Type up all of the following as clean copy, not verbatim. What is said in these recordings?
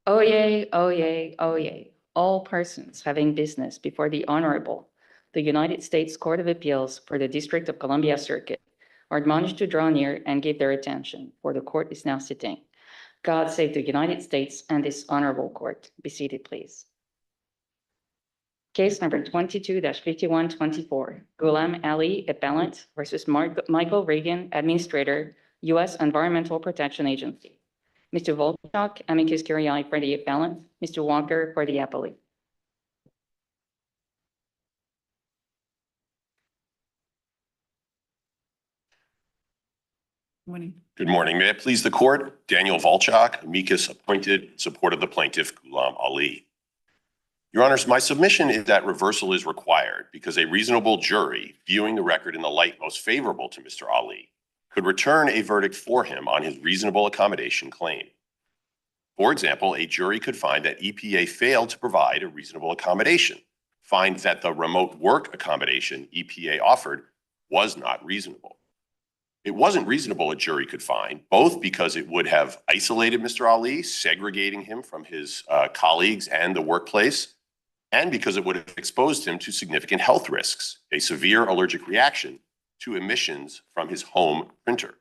Oyez, oyez, oyez. All persons having business before the Honorable, the United States Court of Appeals for the District of Columbia Circuit are admonished to draw near and give their attention, for the court is now sitting. God save the United States and this honorable court. Be seated, please. Case number 22-5124, Ghulam Ali, appellant, versus Michael Reagan, administrator, U.S. Environmental Protection Agency. Mr. Volchok, amicus curiae for the appellant, Mr. Walker for the appellate. Good morning. May it please the court, Daniel Volchok, amicus appointed in support of the plaintiff, Ghulam Ali. Your Honors, my submission is that reversal is required because a reasonable jury, viewing the record in the light most favorable to Mr. Ali, could return a verdict for him on his reasonable accommodation claim. For example, a jury could find that EPA failed to provide a reasonable accommodation, find that the remote work accommodation EPA offered was not reasonable. It wasn't reasonable, a jury could find, both because it would have isolated Mr. Ali, segregating him from his colleagues and the workplace, and because it would have exposed him to significant health risks, a severe allergic reaction to emissions from his home printer.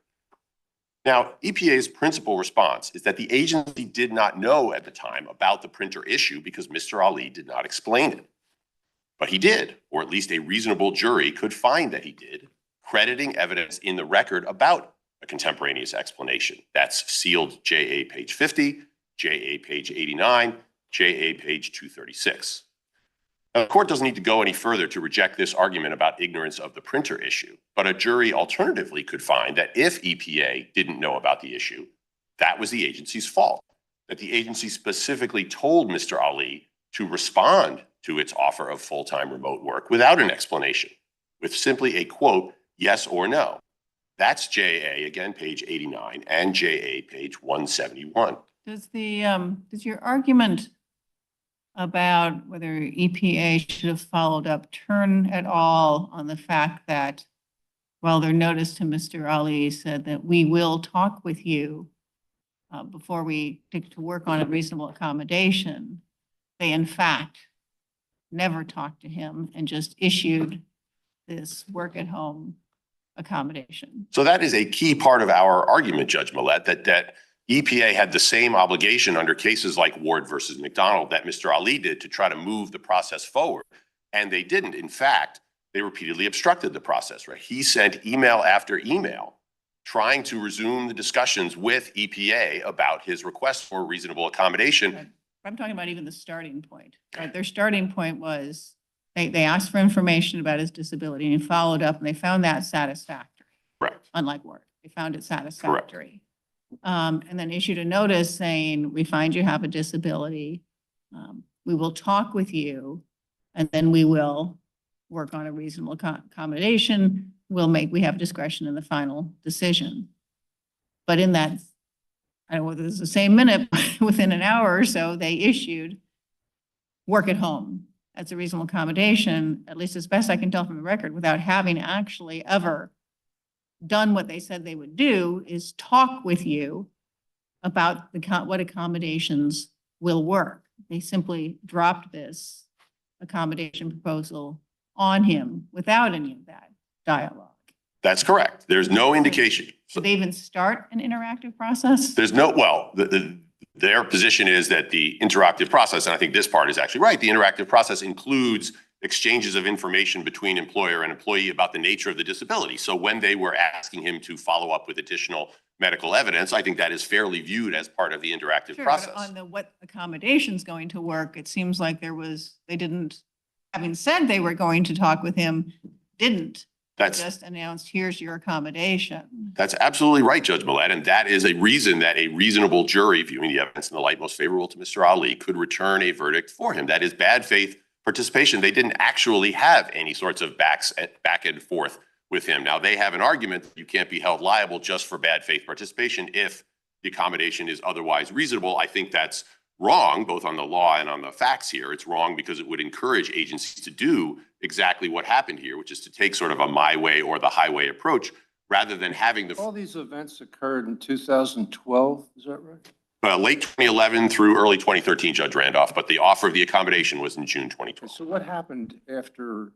Now, EPA's principal response is that the agency did not know at the time about the printer issue because Mr. Ali did not explain it. But he did, or at least a reasonable jury could find that he did, crediting evidence in the record about a contemporaneous explanation. That's sealed JA page 50, JA page 89, JA page 236. Now, the court doesn't need to go any further to reject this argument about ignorance of the printer issue, but a jury alternatively could find that if EPA didn't know about the issue, that was the agency's fault, that the agency specifically told Mr. Ali to respond to its offer of full-time remote work without an explanation, with simply a quote, yes or no. That's JA, again, page 89, and JA, page 171. Does your argument about whether EPA should have followed up turn at all on the fact that, well, their notice to Mr. Ali said that we will talk with you before we take to work on a reasonable accommodation, they in fact never talked to him and just issued this work at home accommodation? So that is a key part of our argument, Judge Millett, that EPA had the same obligation under cases like Ward versus McDonald that Mr. Ali did to try to move the process forward. And they didn't. In fact, they repeatedly obstructed the process, right? He sent email after email trying to resume the discussions with EPA about his request for reasonable accommodation. Right. I'm talking about even the starting point, right? Their starting point was they asked for information about his disability and he followed up and they found that satisfactory. Correct. Unlike Ward, they found it satisfactory. And then issued a notice saying, we find you have a disability. We will talk with you and then we will work on a reasonable accommodation. We have discretion in the final decision. But in that, I don't know whether it's the same minute, within an hour or so, they issued work at home. That's a reasonable accommodation, at least as best I can tell from the record, without having actually ever done what they said they would do, is talk with you about what accommodations will work. They simply dropped this accommodation proposal on him without any of that dialogue. That's correct. There's no indication. Did they even start an interactive process? There's no, well, their position is that the interactive process, and I think this part is actually right, the interactive process includes exchanges of information between employer and employee about the nature of the disability. So when they were asking him to follow up with additional medical evidence, I think that is fairly viewed as part of the interactive process. But on the what accommodation's going to work, it seems like they didn't, having said they were going to talk with him, didn't. Just announced, here's your accommodation. That's absolutely right, Judge Millett. And that is a reason that a reasonable jury, viewing the evidence in the light most favorable to Mr. Ali, could return a verdict for him. That is bad faith participation. They didn't actually have any sorts of back and forth with him. Now, they have an argument that you can't be held liable just for bad faith participation if the accommodation is otherwise reasonable. I think that's wrong, both on the law and on the facts here. It's wrong because it would encourage agencies to do exactly what happened here, which is to take sort of a my way or the highway approach rather than having the... All these events occurred in 2012, is that right? late 2011 through early 2013, Judge Randolph, but the offer of the accommodation was in June 2012. So what happened after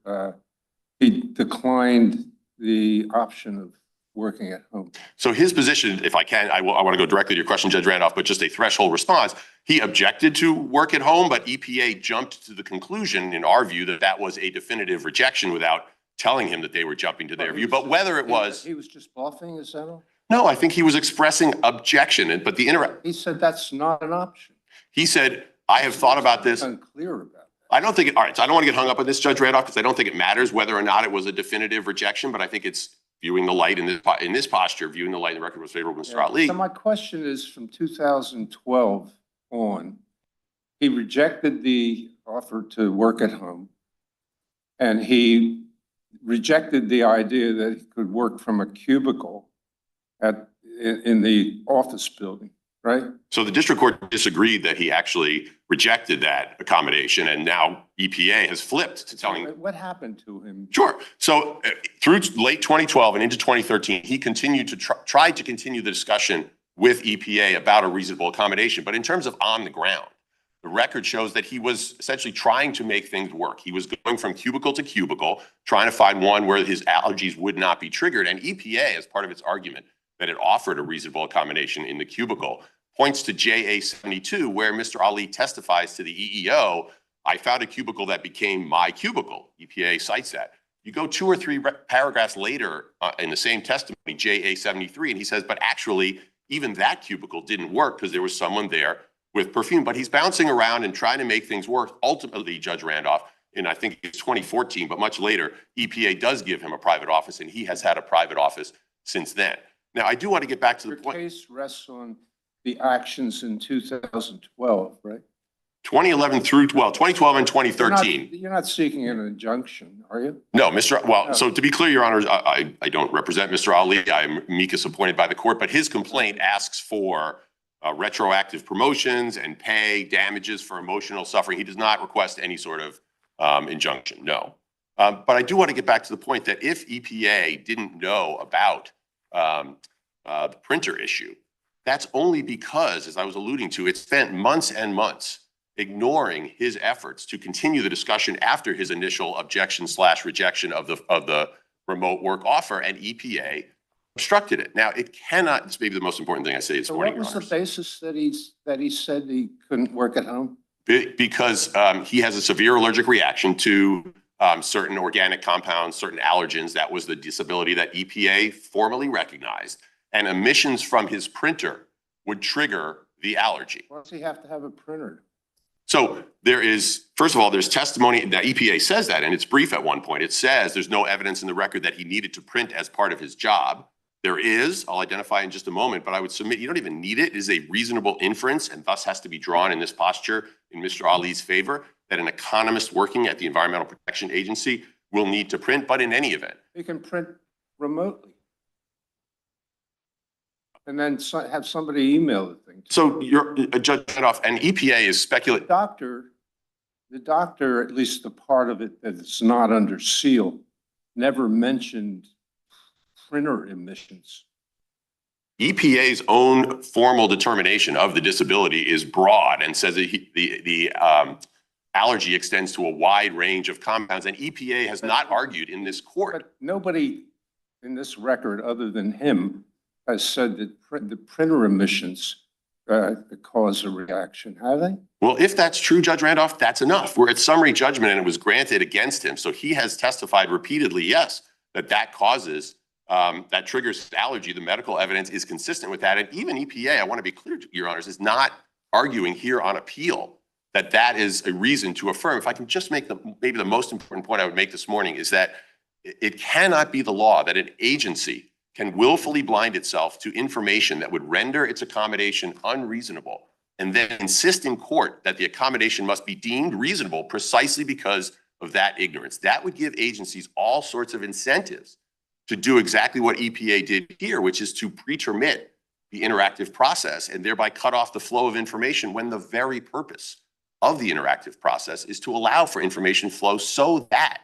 he declined the option of working at home? So his position, if I can, I want to go directly to your question, Judge Randolph, but just a threshold response. He objected to work at home, but EPA jumped to the conclusion, in our view, that that was a definitive rejection without telling him that they were jumping to their view. But whether it was... He was just bluffing, is that all? No, I think he was expressing objection, but He said that's not an option. he said, I have thought about this. Unclear about that. I don't think all right, so I don't want to get hung up on this, Judge Randolph, because I don't think it matters whether or not it was a definitive rejection, but I think it's viewing the light in this posture, viewing the light in the record was favorable to Mr. Ali. So my question is, from 2012 on, he rejected the offer to work at home, and he rejected the idea that he could work from a cubicle in the office building, right? So the district court disagreed that he actually rejected that accommodation, and now EPA has flipped to telling. What happened to him? Sure. So through late 2012 and into 2013, he continued to try to continue the discussion with EPA about a reasonable accommodation. But in terms of on the ground, the record shows that he was essentially trying to make things work. He was going from cubicle to cubicle, trying to find one where his allergies would not be triggered. And EPA, as part of its argument that it offered a reasonable accommodation in the cubicle, points to JA 72, where Mr. Ali testifies to the EEO, I found a cubicle that became my cubicle. EPA cites that. You go 2 or 3 paragraphs later in the same testimony, JA 73, and he says, but actually, even that cubicle didn't work because there was someone there with perfume. But he's bouncing around and trying to make things work. Ultimately, Judge Randolph, in I think it's 2014, but much later, EPA does give him a private office, and he has had a private office since then. Now, I do want to get back to the point. Your case rests on the actions in 2012, right? 2011 through, well, 2012 and 2013. You're not seeking an injunction, are you? No, so to be clear, Your Honors, I don't represent Mr. Ali. I'm amicus appointed by the court, but his complaint asks for retroactive promotions and pay damages for emotional suffering. He does not request any sort of injunction, no. But I do want to get back to the point that if EPA didn't know about the printer issue, that's only because, as I was alluding to, it spent months and months ignoring his efforts to continue the discussion after his initial objection/rejection of the remote work offer, and EPA obstructed it. Now, it cannot, this may be the most important thing I say this morning, Your What was Honors. the basis that he said he couldn't work at home? Because he has a severe allergic reaction to certain organic compounds, certain allergens. That was the disability that EPA formally recognized. And emissions from his printer would trigger the allergy. Why does he have to have a printer? So there is, first of all, there's testimony that EPA says that, and it's brief at one point. It says there's no evidence in the record that he needed to print as part of his job. There is, I'll identify in just a moment, but I would submit you don't even need it. It is a reasonable inference, and thus has to be drawn in this posture in Mr. Ali's favor, that an economist working at the Environmental Protection Agency will need to print, but in any event. He can print remotely. And then have somebody email the thing. So you're Judge Randolph, and EPA is speculating. The doctor, at least the part of it that it's not under seal, never mentioned printer emissions. EPA's own formal determination of the disability is broad and says that the allergy extends to a wide range of compounds, and EPA has not argued in this court. But nobody in this record other than him has said that the printer emissions cause a reaction, have they? Well, if that's true, Judge Randolph, that's enough. We're at summary judgment and it was granted against him. So he has testified repeatedly, yes, that causes, that triggers allergy. The medical evidence is consistent with that. And even EPA, I want to be clear, Your Honors, is not arguing here on appeal that that is a reason to affirm. If I can just make maybe the most important point I would make this morning is that it cannot be the law that an agency can willfully blind itself to information that would render its accommodation unreasonable and then insist in court that the accommodation must be deemed reasonable precisely because of that ignorance. That would give agencies all sorts of incentives to do exactly what EPA did here, which is to pre-termit the interactive process and thereby cut off the flow of information when the very purpose of the interactive process is to allow for information flow so that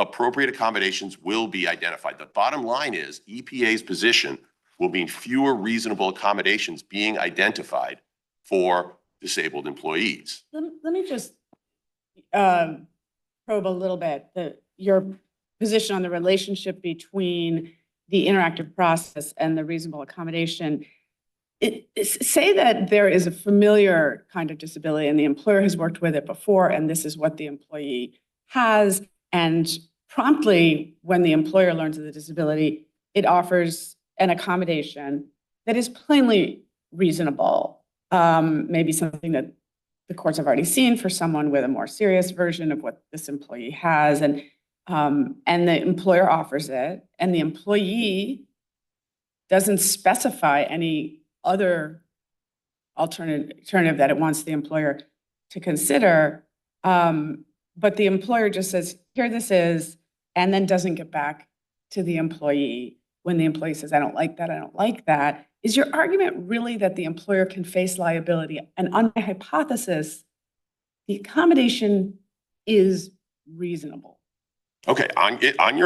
appropriate accommodations will be identified. The bottom line is EPA's position will mean fewer reasonable accommodations being identified for disabled employees. Let me just probe a little bit, your position on the relationship between the interactive process and the reasonable accommodation. Say that there is a familiar kind of disability and the employer has worked with it before, and this is what the employee has, and promptly when the employer learns of the disability, it offers an accommodation that is plainly reasonable, maybe something that the courts have already seen for someone with a more serious version of what this employee has, and the employer offers it, and the employee doesn't specify any other alternative that it wants the employer to consider, but the employer just says, here this is, and then doesn't get back to the employee when the employee says, I don't like that, I don't like that. Is your argument really that the employer can face liability? And on my hypothesis, the accommodation is reasonable. Okay, on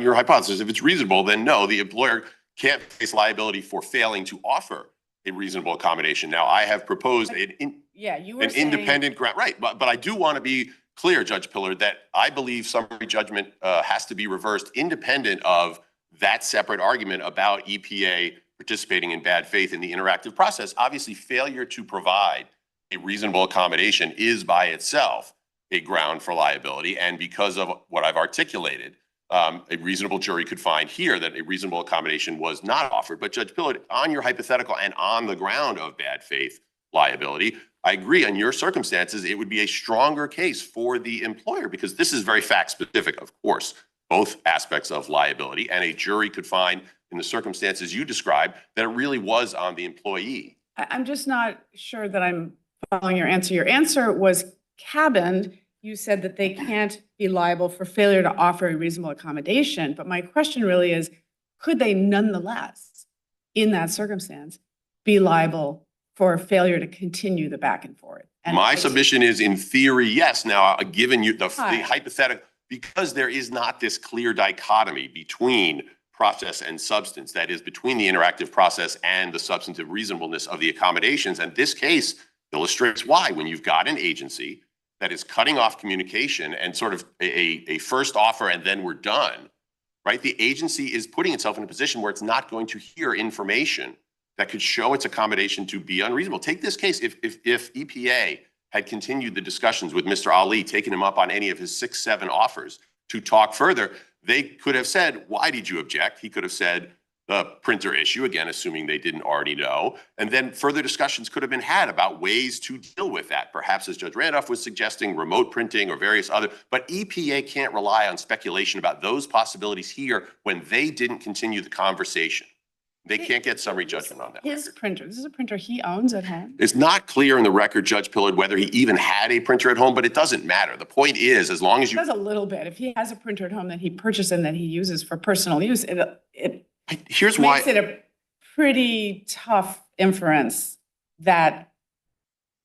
your hypothesis, if it's reasonable, then no, the employer can't face liability for failing to offer a reasonable accommodation. Now, I have proposed an independent grant, right? But I do want to be clear, Judge Pillard, that I believe summary judgment has to be reversed independent of that separate argument about EPA participating in bad faith in the interactive process. Obviously, failure to provide a reasonable accommodation is by itself a ground for liability. And because of what I've articulated, a reasonable jury could find here that a reasonable accommodation was not offered. But Judge Pillard, on your hypothetical and on the ground of bad faith liability, I agree on your circumstances, it would be a stronger case for the employer because this is very fact specific, of course, both aspects of liability, and a jury could find in the circumstances you described that it really was on the employee. I'm just not sure that I'm following your answer. Your answer was cabined. You said that they can't be liable for failure to offer a reasonable accommodation. But my question really is, could they nonetheless, in that circumstance, be liable for failure to continue the back and forth? And my submission is, in theory, yes. Now, given you the hypothetical, because there is not this clear dichotomy between process and substance, that is between the interactive process and the substantive reasonableness of the accommodations. And this case illustrates why, when you've got an agency that is cutting off communication and sort of a first offer and then we're done, right? The agency is putting itself in a position where it's not going to hear information that could show its accommodation to be unreasonable. Take this case, if EPA had continued the discussions with Mr. Ali, taken him up on any of his 6, 7 offers to talk further, they could have said, why did you object? He could have said the printer issue, again, assuming they didn't already know. And then further discussions could have been had about ways to deal with that. Perhaps, as Judge Randolph was suggesting, remote printing or various other, but EPA can't rely on speculation about those possibilities here when they didn't continue the conversation. They can't get summary judgment on that. His printer, this is a printer he owns at home. It's not clear in the record, Judge Pillard, whether he even had a printer at home, but it doesn't matter. The point is, as long as you— It does a little bit. If he has a printer at home that he purchased and that he uses for personal use, it here's why makes it a pretty tough inference that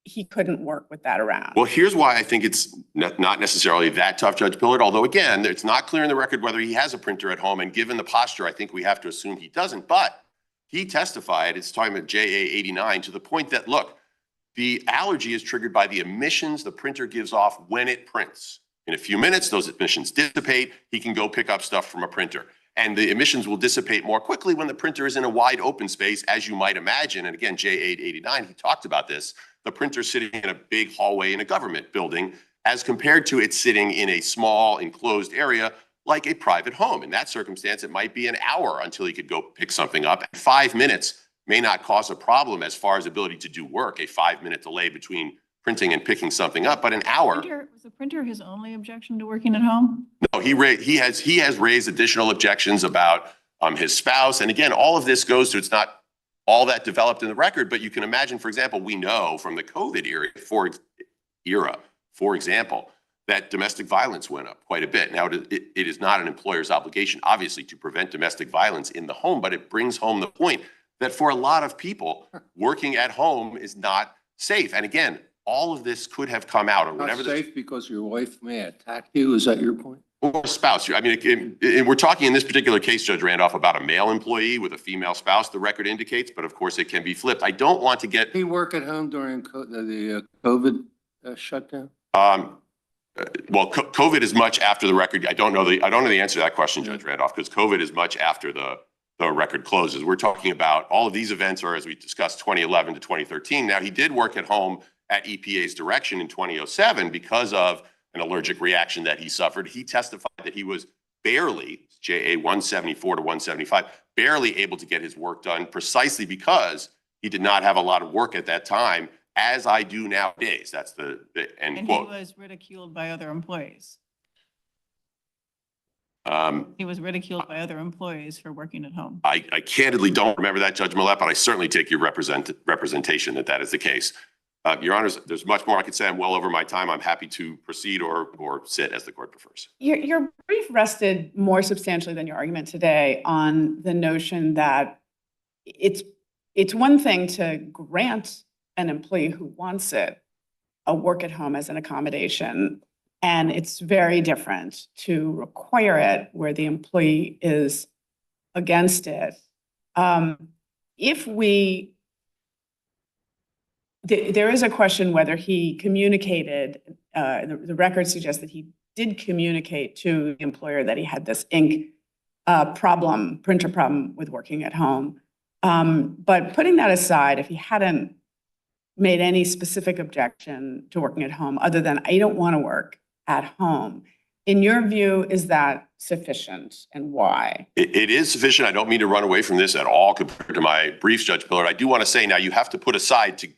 he couldn't work with that around. Well, here's why I think it's not necessarily that tough, Judge Pillard, although, again, it's not clear in the record whether he has a printer at home, and given the posture, I think we have to assume he doesn't. But he testified, it's talking about JA 89, to the point that, look, the allergy is triggered by the emissions the printer gives off when it prints. In a few minutes, those emissions dissipate. He can go pick up stuff from a printer. And the emissions will dissipate more quickly when the printer is in a wide open space, as you might imagine. And again, JA 89, he talked about this. The printer sitting in a big hallway in a government building, as compared to it sitting in a small enclosed area like a private home. In that circumstance, it might be an hour until he could go pick something up. 5 minutes may not cause a problem as far as ability to do work, a 5-minute delay between printing and picking something up, but an hour. Was the printer his only objection to working at home? No, he has raised additional objections about his spouse. And again, all of this goes to, it's not all that developed in the record, but you can imagine, for example, we know from the COVID era, for example, that domestic violence went up quite a bit. Now, it is not an employer's obligation, obviously, to prevent domestic violence in the home, but it brings home the point that for a lot of people, working at home is not safe. And again, all of this could have come out, or Not whatever. safe because your wife may attack you, is that your point? Or a spouse. I mean, we're talking in this particular case, Judge Randolph, about a male employee with a female spouse, the record indicates, but of course it can be flipped. I don't want to get. Did he work at home during the COVID shutdown? Well, COVID is much after the record. I don't know the answer to that question, Judge Randolph, because COVID is much after the record closes. We're talking about all of these events are, as we discussed, 2011 to 2013. Now, he did work at home at EPA's direction in 2007 because of an allergic reaction that he suffered. He testified that he was barely, JA 174 to 175, barely able to get his work done precisely because he did not have a lot of work at that time, as I do nowadays. That's the end quote. And he was ridiculed by other employees. Um, He was ridiculed by other employees for working at home. I candidly don't remember that, Judge Millett, but I certainly take your representation that that is the case. Your Honors, there's much more I could say. I'm well over my time. I'm happy to proceed or sit as the court prefers. Your brief rested more substantially than your argument today on the notion that it's one thing to grant an employee who wants it a work at home as an accommodation, and it's very different to require it where the employee is against it. There is a question whether he communicated, the record suggests that he did communicate to the employer that he had this ink printer problem with working at home. But putting that aside, if he hadn't made any specific objection to working at home other than I don't want to work at home, in your view, is that sufficient, and why? It is sufficient. I don't mean to run away from this at all compared to my briefs, Judge Pillard. I do want to say now you have to put aside, to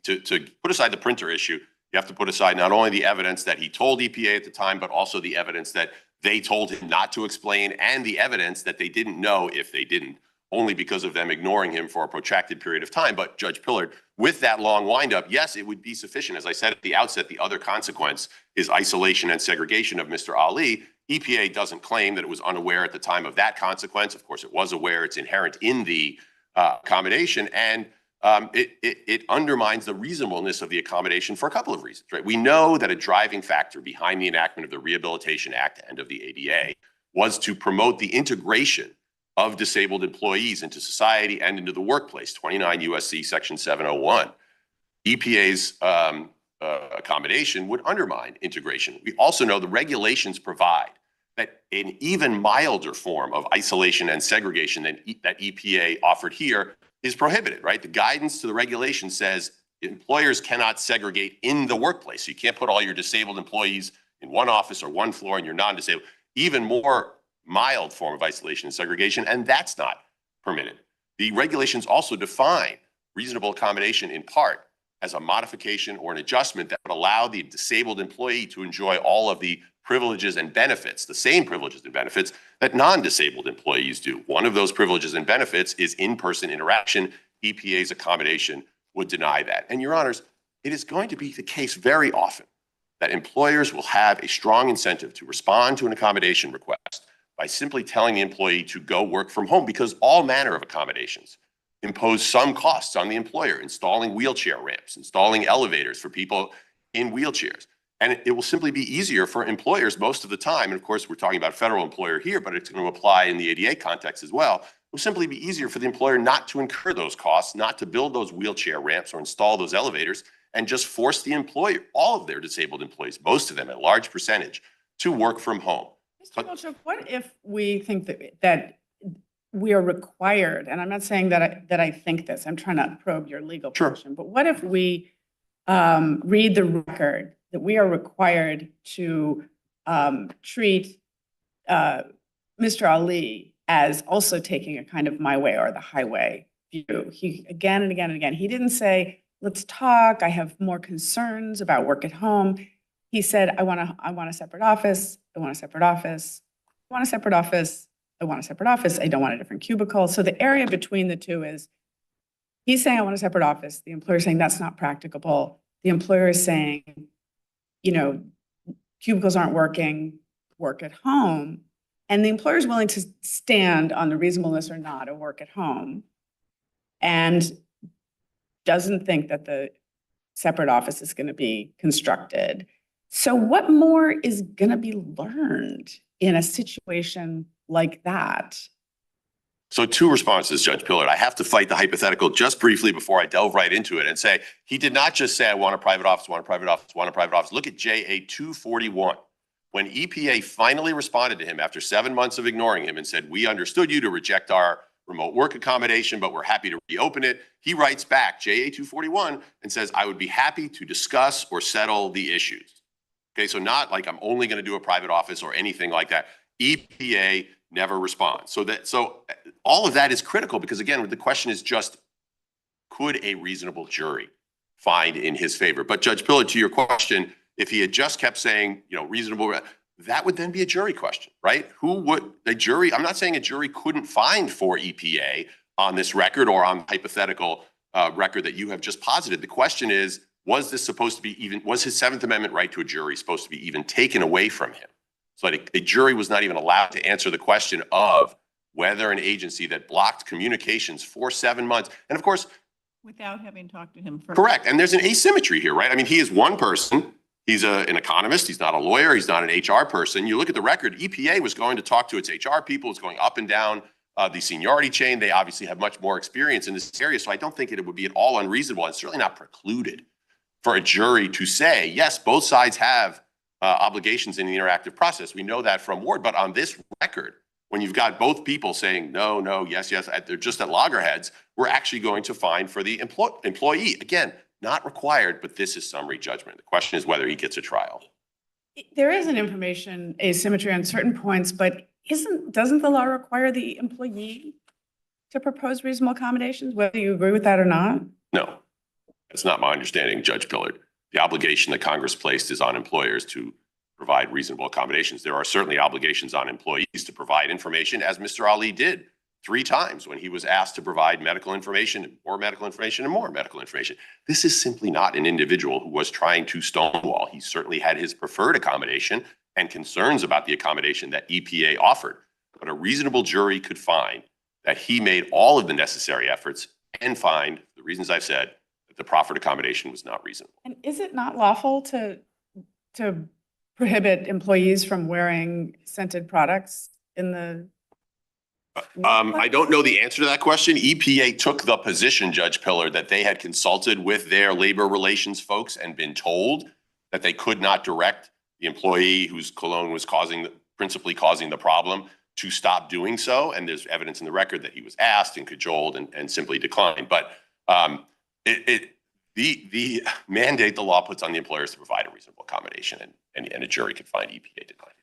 put aside the printer issue, you have to put aside not only the evidence that he told EPA at the time, but also the evidence that they told him not to explain, and the evidence that they didn't know if they didn't, only because of them ignoring him for a protracted period of time. But Judge Pillard, with that long windup, yes, it would be sufficient. As I said at the outset, the other consequence is isolation and segregation of Mr. Ali. EPA doesn't claim that it was unaware at the time of that consequence. Of course, it was aware. It's inherent in the accommodation, and it undermines the reasonableness of the accommodation for a couple of reasons, right? We know that a driving factor behind the enactment of the Rehabilitation Act and of the ADA was to promote the integration of disabled employees into society and into the workplace, 29 USC Section 701. EPA's accommodation would undermine integration. We also know the regulations provide that an even milder form of isolation and segregation than that EPA offered here is prohibited, right? The guidance to the regulation says employers cannot segregate in the workplace. You can't put all your disabled employees in one office or one floor and you're non-disabled. Even more mild form of isolation and segregation, and that's not permitted. The regulations also define reasonable accommodation in part as a modification or an adjustment that would allow the disabled employee to enjoy all of the privileges and benefits, the same privileges and benefits that non-disabled employees do. One of those privileges and benefits is in-person interaction. EPA's accommodation would deny that. And Your Honors, it is going to be the case very often that employers will have a strong incentive to respond to an accommodation request by simply telling the employee to go work from home, because all manner of accommodations impose some costs on the employer, installing wheelchair ramps, installing elevators for people in wheelchairs. And it will simply be easier for employers most of the time. And of course, we're talking about a federal employer here, but it's going to apply in the ADA context as well. It will simply be easier for the employer not to incur those costs, not to build those wheelchair ramps or install those elevators, and just force the employer, all of their disabled employees, most of them, a large percentage, to work from home. Mr. Volchok, what if we think that we are required, and I'm not saying that I think this, I'm trying to probe your legal position, but what if we read the record that we are required to treat Mr. Ali as also taking a kind of my way or the highway view? He again and again and again, he didn't say, let's talk, I have more concerns about work at home. He said, I want a separate office, I want a separate office, I want a separate office, I want a separate office, I don't want a different cubicle. So the area between the two is, he's saying, I want a separate office. The employer is saying, that's not practicable. The employer is saying, you know, cubicles aren't working, work at home. And the employer is willing to stand on the reasonableness or not of work at home, and doesn't think that the separate office is going to be constructed. So what more is going to be learned in a situation like that? So two responses, Judge Pillard. I have to fight the hypothetical just briefly before I delve right into it and say, he did not just say, I want a private office, want a private office, want a private office. Look at JA 241. When EPA finally responded to him after 7 months of ignoring him and said, we understood you to reject our remote work accommodation, but we're happy to reopen it. He writes back, JA 241, and says, I would be happy to discuss or settle the issues. Okay, so not like I'm only going to do a private office or anything like that. EPA never responds. So all of that is critical because, again, the question is just, could a reasonable jury find in his favor? But Judge Pillard, to your question, if he had just kept saying, reasonable, that would then be a jury question, right? Who would a jury? I'm not saying a jury couldn't find for EPA on this record or on the hypothetical record that you have just posited. The question is, was this supposed to be even, was his Seventh Amendment right to a jury supposed to be even taken away from him? So a jury was not even allowed to answer the question of whether an agency that blocked communications for 7 months, and of course, Without having talked to him first. correct. And there's an asymmetry here, right? I mean, he is one person. He's an economist. He's not a lawyer. He's not an HR person. You look at the record, EPA was going to talk to its HR people. It's going up and down the seniority chain. They obviously have much more experience in this area. So I don't think it would be at all unreasonable. And certainly not precluded for a jury to say, yes, both sides have obligations in the interactive process. We know that from Ward. But on this record, when you've got both people saying no, no, yes, yes, they're just at loggerheads, we're actually going to find for the employee. Again, not required, but this is summary judgment. The question is whether he gets a trial. There is an information asymmetry on certain points, but doesn't the law require the employee to propose reasonable accommodations, whether you agree with that or not? No, that's not my understanding, Judge Pillard. The obligation that Congress placed is on employers to provide reasonable accommodations. There are certainly obligations on employees to provide information, as Mr. Ali did 3 times when he was asked to provide medical information, and more medical information, and more medical information. This is simply not an individual who was trying to stonewall. He certainly had his preferred accommodation and concerns about the accommodation that EPA offered. But a reasonable jury could find that he made all of the necessary efforts and find, the reasons I've said, that the proffered accommodation was not reasonable. And is it not lawful to prohibit employees from wearing scented products in the? I don't know the answer to that question. EPA took the position, Judge Pillard, that they had consulted with their labor relations folks and been told that they could not direct the employee whose cologne was principally causing the problem to stop doing so. And there's evidence in the record that he was asked and cajoled and simply declined. But the mandate the law puts on the employers to provide a reasonable accommodation, and a jury could find EPA denied it.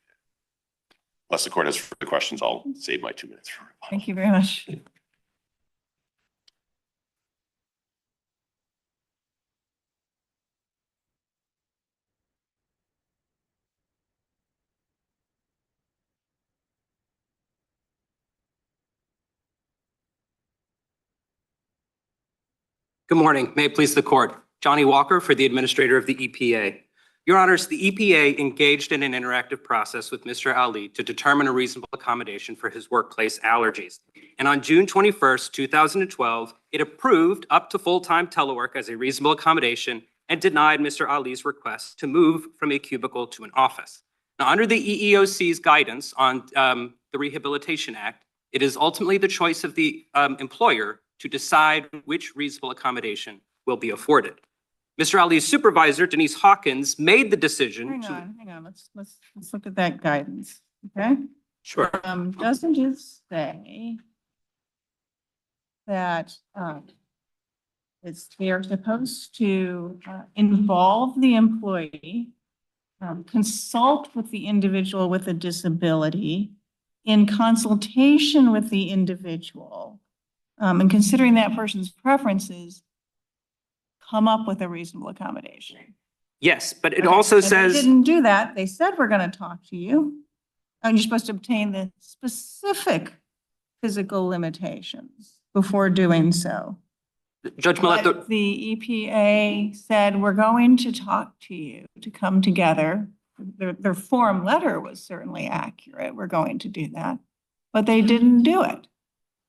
Unless the court has further questions, I'll save my 2 minutes for rebuttal. Thank you very much. Good morning. May it please the court. Johnny Walker for the administrator of the EPA. Your honors, the EPA engaged in an interactive process with Mr. Ali to determine a reasonable accommodation for his workplace allergies. And on June 21st, 2012, it approved up to full-time telework as a reasonable accommodation and denied Mr. Ali's request to move from a cubicle to an office. Now, under the EEOC's guidance on the Rehabilitation Act, it is ultimately the choice of the employer to decide which reasonable accommodation will be afforded. Mr. Ali's supervisor, Denise Hawkins, made the decision. Hang on. Let's look at that guidance. Okay. Sure. Doesn't it say that they are supposed to involve the employee, consult with the individual with a disability in consultation with the individual, and considering that person's preferences, come up with a reasonable accommodation. Yes, but it Okay, also so says. They didn't do that. They said, we're going to talk to you. And you're supposed to obtain the specific physical limitations before doing so. Judge Millett, But the EPA said, we're going to talk to you to come together. Their form letter was certainly accurate. We're going to do that. But they didn't do it.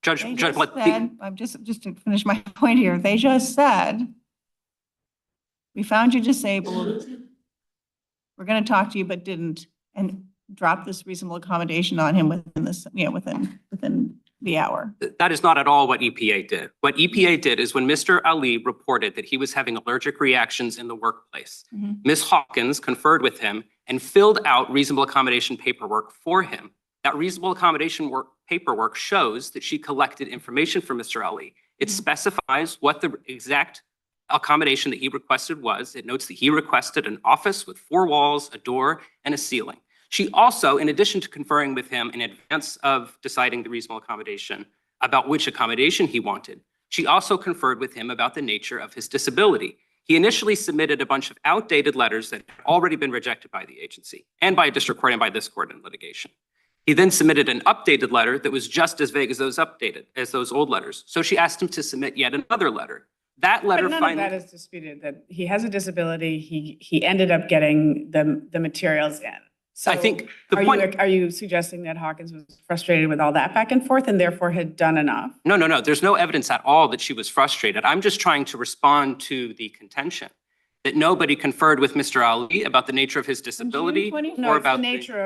Judge They Millett, just said, I'm just to finish my point here, they just said, we found you disabled. We're going to talk to you, but didn't. And drop this reasonable accommodation on him within this, within the hour. That is not at all what EPA did. What EPA did is when Mr. Ali reported that he was having allergic reactions in the workplace, Mhm. Ms. Hawkins conferred with him and filled out reasonable accommodation paperwork for him. That reasonable accommodation paperwork shows that she collected information from Mr. Ali. It specifies what the exact accommodation that he requested was. It notes that he requested an office with 4 walls, a door, and a ceiling. She also, in addition to conferring with him in advance of deciding the reasonable accommodation about which accommodation he wanted, she also conferred with him about the nature of his disability. He initially submitted a bunch of outdated letters that had already been rejected by the agency and by a district court and by this court in litigation. He then submitted an updated letter that was just as vague as those old letters. So she asked him to submit yet another letter. That letter But none finally. of that is disputed, that he has a disability. He ended up getting the materials in. So I think the point. are you suggesting that Hawkins was frustrated with all that back and forth and therefore had done enough? No. There's no evidence at all that she was frustrated. I'm just trying to respond to the contention that nobody conferred with Mr. Ali about the nature of his disability No, or it's the about nature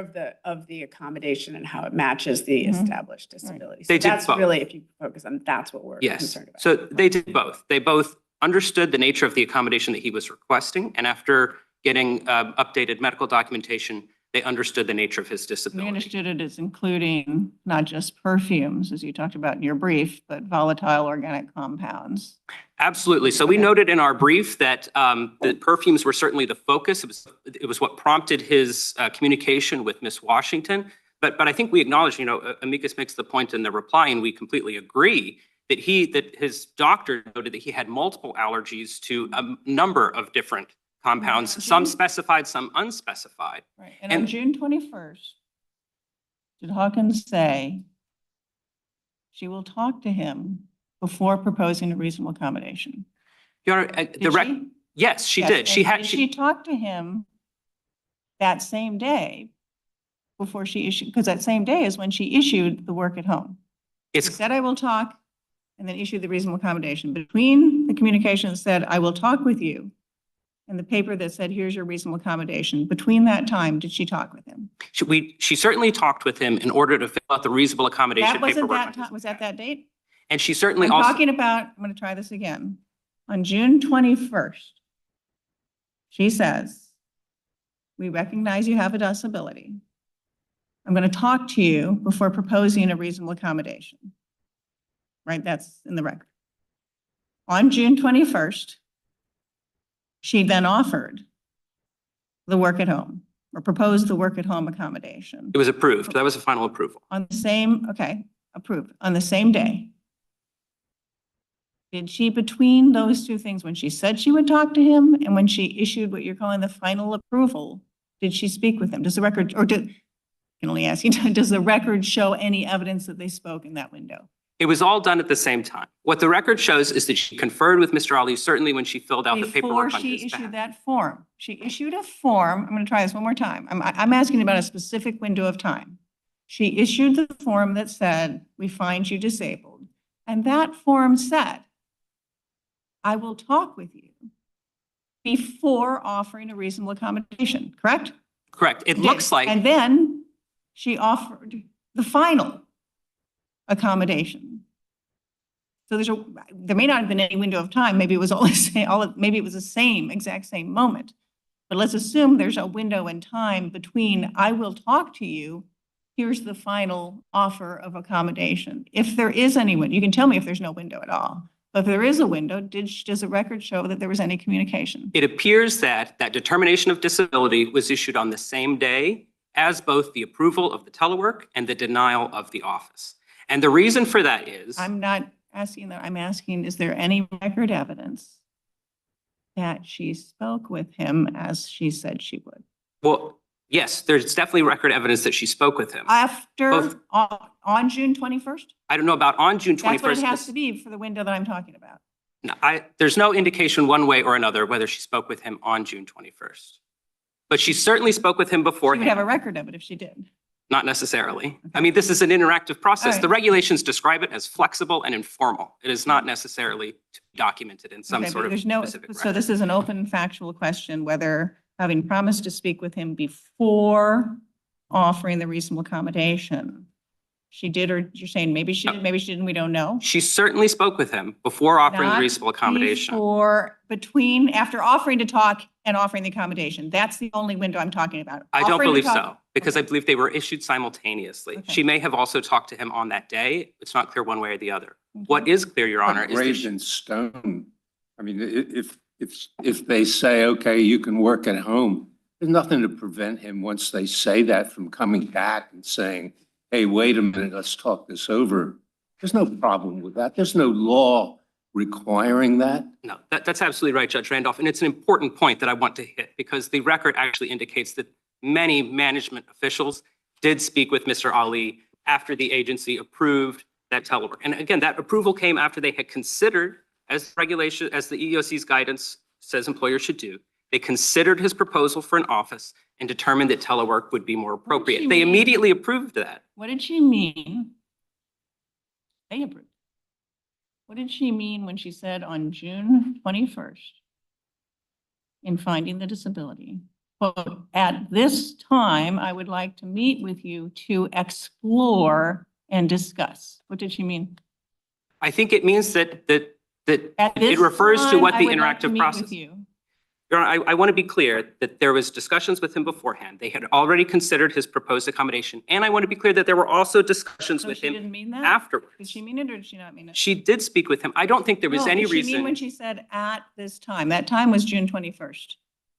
of the accommodation and how it matches the Mhm. established disability. They So did that's both. really, if you focus on, that's what we're Yes. concerned about. So they did both. They both understood the nature of the accommodation that he was requesting. And after getting updated medical documentation, they understood the nature of his We disability. understood it as including not just perfumes, as you talked about in your brief, but volatile organic compounds. Absolutely. So we noted in our brief that the perfumes were certainly the focus. It was what prompted his communication with Ms. Washington. But I think we acknowledge, Amicus makes the point in the reply, and we completely agree that his doctor noted that he had multiple allergies to a number of different compounds, some specified, some unspecified. Right. And on June 21st, did Hawkins say she will talk to him before proposing a reasonable accommodation? Your Honor, Did she? yes, she Yes, did. and She had. did she talked to him that same day before she issued, because that same day is when she issued the work at home. She It's said, I will talk, and then issued the reasonable accommodation. Between the communication that said, I will talk with you, and the paper that said, here's your reasonable accommodation, between that time, did she talk with him? she certainly talked with him in order to fill out the reasonable accommodation That wasn't paperwork. that time, was that date? And she certainly I'm also. talking about, I'm going to try this again. On June 21st, she says, we recognize you have a disability. I'm going to talk to you before proposing a reasonable accommodation. Right, that's in the record. On June 21st, she then offered the work at home, or proposed the work at home accommodation. It was approved. That was a final approval. On the same, okay, approved, on the same day. Did she, between those two things, when she said she would talk to him and when she issued what you're calling the final approval, did she speak with him? Does the record, I can only ask you, does the record show any evidence that they spoke in that window? It was all done at the same time. What the record shows is that she conferred with Mr. Ali, certainly when she filled out the paperwork Before on she his issued behalf. that form. She issued a form, I'm going to try this one more time. I'm asking about a specific window of time. She issued the form that said, we find you disabled. And that form said, I will talk with you before offering a reasonable accommodation, correct? Correct. It looks like. And then she offered the final accommodation. So there may not have been any window of time. Maybe it was all the same, maybe it was the exact same moment. But let's assume there's a window in time between I will talk to you, here's the final offer of accommodation. If there is any window, you can tell me if there's no window at all. But if there is a window, does the record show that there was any communication? It appears that determination of disability was issued on the same day as both the approval of the telework and the denial of the office. And the reason for that is. I'm not asking that. I'm asking, is there any record evidence that she spoke with him as she said she would? Well, yes, there's definitely record evidence that she spoke with him. After, on June 21st? I don't know about on June 21st. That's what it has to be for the window that I'm talking about. No, there's no indication one way or another whether she spoke with him on June 21st. But she certainly spoke with him She beforehand. would have a record of it if she did. Not necessarily. I mean, this is an interactive process. All right. The regulations describe it as flexible and informal. It is not necessarily documented in some Okay, sort but of there's no, specific so record. this is an open factual question, whether having promised to speak with him before offering the reasonable accommodation. She did, or you're saying maybe she did, maybe she didn't, we don't know? She certainly spoke with him before offering the Not reasonable accommodation. After offering to talk and offering the accommodation. That's the only window I'm talking about. I don't Offering to believe talk- so, because I Okay. believe they were issued simultaneously. Okay. She may have also talked to him on that day. It's not clear one way or the other. Okay. What is clear, Your Honor, is that Engraved in stone. I mean, if they say, okay, you can work at home, there's nothing to prevent him once they say that from coming back and saying, hey, wait a minute, let's talk this over. There's no problem with that. There's no law requiring that. No, that's absolutely right, Judge Randolph. And it's an important point that I want to hit because the record actually indicates that many management officials did speak with Mr. Ali after the agency approved that telework. And again, that approval came after they had considered, as regulation, as the EEOC's guidance says employers should do, they considered his proposal for an office and determined that telework would be more appropriate. she They mean? immediately approved that. What did she mean? They approved. What did she mean when she said on June 21st, in finding the disability, quote, at this time, I would like to meet with you to explore and discuss? What did she mean? I think it means that At this it refers to time, what I the would like to interactive meet process. with you. Your Honor, I want to be clear that there was discussions with him beforehand. They had already considered his proposed accommodation. And I want to be clear that there were also discussions So with she him didn't mean that? afterwards. Did she mean it or did she not mean it? She did speak with him. I don't think there was No, any did she mean when reason. she said at this time? That time was June 21st.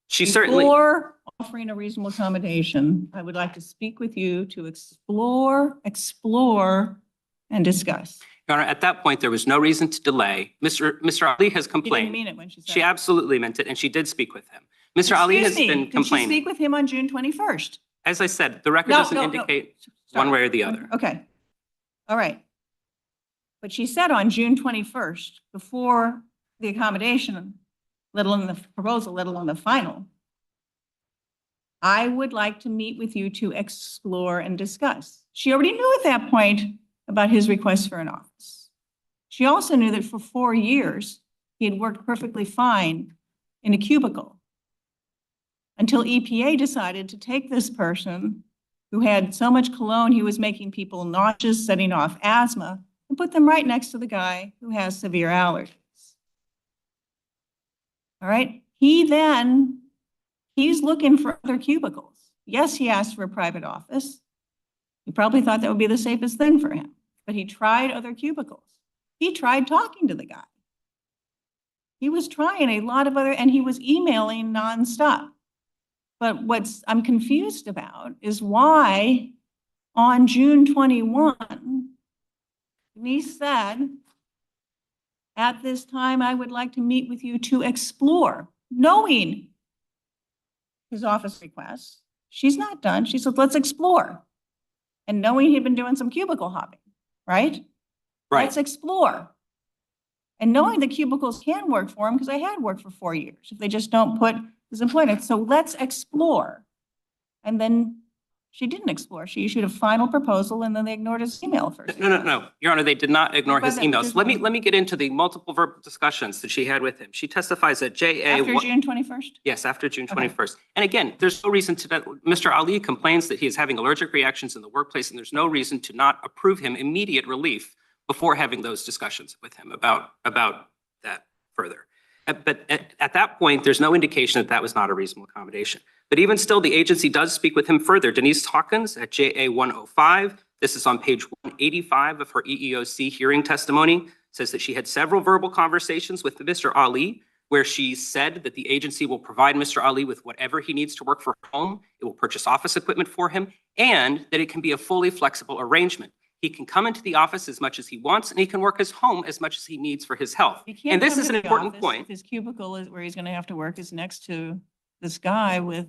She certainly, Before offering a reasonable accommodation, I would like to speak with you to explore, and discuss. Your Honor, at that point, there was no reason to delay. Mr. Ali has She didn't complained. mean it when she said. She absolutely meant it, and she did speak with him. Mr. Ali has Excuse me, been Did she complaining. speak with him on June 21st? As I said, the record No, doesn't no, no. indicate Sorry. one way or the other. Okay. All right. But she said on June 21st, before the accommodation, let alone the proposal, let alone the final, I would like to meet with you to explore and discuss. She already knew at that point about his request for an office. She also knew that for 4 years, he had worked perfectly fine in a cubicle until EPA decided to take this person who had so much cologne, he was making people nauseous, setting off asthma, and put them right next to the guy who has severe allergies. All right. He's looking for other cubicles. Yes, he asked for a private office. He probably thought that would be the safest thing for him, but he tried other cubicles. He tried talking to the guy. He was trying a lot of other, and he was emailing nonstop. But I'm confused about is why on June 21, he said, at this time, I would like to meet with you to explore, knowing his office requests. She's not done. She said, let's explore. And knowing he'd been doing some cubicle hopping, right? Right. Let's explore. And knowing the cubicles can work for him, because I had worked for 4 years, if they just don't put his employment. So let's explore. And then she didn't explore. She issued a final proposal and then they ignored his email first. No. Your Honor, they did not ignore his But that- emails. Let me get into the multiple verbal discussions that she had with him. She testifies at JA. After June 21st? Yes, after June Okay. 21st. And again, there's no reason to, Mr. Ali complains that he is having allergic reactions in the workplace, and there's no reason to not approve him immediate relief before having those discussions with him about that further. But at that point, there's no indication that that was not a reasonable accommodation. But even still, the agency does speak with him further. Denise Hawkins at JA 105, this is on page 185 of her EEOC hearing testimony, says that she had several verbal conversations with Mr. Ali, where she said that the agency will provide Mr. Ali with whatever he needs to work for home. It will purchase office equipment for him, and that it can be a fully flexible arrangement. He can come into the office as much as he wants, and he can work his home as much as he needs for his health. He can't And this come is to an the important office point. if his cubicle is where he's going to have to work is next to this guy with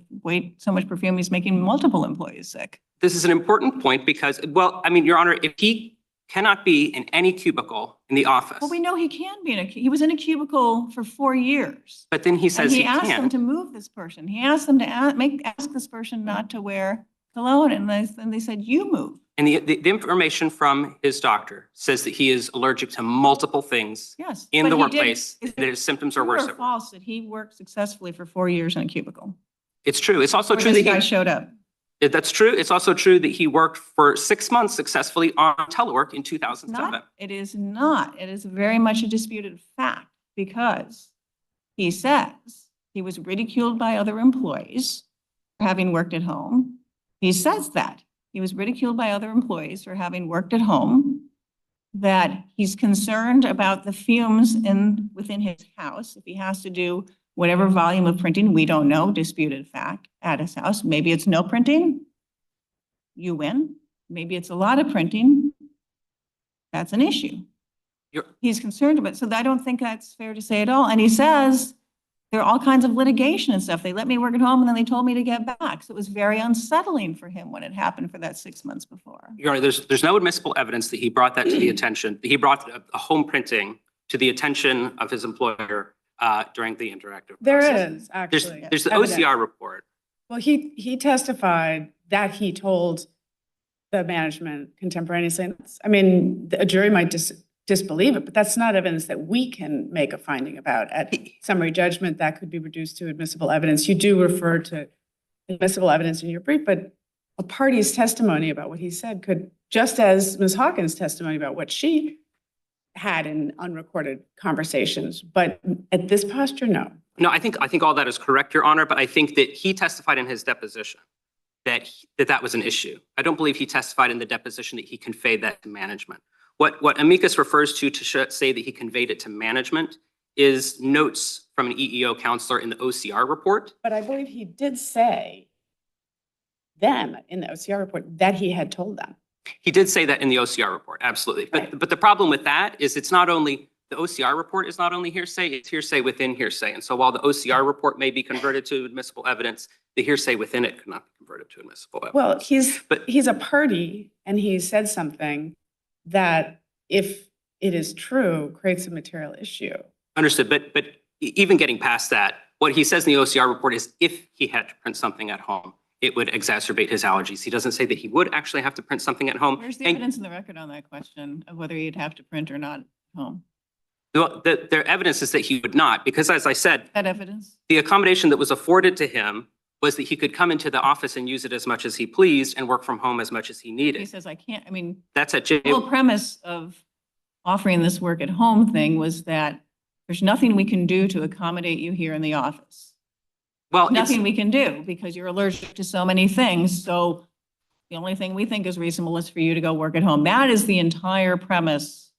so much perfume, he's making multiple employees sick. This is an important point because, well, I mean, Your Honor, if he cannot be in any cubicle in the office, Well, we know he can be he was in a cubicle for 4 years. but then he And says he he asked them can't. to move this person. He asked them to ask this person not to wear cologne, and they said, you move. And the information from his doctor says that he is allergic to multiple things Yes. in but the he did- workplace, is and it his symptoms are true worse. or false that he worked successfully for 4 years in a cubicle? It's true. It's also Before true this that guy he, showed up. That's true. It's also true that he worked for 6 months successfully on telework in 2007. Not, it is not. It is very much a disputed fact because he says he was ridiculed by other employees for having worked at home. He says that he was ridiculed by other employees for having worked at home, that he's concerned about the fumes within his house. If he has to do whatever volume of printing, we don't know, disputed fact, at his house. Maybe it's no printing. You win. Maybe it's a lot of printing. That's an issue. He's concerned about it. So I don't think that's fair to say at all. And he says there are all kinds of litigation and stuff. They let me work at home and then they told me to get back. So it was very unsettling for him when it happened for that 6 months before. Your Honor, there's no admissible evidence that he brought that to the attention. He brought a home printing to the attention of his employer during the interactive There process. is actually. There's the evidence. OCR report. Well, he testified that he told the management contemporaneously. I mean, a jury might disbelieve it, but that's not evidence that we can make a finding about. At summary judgment, that could be reduced to admissible evidence. You do refer to admissible evidence in your brief, but a party's testimony about what he said could, just as Ms. Hawkins' testimony about what she had in unrecorded conversations. But at this posture, no. No, I think all that is correct, Your Honor, but I think that he testified in his deposition that was an issue. I don't believe he testified in the deposition that he conveyed that to management. What amicus refers to say that he conveyed it to management is notes from an EEO counselor in the OCR report. But I believe he did say them in the OCR report that he had told them. He did say that in the OCR report, absolutely. But the problem with that is it's not only, the OCR report is not only hearsay, it's hearsay within hearsay. And so while the OCR report may be converted to admissible evidence, the hearsay within it could not be converted to admissible evidence. Well, he's a party and he said something that, if it is true, creates a material issue. Understood, but even getting past that, what he says in the OCR report is if he had to print something at home, it would exacerbate his allergies. He doesn't say that he would actually have to print something at home. Where's the evidence in the record on that question of whether he'd have to print or not at home? The evidence is that he would not, because as I said, That evidence? the accommodation that was afforded to him was that he could come into the office and use it as much as he pleased and work from home as much as he He needed. says, I can't, I mean, That's at the whole premise of offering this work at home thing was that there's nothing we can do to accommodate you here in the office. well, Nothing we can do because you're allergic to so many things. So the only thing we think is reasonable is for you to go work at home. That is the entire premise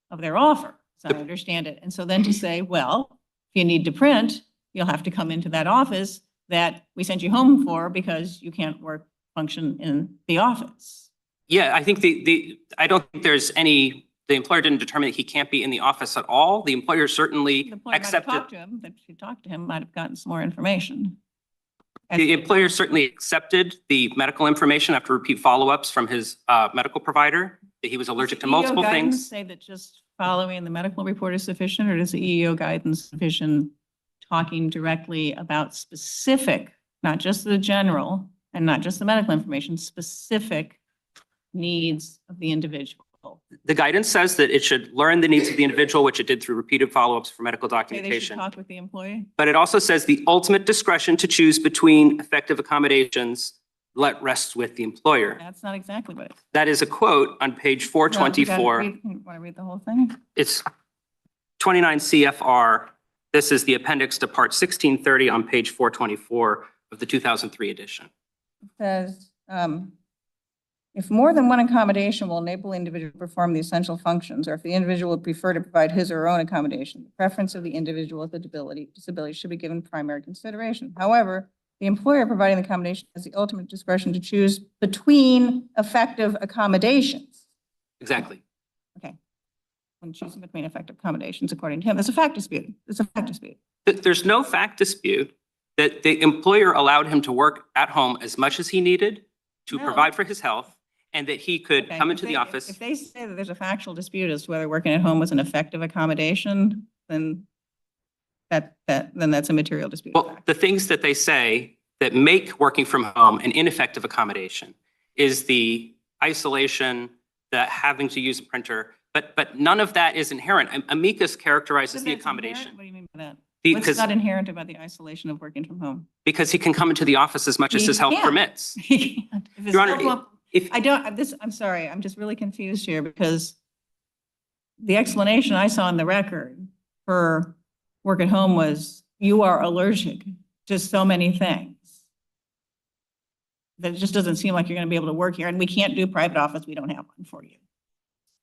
of their offer, as I understand it. And so then to say, well, if you need to print, you'll have to come into that office that we sent you home for because you can't function in the office. Yeah, I think I don't think there's any, the employer didn't determine that he can't be in the office at all. The employer certainly The employer might have accepted. talked to him, but if you talked to him, might have gotten some more information. The employer certainly accepted the medical information after repeat follow-ups from his medical provider, that he was allergic to Does multiple EEO guidance things. say that just following the medical report is sufficient, or does the EEO guidance sufficient talking directly about specific, not just the general and not just the medical information, specific needs of the individual? The guidance says that it should learn the needs of the individual, which it did through repeated follow-ups for medical Okay, they should documentation. talk with the employee. But it also says the ultimate discretion to choose between effective accommodations rests with the employer. That's not exactly what it is. That is a quote on page 424. Want to read the whole thing? It's 29 CFR. This is the appendix to part 1630 on page 424 of the 2003 edition. It says, if more than one accommodation will enable the individual to perform the essential functions, or if the individual would prefer to provide his or her own accommodation, the preference of the individual with a disability should be given primary consideration. However, the employer providing the accommodation has the ultimate discretion to choose between effective accommodations. Exactly. Okay. When choosing between effective accommodations, according to him, it's a fact dispute. It's a fact dispute. There's no fact dispute that the employer allowed him to work at home as much as he needed to No. provide for his health, and that he could Okay, come if into they- the office. If they say that there's a factual dispute as to whether working at home was an effective accommodation, then that's a material dispute. Well, the things that they say that make working from home an ineffective accommodation is the isolation, the having to use a printer, but none of that is inherent. Amicus characterizes the That's inherent? accommodation. What do you mean by that? What's Because, not inherent about the isolation of working from home? because he can come into the office as much as He his health can't. permits. He can't. If his Your Honor, health- if, I'm sorry, I'm just really confused here because the explanation I saw in the record for work at home was you are allergic to so many things that it just doesn't seem like you're going to be able to work here. And we can't do private office. We don't have one for you.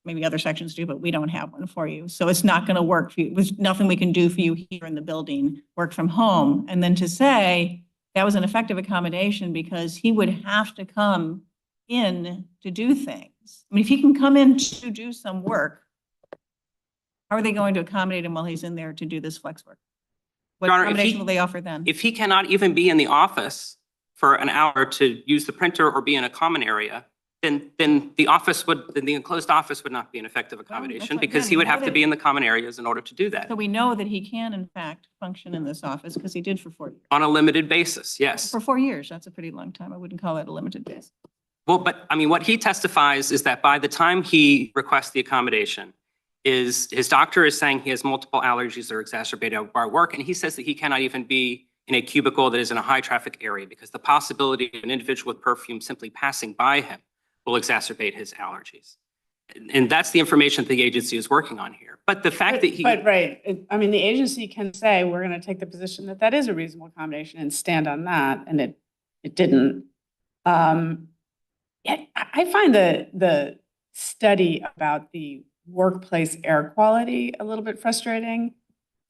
Maybe other sections do, but we don't have one for you. So it's not going to work for you. There's nothing we can do for you here in the building, work from home. And then to say that was an effective accommodation because he would have to come in to do things. I mean, if he can come in to do some work, how are they going to accommodate him while he's in there to do this flex work? What Your Honor, if accommodation he- will they offer then? if he cannot even be in the office for an hour to use the printer or be in a common area, then the enclosed office would not be an effective accommodation what- because again, he would we know have to that- be in the common areas in order to do that So we know that he can in fact function in this office because he did for 4 years. on a limited basis, yes. For 4 years, that's a pretty long time. I wouldn't call that a limited basis. Well, but I mean, what he testifies is that by the time he requests the accommodation, is his doctor is saying he has multiple allergies that are exacerbated by work, and he says that he cannot even be in a cubicle that is in a high traffic area because the possibility of an individual with perfume simply passing by him will exacerbate his allergies. And that's the information that the agency is working on here. But the fact that he, But, right, I mean, the agency can say, we're going to take the position that that is a reasonable accommodation and stand on that, and it didn't. Yeah, I find the study about the workplace air quality a little bit frustrating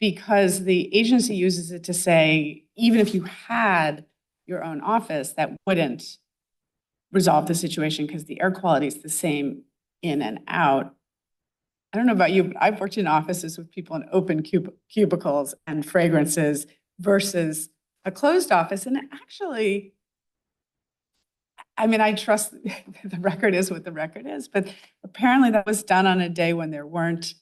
because the agency uses it to say, even if you had your own office, that wouldn't resolve the situation because the air quality is the same in and out. I don't know about you, but I've worked in offices with people in open cubicles and fragrances versus a closed office. And actually, I mean, I trust the record is what the record is, but apparently that was done on a day when there weren't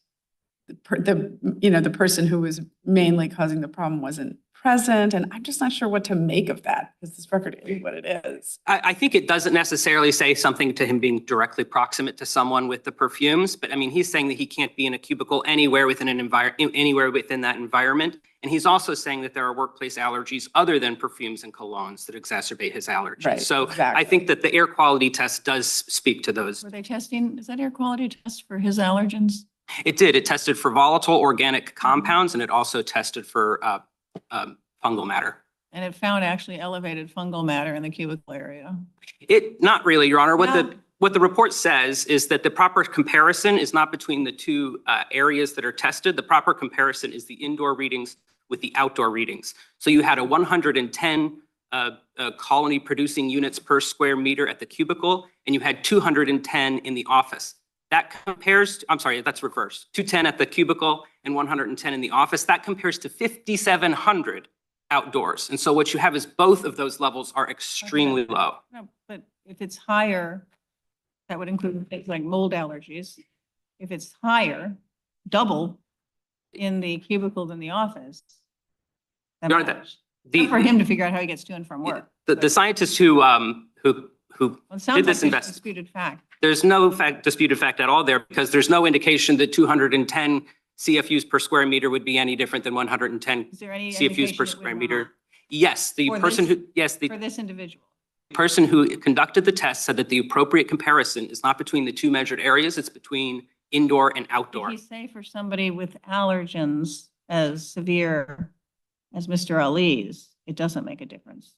the person who was mainly causing the problem wasn't present. And I'm just not sure what to make of that because this record is what it is. I think it doesn't necessarily say something to him being directly proximate to someone with the perfumes, but I mean, he's saying that he can't be in a cubicle anywhere within anywhere within that environment. And he's also saying that there are workplace allergies other than perfumes and colognes that exacerbate his allergies. Right, So exactly. I think that the air quality test does speak to those. Were they testing, is that air quality test for his allergens? It did. It tested for volatile organic compounds and it also tested for fungal matter. And it found actually elevated fungal matter in the cubicle area. Not really, Your Honor. Yeah. What the report says is that the proper comparison is not between the two areas that are tested. The proper comparison is the indoor readings with the outdoor readings. So you had a 110 colony producing units per square meter at the cubicle, and you had 210 in the office. That compares, I'm sorry, that's reversed. 210 at the cubicle and 110 in the office. That compares to 5,700 outdoors. And so what you have is both of those levels are extremely low. No, but if it's higher, that would include things like mold allergies. If it's higher, double in the cubicle than the office. that Your Honor, matters. The, Not for him to figure out how he gets to and from work. the scientists who Well, it sounds like this there's invest- disputed fact. there's no disputed fact at all there because there's no indication that 210 CFUs per square meter would be any different than 110 Is there any CFUs indication per it square would meter. not? Yes, the For person this- who, yes, the For this individual. person who conducted the test said that the appropriate comparison is not between the two measured areas, it's between indoor and Did outdoor. he say for somebody with allergens as severe as Mr. Ali's, it doesn't make a difference?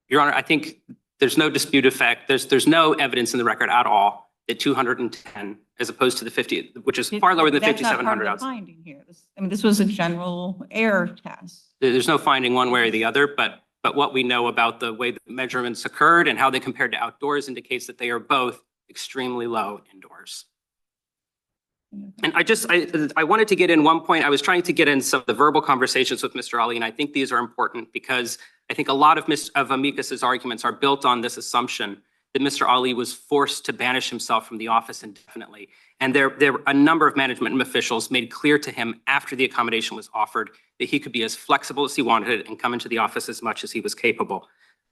Your Honor, I think there's no disputed fact. There's no evidence in the record at all that 210 as opposed to the 50, which is far lower than That's not part 5,700 of the outside. finding here. I mean, this was a general air test. There's no finding one way or the other, but what we know about the way the measurements occurred and how they compared to outdoors indicates that they are both extremely low indoors. And I wanted to get in one point. I was trying to get in some of the verbal conversations with Mr. Ali, and I think these are important because I think a lot of Amicus's arguments are built on this assumption that Mr. Ali was forced to banish himself from the office indefinitely. And there were a number of management officials made clear to him after the accommodation was offered that he could be as flexible as he wanted and come into the office as much as he was capable.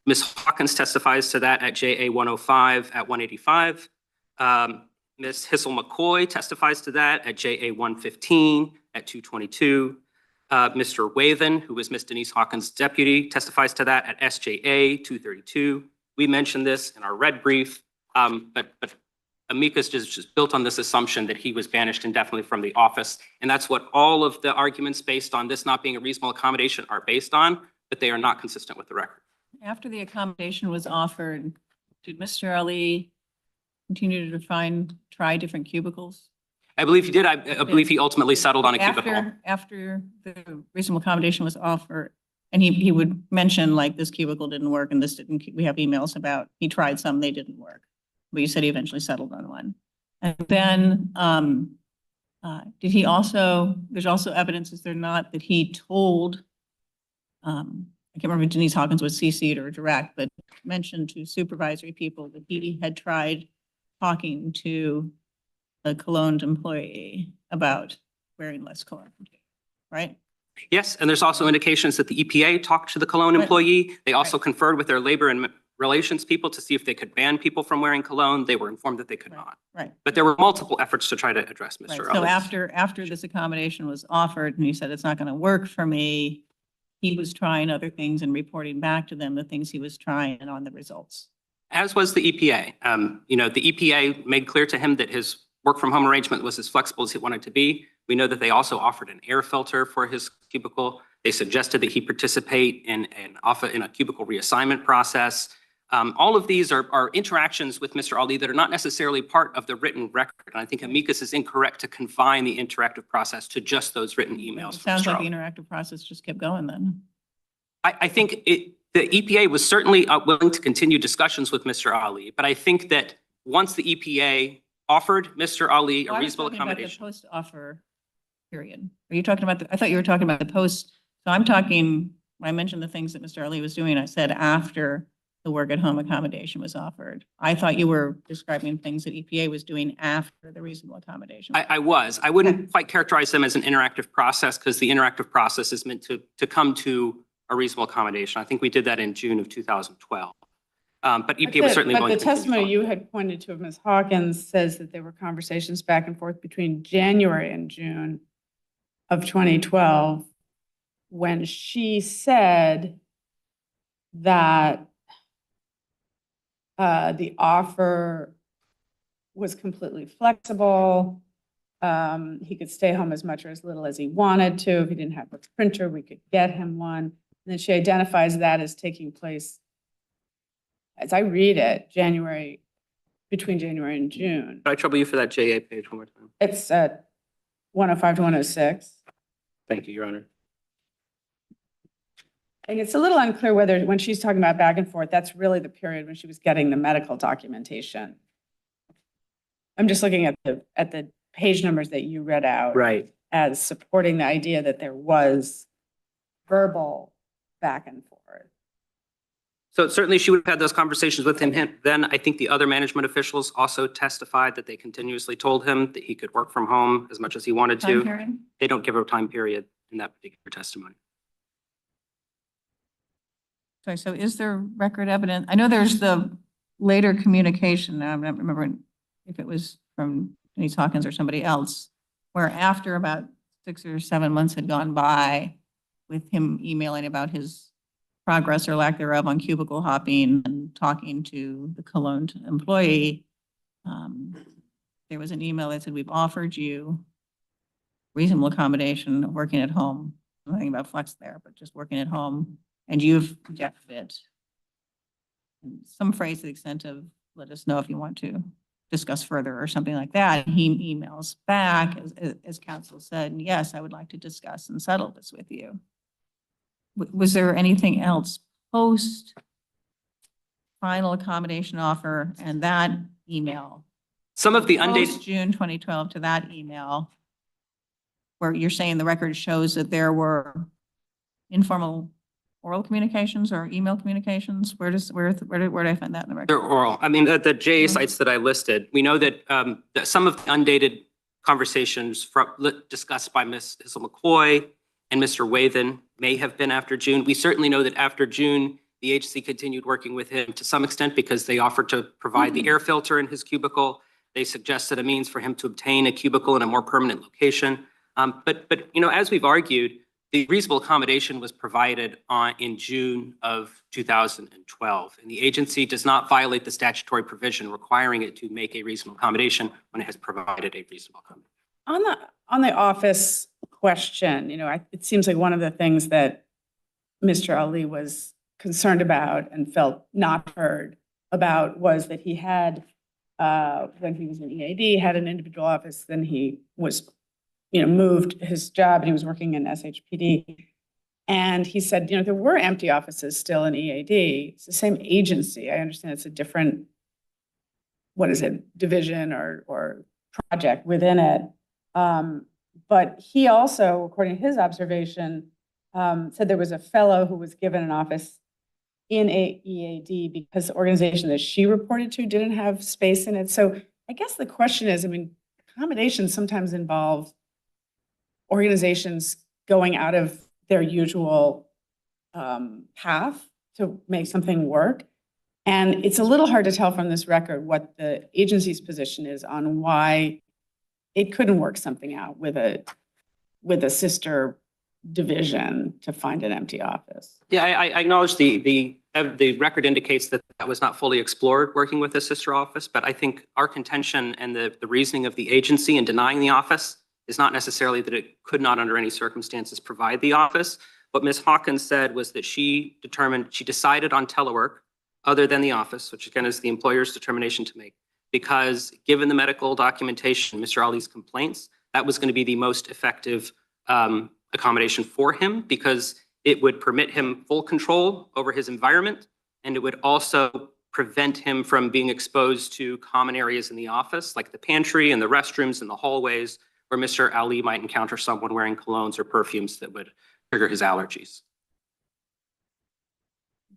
Ms. Hawkins testifies to that at JA 105 at 185. Ms. Hissel-McCoy testifies to that at JA 115 at 222. Mr. Wathen, who was Ms. Denise Hawkins' deputy, testifies to that at SJA 232. We mentioned this in our red brief, but amicus just built on this assumption that he was banished indefinitely from the office. And that's what all of the arguments based on this not being a reasonable accommodation are based on, but they are not consistent with the record. After the accommodation was offered, did Mr. Ali continue to try different cubicles? I believe he did. I believe he ultimately settled on a cubicle. After the reasonable accommodation was offered, and he would mention like this cubicle didn't work and this didn't, we have emails about, he tried some, they didn't work. But you said he eventually settled on one. And then did he also, there's also evidence, is there not, that he told, I can't remember if Denise Hawkins was CC'd or direct, but mentioned to supervisory people that he had tried talking to a cologne employee about wearing less cologne, right? Yes, and there's also indications that the EPA talked to the cologne Right. employee. They also Right. conferred with their labor and relations people to see if they could ban people from wearing cologne. They were informed that they could not. Right. But there were multiple efforts to try to address Right. Mr. So Ali's. after this accommodation was offered and he said, it's not going to work for me, he was trying other things and reporting back to them the things he was trying and on the results. As was the EPA. The EPA made clear to him that his work from home arrangement was as flexible as he wanted to be. We know that they also offered an air filter for his cubicle. They suggested that he participate in a cubicle reassignment process. All of these are interactions with Mr. Ali that are not necessarily part of the written record. And I think amicus is incorrect to confine the interactive process to just those written emails. It sounds from Mr. like Ali. the interactive process just kept going then. I think the EPA was certainly willing to continue discussions with Mr. Ali, but I think that once the EPA offered Mr. Ali a I was reasonable talking about the accommodation. post-offer period. Are you talking about I thought you were talking about the post. So I'm talking, when I mentioned the things that Mr. Ali was doing, I said after the work at home accommodation was offered. I thought you were describing things that EPA was doing after the reasonable accommodation. I wouldn't quite characterize them as an interactive process because the interactive process is meant to come to a reasonable accommodation. I think we did that in June of 2012. But EPA was certainly But willing the to continue testimony talking. you had pointed to of Ms. Hawkins says that there were conversations back and forth between January and June of 2012 when she said that the offer was completely flexible. He could stay home as much or as little as he wanted to. If he didn't have a printer, we could get him one. And then she identifies that as taking place, as I read it, between January and June. Could I trouble you for that JA page one more time? It's at 105 to 106. Thank you, Your Honor. And it's a little unclear whether, when she's talking about back and forth, that's really the period when she was getting the medical documentation. I'm just looking at the page numbers that you read out. Right. As supporting the idea that there was verbal back and forth. So certainly she would have had those conversations with him. Then I think the other management officials also testified that they continuously told him that he could work from home as much as he wanted Time to. period? They don't give a time period in that particular testimony. Sorry, so is there record evidence? I know there's the later communication, now I'm not remembering if it was from Denise Hawkins or somebody else, where after about 6 or 7 months had gone by with him emailing about his progress or lack thereof on cubicle hopping and talking to the Cologne employee, there was an email that said, we've offered you reasonable accommodation of working at home. Nothing about flex there, but just working at home, and you've rejected it. And some phrase to the extent of, let us know if you want to discuss further or something like that. And he emails back, as counsel said, yes, I would like to discuss and settle this with you. Was there anything else post final accommodation offer and that email? Some of the undated, Post June 2012 to that email, where you're saying the record shows that there were informal oral communications or email communications? Where do I find that in the record? they're oral. I mean, the JA sites that I listed, we know that that some of the undated conversations discussed by Ms. Hazel McCoy and Mr. Wathen may have been after June. We certainly know that after June, the agency continued working with him to some extent because they offered to provide the air filter in his cubicle. They suggested a means for him to obtain a cubicle in a more permanent location. But as we've argued, The reasonable accommodation was provided in June of 2012, and the agency does not violate the statutory provision requiring it to make a reasonable accommodation when it has provided a reasonable accommodation. On the office question, it seems like one of the things that Mr. Ali was concerned about and felt not heard about was that he had, when he was in EAD, had an individual office, then he was moved his job and he was working in SHPD. And he said, there were empty offices still in EAD. It's the same agency. I understand it's a different, division or project within it. But he also, according to his observation, said there was a fellow who was given an office in EAD because the organization that she reported to didn't have space in it. So I guess the question is, accommodations sometimes involve organizations going out of their usual path to make something work. And it's a little hard to tell from this record what the agency's position is on why it couldn't work something out with a sister division to find an empty office. Yeah, I acknowledge the record indicates that was not fully explored working with a sister office, but I think our contention and the reasoning of the agency in denying the office is not necessarily that it could not under any circumstances provide the office. What Ms. Hawkins said was that she decided on telework other than the office, which again is the employer's determination to make, because given the medical documentation, Mr. Ali's complaints, that was going to be the most effective accommodation for him because it would permit him full control over his environment, and it would also prevent him from being exposed to common areas in the office, like the pantry and the restrooms and the hallways, where Mr. Ali might encounter someone wearing colognes or perfumes that would trigger his allergies.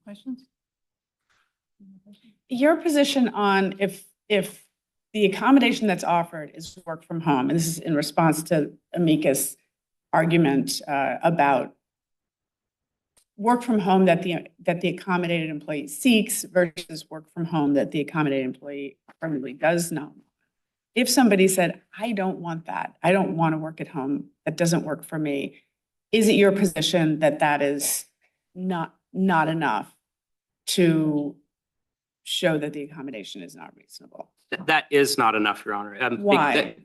Questions? Your position on if the accommodation that's offered is work from home, and this is in response to Amika's argument about work from home that the accommodated employee seeks versus work from home that the accommodated employee affirmatively does not. If somebody said, I don't want that, I don't want to work at home, that doesn't work for me, is it your position that that is not enough to show that the accommodation is not reasonable? That is not enough, Your Honor. Why?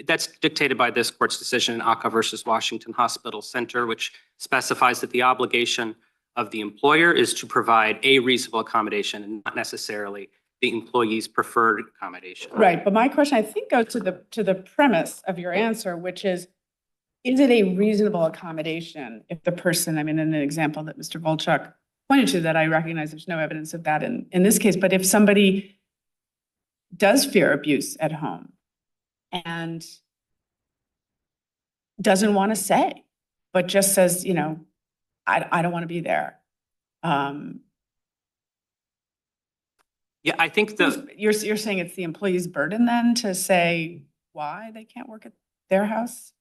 That's dictated by this court's decision in ACA versus Washington Hospital Center, which specifies that the obligation of the employer is to provide a reasonable accommodation and not necessarily the employee's preferred accommodation. Right, but my question, I think, goes to the premise of your answer, which is it a reasonable accommodation if the person, in an example that Mr. Volchak pointed to that I recognize there's no evidence of that in this case, but if somebody does fear abuse at home and doesn't want to say, but just says, I don't want to be there. Yeah, I think you're saying it's the employee's burden then to say why they can't work at their house?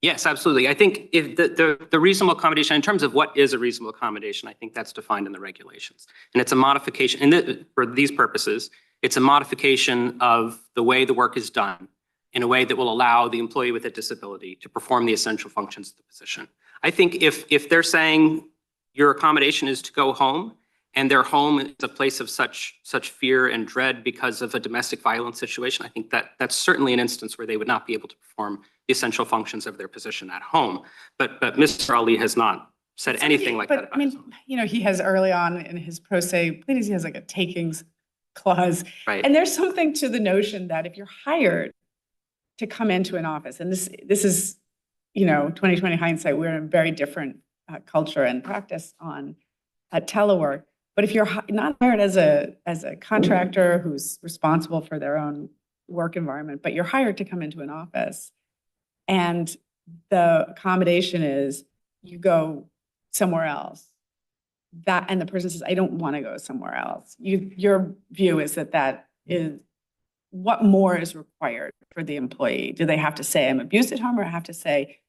Yes, absolutely. I think if the reasonable accommodation, in terms of what is a reasonable accommodation, I think that's defined in the regulations. And it's a modification, and for these purposes, it's a modification of the way the work is done in a way that will allow the employee with a disability to perform the essential functions of the position. I think if they're saying your accommodation is to go home, and their home is a place of such fear and dread because of a domestic violence situation, I think that's certainly an instance where they would not be able to perform the essential functions of their position at home. But Mr. Ali has not said anything like that about his home. He has early on in his pro se pleadings, he has like a takings clause. Right. And there's something to the notion that if you're hired to come into an office, and this is, 2020 hindsight, we're in a very different culture and practice on telework. But if you're not hired as a contractor who's responsible for their own work environment, but you're hired to come into an office and the accommodation is you go somewhere else, and the person says, I don't want to go somewhere else. Your view is that is what more is required for the employee? Do they have to say I'm abused at home or have to say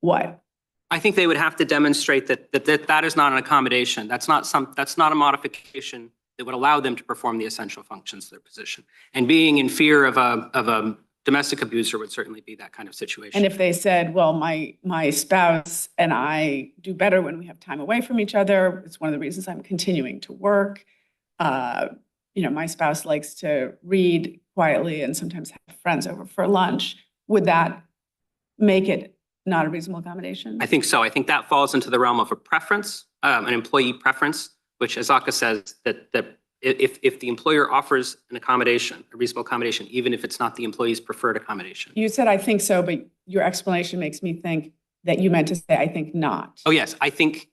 what? I think they would have to demonstrate that is not an accommodation. That's not a modification that would allow them to perform the essential functions of their position. And being in fear of a Domestic abuser would certainly be that kind of situation. And if they said, well, my spouse and I do better when we have time away from each other, it's one of the reasons I'm continuing to work. My spouse likes to read quietly and sometimes have friends over for lunch. Would that make it not a reasonable accommodation? I think so. I think that falls into the realm of a preference, an employee preference, which as ACA says that if the employer offers an accommodation, a reasonable accommodation, even if it's not the employee's preferred accommodation. You said, I think so, but your explanation makes me think that you meant to say, I think not. Oh, yes, I think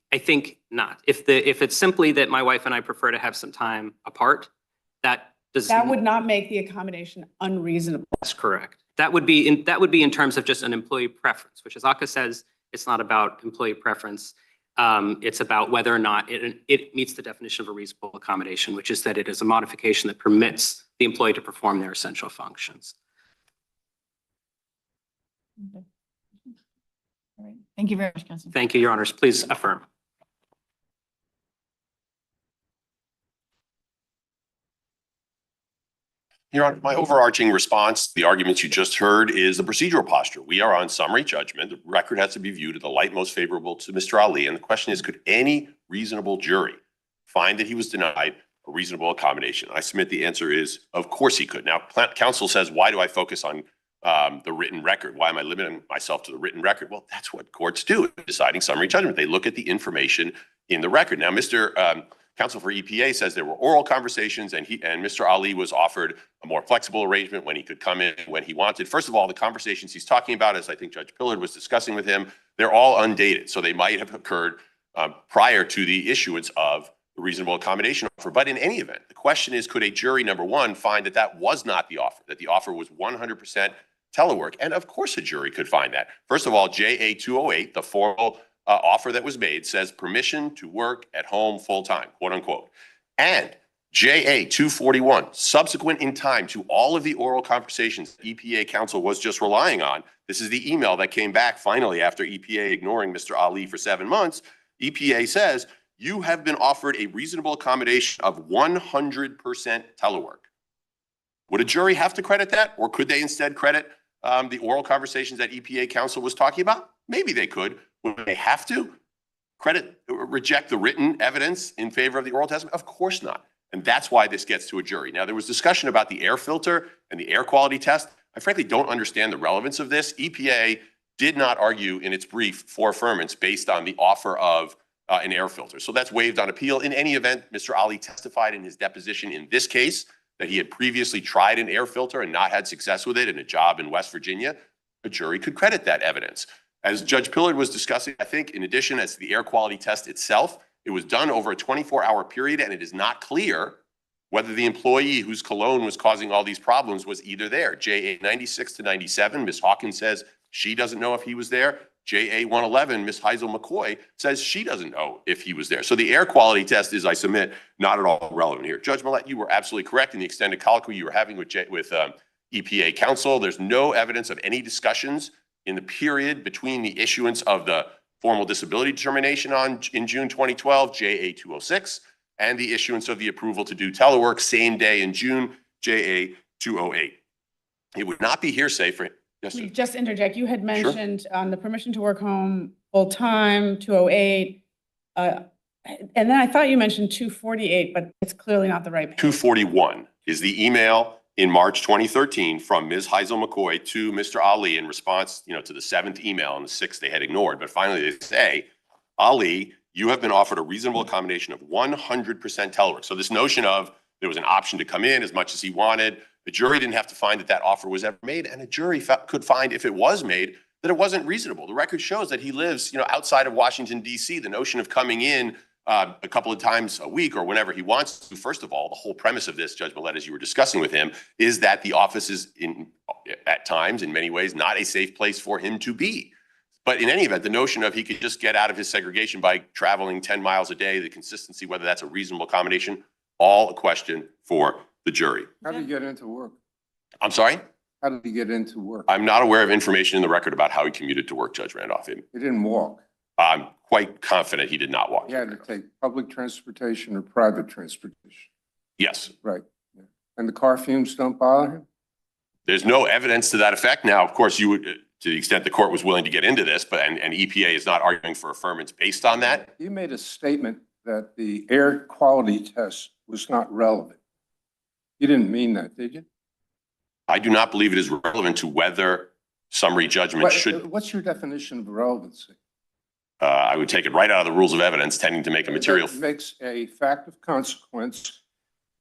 not. If it's simply that my wife and I prefer to have some time apart, that would not make the accommodation unreasonable. That's correct. That would be in terms of just an employee preference, which as ACA says, it's not about employee preference. It's about whether or not it meets the definition of a reasonable accommodation, which is that it is a modification that permits the employee to perform their essential functions. Okay. All right. Thank you very much, Councilman. Thank you, Your Honors. Please affirm. Your Honor, my overarching response to the arguments you just heard is the procedural posture. We are on summary judgment. The record has to be viewed in the light most favorable to Mr. Ali. And the question is, could any reasonable jury find that he was denied a reasonable accommodation? I submit the answer is, of course he could. Now, counsel says, why do I focus on the written record? Why am I limiting myself to the written record? Well, that's what courts do in deciding summary judgment. They look at the information in the record. Now, Mr. Counsel for EPA says there were oral conversations and Mr. Ali was offered a more flexible arrangement when he could come in when he wanted. First of all, the conversations he's talking about, as I think Judge Pillard was discussing with him, they're all undated. So they might have occurred prior to the issuance of the reasonable accommodation offer. But in any event, the question is, could a jury, number one, find that that was not the offer, that the offer was 100% telework? And of course a jury could find that. First of all, JA 208, the formal offer that was made, says permission to work at home full-time, quote unquote. And JA 241, subsequent in time to all of the oral conversations EPA counsel was just relying on, this is the email that came back finally after EPA ignoring Mr. Ali for 7 months. EPA says, you have been offered a reasonable accommodation of 100% telework. Would a jury have to credit that? Or could they instead credit the oral conversations that EPA counsel was talking about? Maybe they could. Would they have to reject the written evidence in favor of the oral testimony? Of course not. And that's why this gets to a jury. Now, there was discussion about the air filter and the air quality test. I frankly don't understand the relevance of this. EPA did not argue in its brief for affirmance based on the offer of an air filter. So that's waived on appeal. In any event, Mr. Ali testified in his deposition in this case that he had previously tried an air filter and not had success with it in a job in West Virginia. A jury could credit that evidence. As Judge Pillard was discussing, I think in addition as to the air quality test itself, it was done over a 24-hour period and it is not clear whether the employee whose cologne was causing all these problems was either there. JA 96 to 97, Ms. Hawkins says she doesn't know if he was there. JA 111, Ms. Heisel McCoy says she doesn't know if he was there. So the air quality test is, I submit, not at all relevant here. Judge Millett, you were absolutely correct in the extended colloquy you were having with EPA counsel. There's no evidence of any discussions in the period between the issuance of the formal disability determination in June 2012, JA 206, and the issuance of the approval to do telework same day in June, JA 208. It would not be hearsay for, yes, sir. Just interject, you had mentioned on the permission to work home full-time, 208, and then I thought you mentioned 248, but it's clearly not the right page. 241 is the email in March 2013 from Ms. Heisel McCoy to Mr. Ali in response, to the 7th email and the 6th they had ignored. But finally they say, Ali, you have been offered a reasonable accommodation of 100% telework. So this notion of there was an option to come in as much as he wanted, the jury didn't have to find that that offer was ever made, and a jury could find if it was made that it wasn't reasonable. The record shows that he lives, outside of Washington, D.C. The notion of coming in a couple of times a week or whenever he wants to. First of all, the whole premise of this, Judge Millett, as you were discussing with him, is that the office is at times, in many ways, not a safe place for him to be. But in any event, the notion of he could just get out of his segregation by traveling 10 miles a day, the consistency, whether that's a reasonable accommodation, all a question for the jury. How did he get into work? I'm sorry? How did he get into work? I'm not aware of information in the record about how he commuted to work, Judge Randolph. He didn't walk. I'm quite confident he did not walk. He had to take public transportation or private transportation. Yes. Right. Yeah. And the car fumes don't bother him? There's no evidence to that effect. Now, of course, you would, to the extent the court was willing to get into this, but and EPA is not arguing for affirmance based on that. You made a statement that the air quality test was not relevant. You didn't mean that, did you? I do not believe it is relevant to whether summary judgment should. What's your definition of relevancy? I would take it right out of the rules of evidence, tending to make a material. That makes a fact of consequence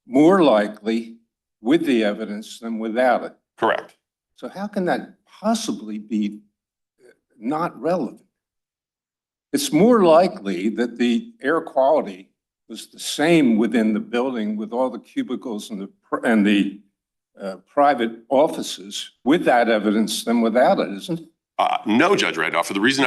more likely with the evidence than without it. Correct. So how can that possibly be not relevant? It's more likely that the air quality was the same within the building with all the cubicles and the private offices with that evidence than without it, isn't it? No, Judge Randolph, for the reason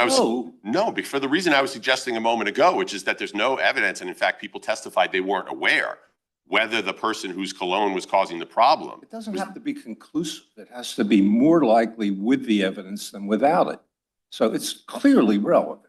No. for the reason I was suggesting a moment ago, which is that there's no evidence, and in fact, people testified they weren't aware whether the person whose cologne was causing the problem. It doesn't have to be conclusive. It has to be more likely with the evidence than without it. So it's clearly relevant.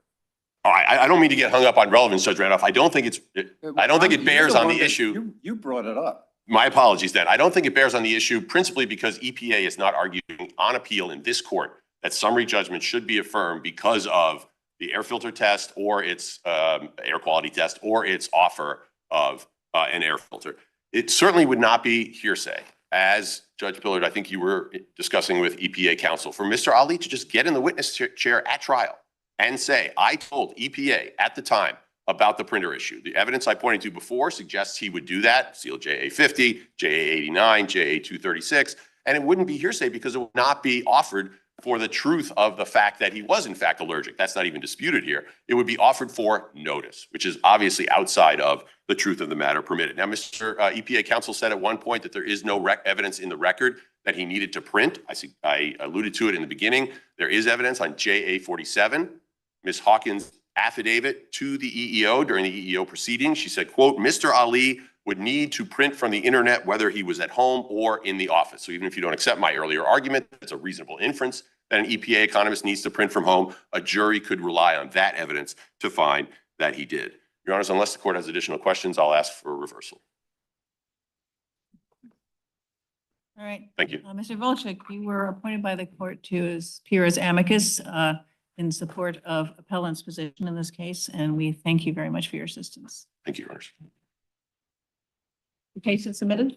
I don't mean to get hung up on relevance, Judge Randolph. I don't think it bears on the issue. You brought it up. My apologies then. I don't think it bears on the issue principally because EPA is not arguing on appeal in this court that summary judgment should be affirmed because of the air filter test or its air quality test or its offer of an air filter. It certainly would not be hearsay. As Judge Pillard, I think you were discussing with EPA counsel, for Mr. Ali to just get in the witness chair at trial and say, I told EPA at the time about the printer issue. The evidence I pointed to before suggests he would do that, seal JA 50, JA 89, JA 236, and it wouldn't be hearsay because it would not be offered for the truth of the fact that he was in fact allergic. That's not even disputed here. It would be offered for notice, which is obviously outside of the truth of the matter permitted. Now, Mr. EPA counsel said at one point that there is no evidence in the record that he needed to print. I alluded to it in the beginning. There is evidence on JA 47, Ms. Hawkins' affidavit to the EEO during the EEO proceedings. She said, quote, Mr. Ali would need to print from the internet whether he was at home or in the office. So even if you don't accept my earlier argument, it's a reasonable inference that an EPA economist needs to print from home. A jury could rely on that evidence to find that he did. Your Honors, unless the court has additional questions, I'll ask for a reversal. All right. Thank you. Mr. Volchek, you were appointed by the court to appear as amicus in support of appellant's position in this case, and we thank you very much for your assistance. Thank you, Your Honors. The case is submitted.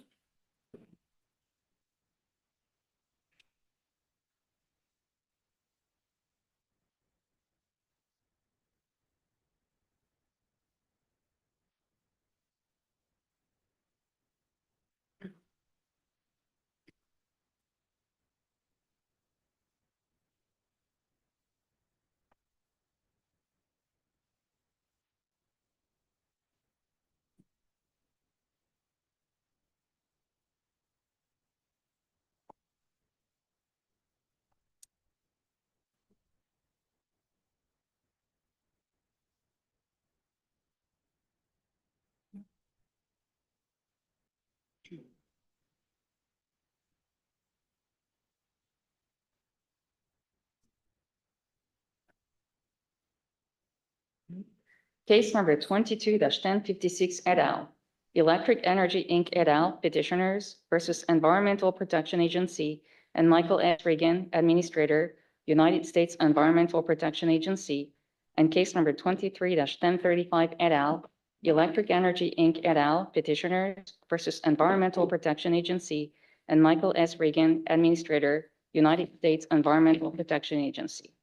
Case number 22-1056 et al. Electric Energy Inc. et al. Petitioners versus Environmental Protection Agency and Michael S. Reagan, Administrator, United States Environmental Protection Agency, and case number 23-1035 et al. Electric Energy Inc. et al. Petitioners versus Environmental Protection Agency and Michael S. Reagan, Administrator, United States Environmental Protection Agency.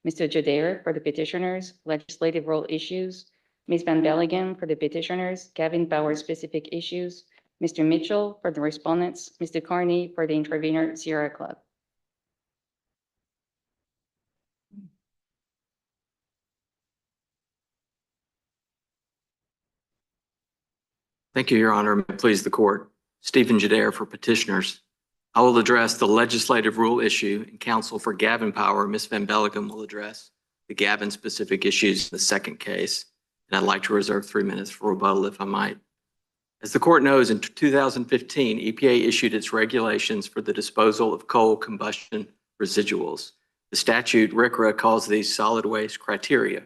Mr. Jadair for the petitioners, legislative role issues. Ms. Van Belligen for the petitioners, Gavin Power specific issues. Mr. Mitchell for the respondents, Mr. Carney for the intervener, Sierra Club. Thank you, Your Honor. May it please the court. Stephen Jadair for petitioners. I will address the legislative rule issue, and counsel for Gavin Power, Ms. Van Belligen, will address the Gavin-specific issues in the second case, and I'd like to reserve 3 minutes for rebuttal if I might. As the court knows, in 2015, EPA issued its regulations for the disposal of coal combustion residuals. The statute, RCRA, calls these solid waste criteria.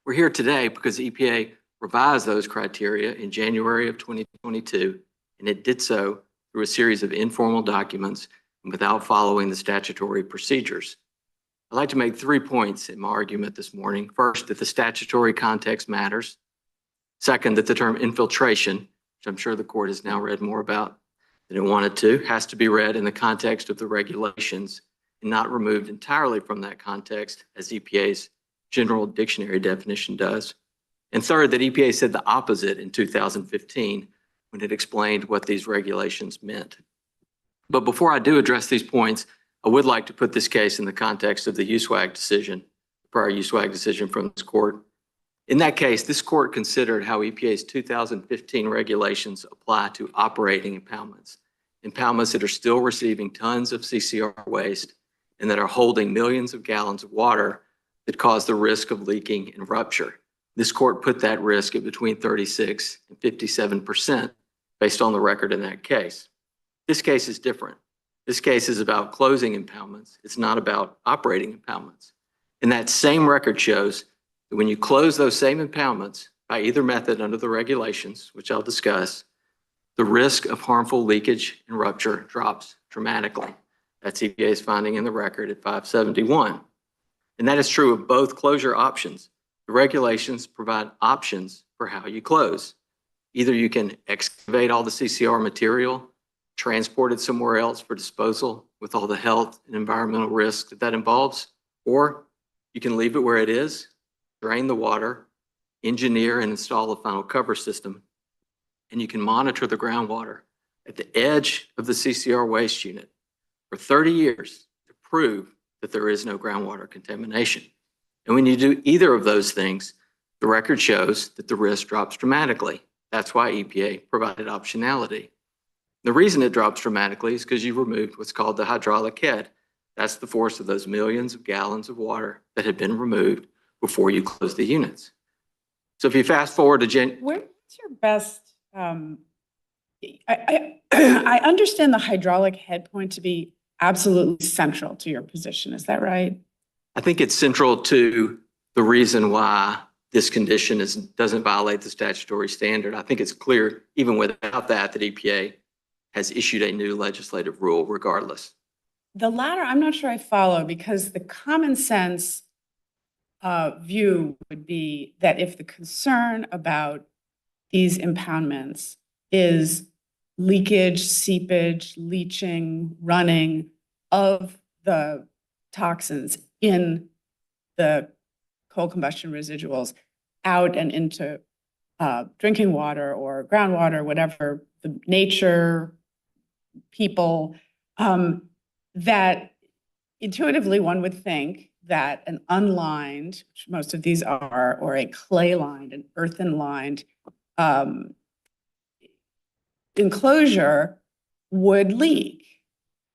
We're here today because EPA revised those criteria in January of 2022, and it did so through a series of informal documents and without following the statutory procedures. I'd like to make 3 points in my argument this morning. First, that the statutory context matters. Second, that the term infiltration, which I'm sure the court has now read more about than it wanted to, has to be read in the context of the regulations and not removed entirely from that context, as EPA's general dictionary definition does. And third, that EPA said the opposite in 2015 when it explained what these regulations meant. But before I do address these points, I would like to put this case in the context of the USWAG decision, the prior USWAG decision from this court. In that case, this court considered how EPA's 2015 regulations apply to operating impoundments that are still receiving tons of CCR waste and that are holding millions of gallons of water that cause the risk of leaking and rupture. This court put that risk at between 36 and 57% based on the record in that case. This case is different. This case is about closing impoundments. It's not about operating impoundments. And that same record shows that when you close those same impoundments by either method under the regulations, which I'll discuss, the risk of harmful leakage and rupture drops dramatically. That's EPA's finding in the record at 571. And that is true of both closure options. The regulations provide options for how you close. Either you can excavate all the CCR material, transport it somewhere else for disposal with all the health and environmental risks that involves, or you can leave it where it is, drain the water, engineer and install a final cover system, and you can monitor the groundwater at the edge of the CCR waste unit for 30 years to prove that there is no groundwater contamination. And when you do either of those things, the record shows that the risk drops dramatically. That's why EPA provided optionality. The reason it drops dramatically is because you removed what's called the hydraulic head. That's the force of those millions of gallons of water that had been removed before you close the units. So if you fast forward to What's your best, I understand the hydraulic head point to be absolutely central to your position. Is that right? I think it's central to the reason why this condition doesn't violate the statutory standard. I think it's clear, even without that EPA has issued a new legislative rule regardless. The latter, I'm not sure I follow, because the common sense view would be that if the concern about these impoundments is leakage, seepage, leaching, running of the toxins in the coal combustion residuals out and into drinking water or groundwater, whatever, the nature, people, that intuitively one would think that an unlined, which most of these are, or a clay-lined, an earthen-lined enclosure would leak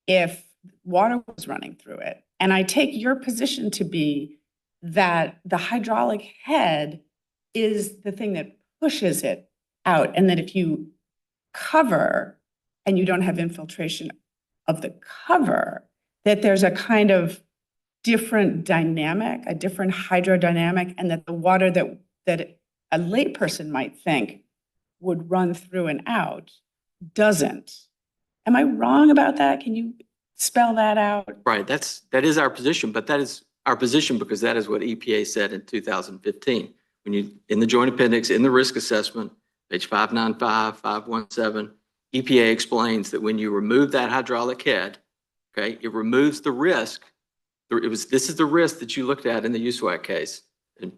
if water was running through it. And I take your position to be that the hydraulic head is the thing that pushes it out, and that if you cover and you don't have infiltration of the cover, that there's a kind of different dynamic, a different hydrodynamic, and that the water that a layperson might think would run through and out doesn't. Am I wrong about that? Can you spell that out? Right, that is our position, but that is our position because that is what EPA said in 2015. When you, in the joint appendix, in the risk assessment, page 595, 517, EPA explains that when you remove that hydraulic head, okay, it removes the risk. This is the risk that you looked at in the USWAC case. In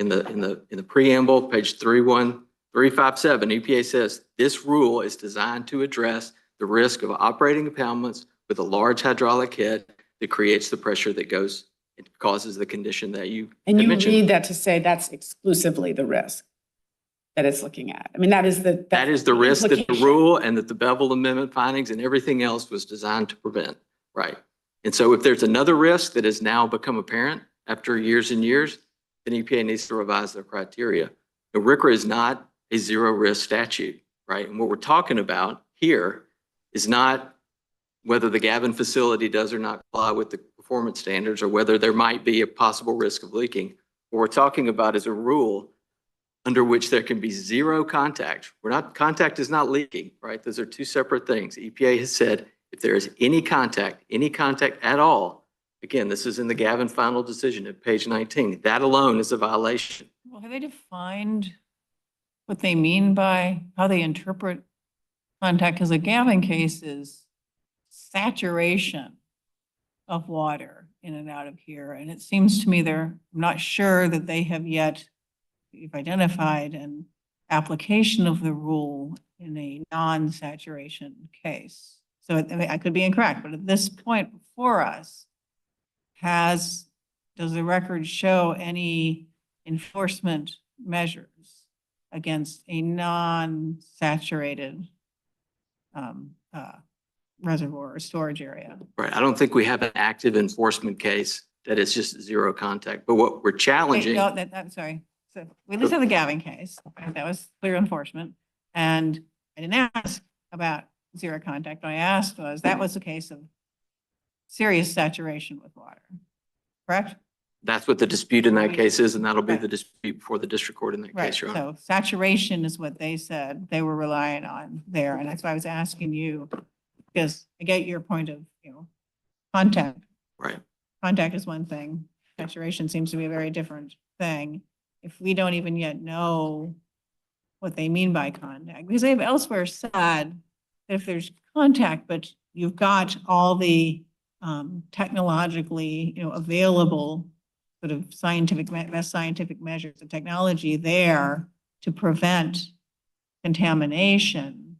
the preamble, page 31357, EPA says this rule is designed to address the risk of operating impoundments with a large hydraulic head that creates the pressure that goes and causes the condition that you And you mentioned. read that to say that's exclusively the risk that it's looking at. I mean, that is the risk that the implication. rule and that the Bevel Amendment findings and everything else was designed to prevent, right? And so if there's another risk that has now become apparent after years and years, then EPA needs to revise their criteria. The RCRA is not a zero risk statute, right? And what we're talking about here is not whether the Gavin facility does or not comply with the performance standards or whether there might be a possible risk of leaking. What we're talking about is a rule under which there can be zero contact. Contact is not leaking, right? Those are two separate things. EPA has said If there is any contact at all, again, this is in the Gavin final decision at page 19, that alone is a violation. Well, have they defined what they mean by how they interpret contact? Because the Gavin case is saturation of water in and out of here. And it seems to me I'm not sure that they have yet, you've identified an application of the rule in a non-saturation case. So I could be incorrect, but at this point before us, does the record show any enforcement measures against a non-saturated reservoir or storage area? Right. I don't think we have an active enforcement case that is just zero contact, but what we're challenging. No, I'm sorry. So we at least have the Gavin case. Okay, that was clear enforcement. And I didn't ask about zero contact. What I asked was, that was a case of serious saturation with water, correct? That's what the dispute in that case is, and that'll be Right. the dispute before the district court in that Right, case, Your Honor. so saturation is what they said they were relying on there, and that's why I was asking you, because I get your point of, contact. Right. Contact is one thing, saturation seems to be a very different thing. If we don't even yet know what they mean by contact, because they've elsewhere said that if there's contact, but you've got all the technologically, available sort of best scientific measures of technology there to prevent contamination,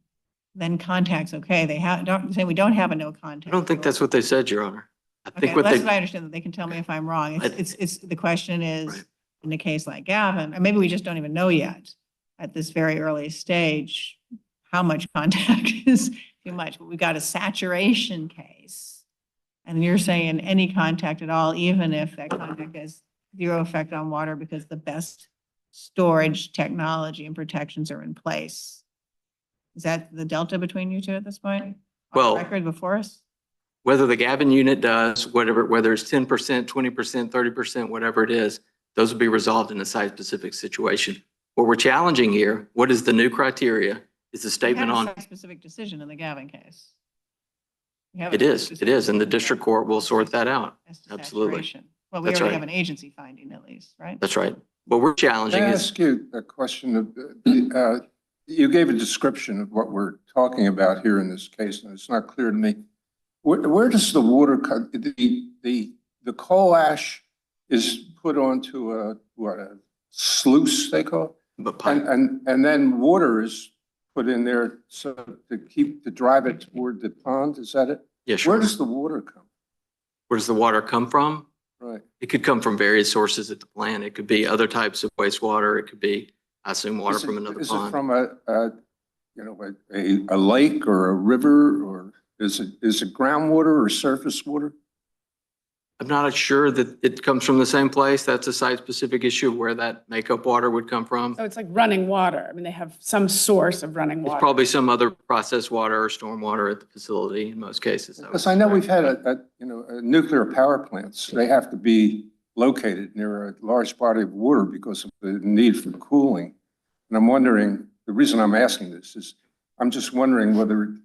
then contact's okay. Don't say we don't have a no contact. I don't think that's what they said, Your Honor. I Okay, think what that's what I they, understand, that they can tell me if I'm wrong. I- It's the question is, Right. in a case like Gavin, or maybe we just don't even know yet at this very early stage, how much contact is too much, but we've got a saturation case. And you're saying any contact at all, even if that contact has zero effect on water because the best storage technology and protections are in place. Is that the delta between you two at this point? On the Well- record before us? whether the Gavin unit does, whether it's 10%, 20%, 30%, whatever it is, those will be resolved in a site-specific situation. What we're challenging here, what is the new criteria, is the statement on, Specific decision in the Gavin case. You have it a is, decision and the district court will sort that out. as to Absolutely. saturation. Well, we That's already right. have an agency finding at least, right? That's right. What we're Can challenging I is, ask you a question of, you gave a description of what we're talking about here in this case, and it's not clear to me. Where does the water cut, the coal ash is put onto a sluice, they call but it? pipe, And then water is put in there so to drive it toward the pond, is that it? yes, Where sure. does the water come? Where does the water come from? Right. It could come from various sources at the plant. It could be other types of wastewater. It could be, I assume, water Is it- from another Is it pond. from a lake or a river, or is it groundwater or surface water? I'm not sure that it comes from the same place. That's a site-specific issue of where that makeup water would come from. So it's like running water. I mean, they have some source of running It's water. probably some other processed water or storm water at the facility in most cases. Because I know we've had a nuclear power plants. They have to be located near a large body of water because of the need for cooling. And I'm wondering, the reason I'm asking this is, I'm just wondering whether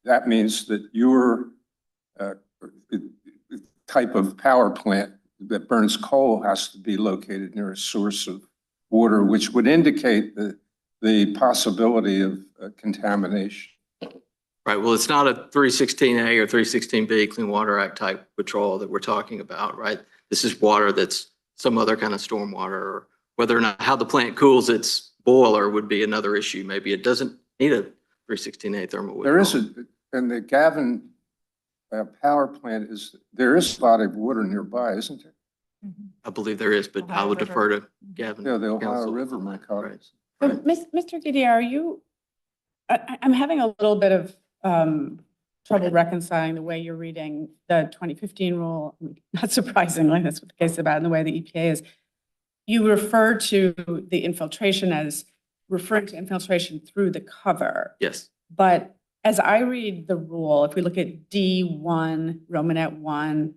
that means that your type of power plant that burns coal has to be located near a source of water, which would indicate the possibility of contamination. Right, well, it's not a 316A or 316B Clean Water Act type withdrawal that we're talking about, right? This is water that's some other kind of storm water, or whether or not how the plant cools its boiler would be another issue. Maybe it doesn't need a 316A thermal withdrawal. There is and the Gavin power plant there is a body of water nearby, isn't there? I believe there is, but I Ohio would River. defer to Gavin. Yeah, the Ohio Council River, on my that, colleagues. right. So, Mr. Gidi, I'm having a little bit of trouble reconciling the way you're reading the 2015 rule. Not surprisingly, that's what the case is about, and the way the EPA is. You refer to the infiltration as referring to infiltration through the cover. Yes, But as I read the rule, if we look at D1, Romanet 1,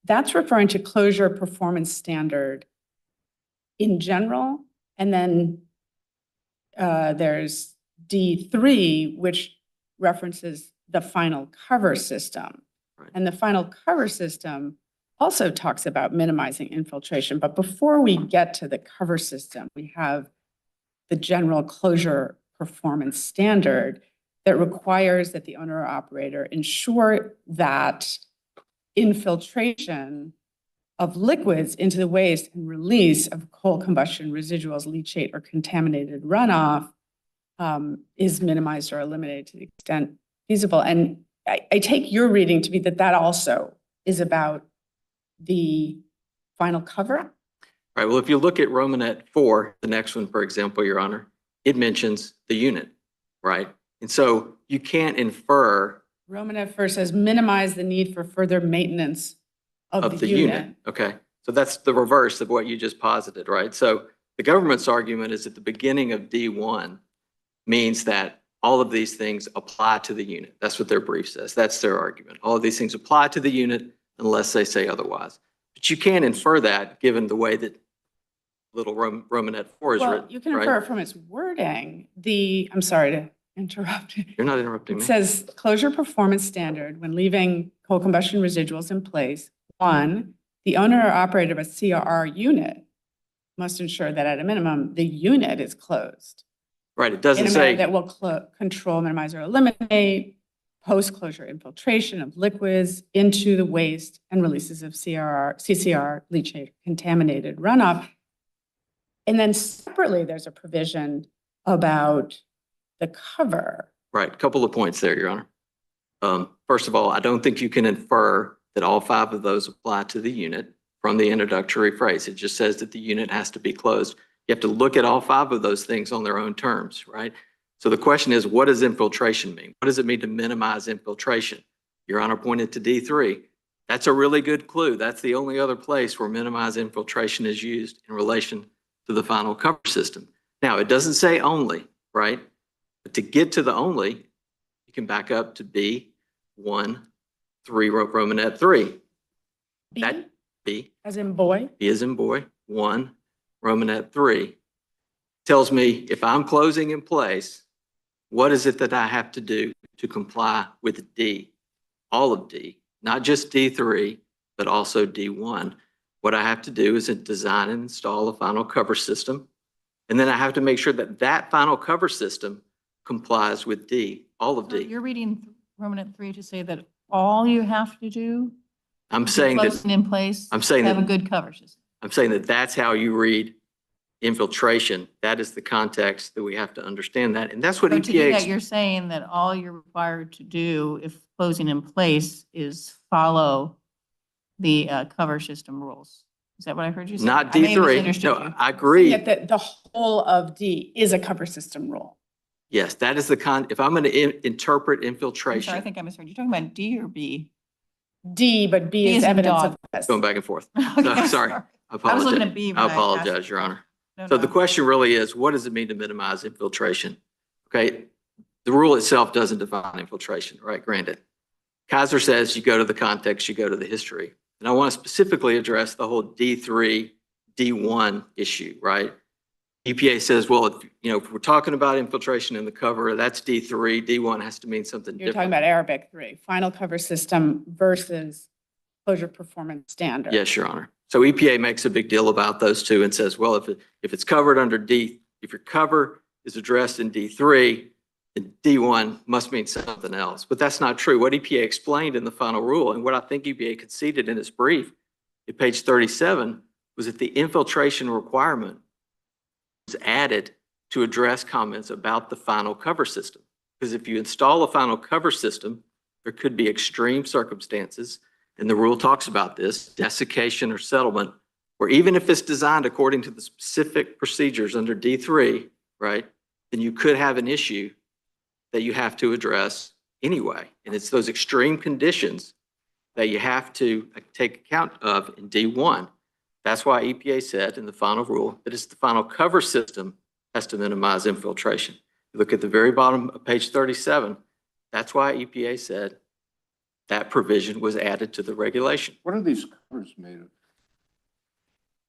that's referring to closure performance standard in general. And then there's D3, which references the final cover system. Right. And the final cover system also talks about minimizing infiltration. But before we get to the cover system, we have the general closure performance standard that requires that the owner or operator ensure that infiltration of liquids into the waste and release of coal combustion residuals, leachate, or contaminated runoff is minimized or eliminated to the extent feasible. And I take your reading to be that that also is about the final cover. Right. Well, if you look at Romanet 4, the next one, for example, Your Honor, it mentions the unit, right? And so you can't infer Romanet first says minimize the need for further maintenance of the unit. Okay. So that's the reverse of what you just posited, right? So the government's argument is at the beginning of D1 means that all of these things apply to the unit. That's what their brief says. That's their argument. All of these things apply to the unit unless they say otherwise. But you can't infer that given the way that little Romanet 4 is Well, written, you can right? infer from its wording, I'm sorry to interrupt. You're not interrupting It me. says closure performance standard when leaving coal combustion residuals in place. 1, the owner or operator of a CRR unit must ensure that at a minimum, the unit is closed. Right. It In doesn't a manner say, that will control, minimize, or eliminate post-closure infiltration of liquids into the waste and releases of CCR, leachate, contaminated runoff. And then separately, there's a provision about the cover. right. A couple of points there, Your Honor. First of all, I don't think you can infer that all 5 of those apply to the unit from the introductory phrase. It just says that the unit has to be closed. You have to look at all 5 of those things on their own terms, right? So the question is, what does infiltration mean? What does it mean to minimize infiltration? Your Honor pointed to D3. That's a really good clue. That's the only other place where minimize infiltration is used in relation to the final cover system. Now, it doesn't say only, right? But to get to the only, you can back up to B1, 3, Romanet 3. B, That B, as in boy. B as in boy, 1, Romanet 3, tells me if I'm closing in place, what is it that I have to do to comply with D? All of D, not just D3, but also D1. What I have to do is design and install a final cover system. And then I have to make sure that that final cover system complies with D, all of So D. you're reading Romanet 3 to say that all you have to do I'm is saying closing that, in place I'm saying to have a that, good cover system. I'm saying that that's how you read infiltration. That is the context that we have to understand that. And that's what So to do that, EPA, you're saying that all you're required to do if closing in place is follow the cover system rules. Is that what I heard you say? not I may have D3. misunderstood No, you. I agree. That the whole of D is a cover system rule. Yes, that is the if I'm going to interpret I'm sorry, I infiltration, think I misheard. You're talking about D or B? D, but B B is as in evidence dog. of this. going back and forth. Okay, Sorry. I was looking at B. I when asked apologize, the Your Honor. question. No, So the no. question really is, what does it mean to minimize infiltration? Okay, the rule itself doesn't define infiltration, right? Granted. Kaiser says you go to the context, you go to the history. And I want to specifically address the whole D3, D1 issue, right? EPA says, well, if we're talking about infiltration in the cover, that's D3. D1 has to mean something You're talking different. about Arabic 3, final cover system versus closure performance standard. Yes, Your Honor. So EPA makes a big deal about those two and says, well, if it's covered under D, if your cover is addressed in D3, then D1 must mean something else. But that's not true. What EPA explained in the final rule, and what I think EPA conceded in its brief at page 37, was that the infiltration requirement was added to address comments about the final cover system. Because if you install a final cover system, there could be extreme circumstances, and the rule talks about this, desiccation or settlement, where even if it's designed according to the specific procedures under D3, right, then you could have an issue that you have to address anyway. And it's those extreme conditions that you have to take account of in D1. That's why EPA said in the final rule that it's the final cover system has to minimize infiltration. You look at the very bottom of page 37, that's why EPA said that provision was added to the regulation. What are these covers made of?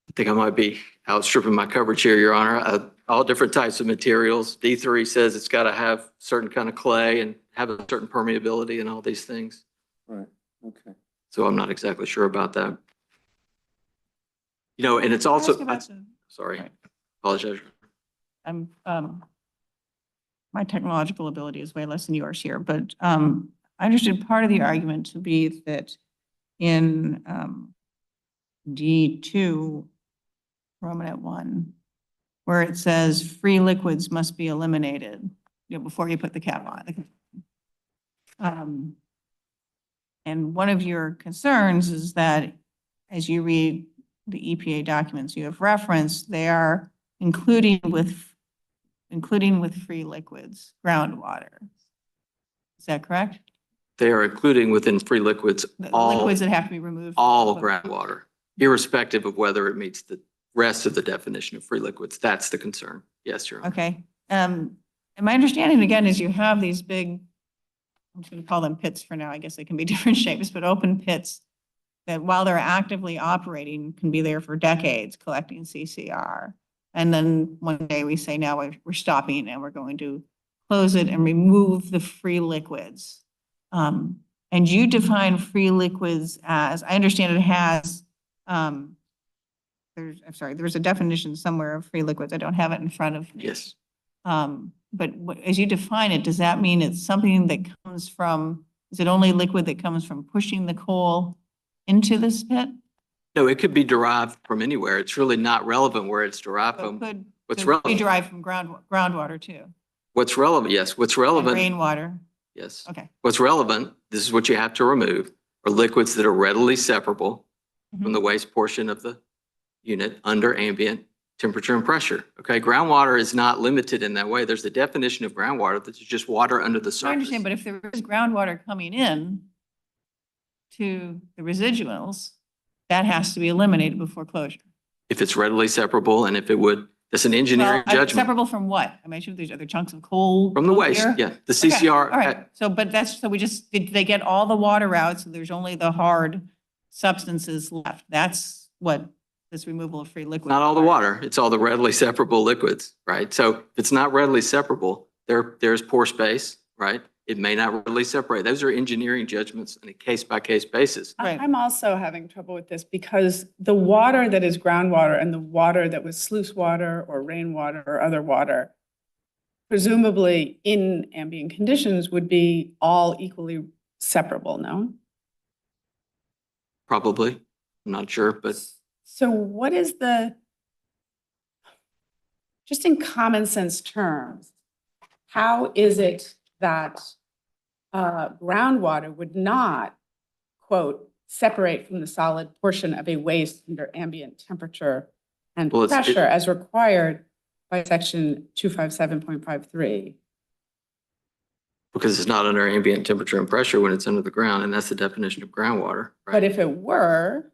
I think I might be outstripping my coverage here, Your Honor. all different types of materials. D3 says it's got to have certain kind of clay and have a certain permeability and all these things. Right, okay. So I'm not exactly sure about that. You know, and it's Can I also, ask about the- sorry, Right. apologize. I'm, my technological ability is way less than yours here, but I understood part of the argument to be that in D2, Romanet 1, where it says free liquids must be eliminated, you know, before you put the cap on. And one of your concerns is that as you read the EPA documents you have referenced, they are including with free liquids, groundwater. Is that correct? They are including within free liquids The all, liquids that have to be removed. all groundwater, irrespective of whether it meets the rest of the definition of free liquids. That's the concern. Yes, Your Honor. Okay. And my understanding again is you have these big, I'm just going to call them pits for now. I guess they can be different shapes, but open pits that while they're actively operating can be there for decades collecting CCR. And then one day we say, now we're stopping and we're going to close it and remove the free liquids. And you define free liquids as, I understand it has, there's a definition somewhere of free liquids. I don't have it in front of me. Yes. But as you define it, does that mean it's something that comes from, is it only liquid that comes from pushing the coal into this pit? No, it could be derived from anywhere. It's really not relevant where it's derived So it from. could What's be relevant? derived from groundwater too, What's relevant? Yes. What's and relevant? rainwater. Yes. Okay. What's relevant, this is what you have to remove, are liquids that are readily separable from the waste portion of the unit under ambient temperature and pressure. Okay, groundwater is not limited in that way. There's a definition of groundwater that's just water under the I surface. understand, but if there is groundwater coming in to the residuals, that has to be eliminated before closure. If it's readily separable and if it would, that's an engineering Well, judgment. separable from what? I mentioned there's other chunks of coal. From the waste, here. yeah. The Okay, CCR. all right, so, but that's, so we just, did they get all the water out, so there's only the hard substances left? That's what this removal of free liquid. Not all the requires. water, it's all the readily separable liquids, right? So if it's not readily separable, there's pore space, right? It may not readily separate. Those are engineering judgments on a case-by-case basis. Right. I'm also having trouble with this because the water that is groundwater and the water that was sluice water or rainwater or other water, presumably in ambient conditions would be all equally separable, no? Probably, I'm not sure, but So what is just in common sense terms, how is it that groundwater would not, quote, separate from the solid portion of a waste under ambient temperature and Well, it's- pressure as required by section 257.53? because it's not under ambient temperature and pressure when it's under the ground, and that's the definition of groundwater, But right? if it were,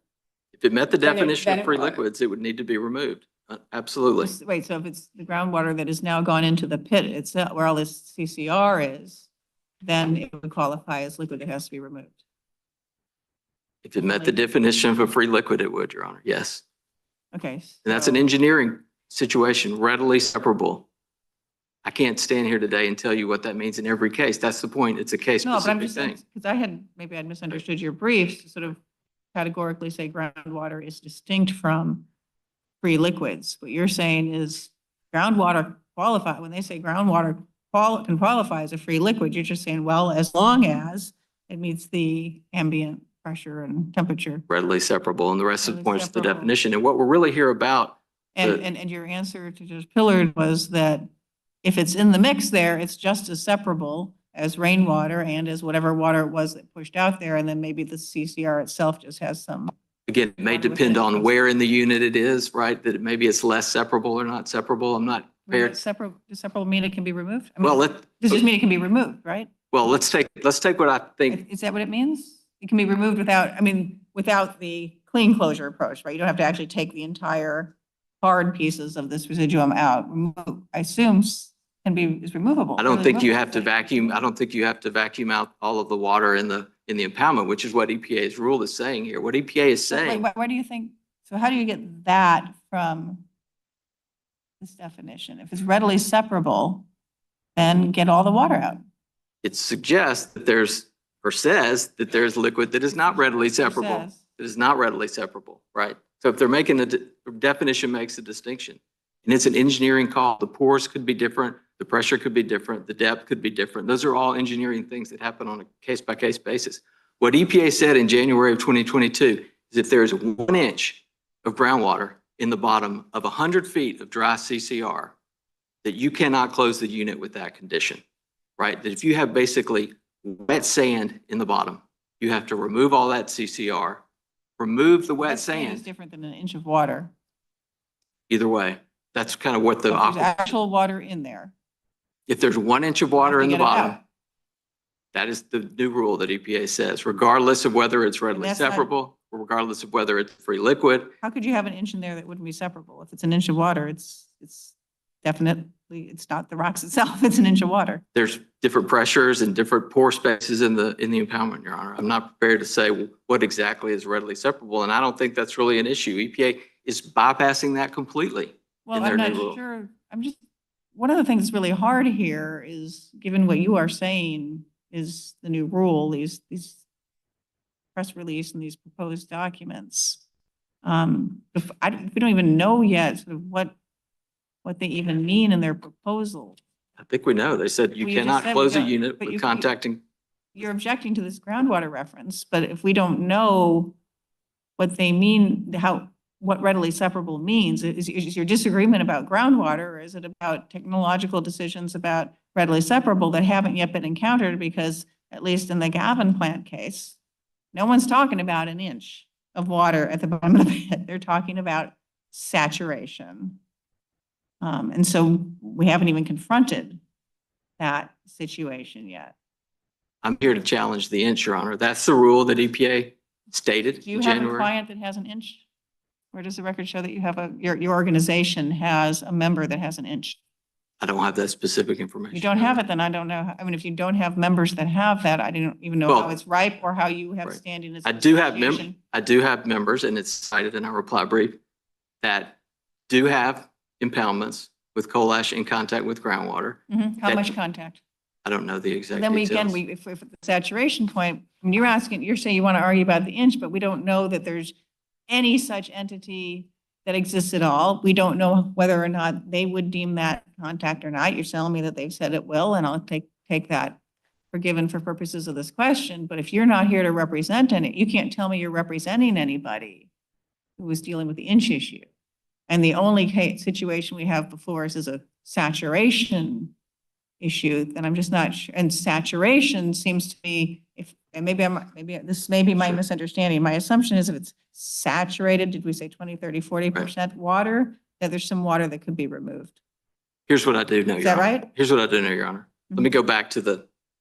If it met the then definition then of it free would. liquids, it would need to be removed. Absolutely. Wait, so if it's the groundwater that has now gone into the pit itself, where all this CCR is, then it would qualify as liquid that has to be removed. If it met the definition of a free liquid, it would, Your Honor. Yes. Okay. And that's an so- engineering situation, readily separable. I can't stand here today and tell you what that means in every case. That's the point. It's a case No, but I'm specific just, thing. because maybe I'd misunderstood your briefs to sort of categorically say groundwater is distinct from free liquids. What you're saying is groundwater qualify, when they say groundwater can qualify as a free liquid, you're just saying, well, as long as it meets the ambient pressure and temperature. Readily separable, and the rest of the Readily points to the separable. definition. And what we're really here about, And your answer to Judge Pillard was that if it's in the mix there, it's just as separable as rainwater and as whatever water it was that pushed out there. And then maybe the CCR itself just has some. again, it may Water depend within it. on where in the unit it is, right? That maybe it's less separable or not separable. I'm not prepared. Separable mean it can be removed? I mean, Well, does this mean it can be removed, right? let's take what I think. Is that what it means? It can be removed without, without the clean closure approach, right? You don't have to actually take the entire hard pieces of this residuum out. I assume is removable. I don't think you have to vacuum. I don't think you have to vacuum out all of the water in the impoundment, which is what EPA's rule is saying here. What EPA is saying. Why do you think, so how do you get that from this definition? If it's readily separable, then get all the water out. It suggests that there's, or says that there's liquid that is not readily separable. Says. That is not readily separable, right? So if they're making the definition makes a distinction, and it's an engineering call, the pores could be different, the pressure could be different, the depth could be different. Those are all engineering things that happen on a case-by-case basis. What EPA said in January of 2022 is if there is 1 inch of groundwater in the bottom of 100 feet of dry CCR, that you cannot close the unit with that condition, right? That if you have basically wet sand in the bottom, you have to remove all that CCR, remove the wet Is sand. different than an inch of water. Either way, that's kind of what the, So if there's actual water in there. if there's 1 inch of water in the Get it out. bottom, that is the new rule that EPA says, regardless of whether it's readily that's not- separable, or regardless of whether it's free liquid. How could you have an inch in there that wouldn't be separable? If it's an inch of water, it's definitely, it's not the rocks itself, it's an inch of water. There's different pressures and different pore spaces in the impoundment, Your Honor. I'm not prepared to say what exactly is readily separable, and I don't think that's really an issue. EPA is bypassing that completely. Well, in I'm their not new rule. sure, one of the things that's really hard here is, given what you are saying is the new rule, these press release and these proposed documents. We don't even know yet sort of what they even mean in their proposal. I think we know. They said you Well, you just cannot said we close a don't, unit but with you- contacting. You're objecting to this groundwater reference, but if we don't know what they mean, what readily separable means, is your disagreement about groundwater, or is it about technological decisions about readily separable that haven't yet been encountered? Because at least in the Gavin plant case, no one's talking about an inch of water at the bottom of the pit. They're talking about saturation. And so we haven't even confronted that situation yet. I'm here to challenge the inch, Your Honor. That's the rule that EPA stated Do you in have a January. client that has an inch? Or does the record show that you have your organization has a member that has an inch? I don't have that specific information. You don't have it, then I don't know. I mean, if you don't have members that have that, I don't even know how Well, it's ripe or how you have right. standing as. I an do have association. I do have members, and it's cited in our reply brief, that do have impoundments with coal ash in contact with groundwater. How that- much contact? I don't know the exact Then details. if at the saturation point, I mean, you're saying you want to argue about the inch, but we don't know that there's any such entity that exists at all. We don't know whether or not they would deem that contact or not. You're telling me that they've said it will, and I'll take that for given for purposes of this question. But if you're not here to represent it, you can't tell me you're representing anybody who is dealing with the inch issue. And the only situation we have before us is a saturation issue, then I'm just not sure. And saturation seems to be, and maybe this may be my Sure. misunderstanding. My assumption is if it's saturated, did we say 20, 30, 40% water, that there's some water that could be removed. Here's what I do know, Is Your that Honor. right? Here's what I do know, Your Honor. Let me go back to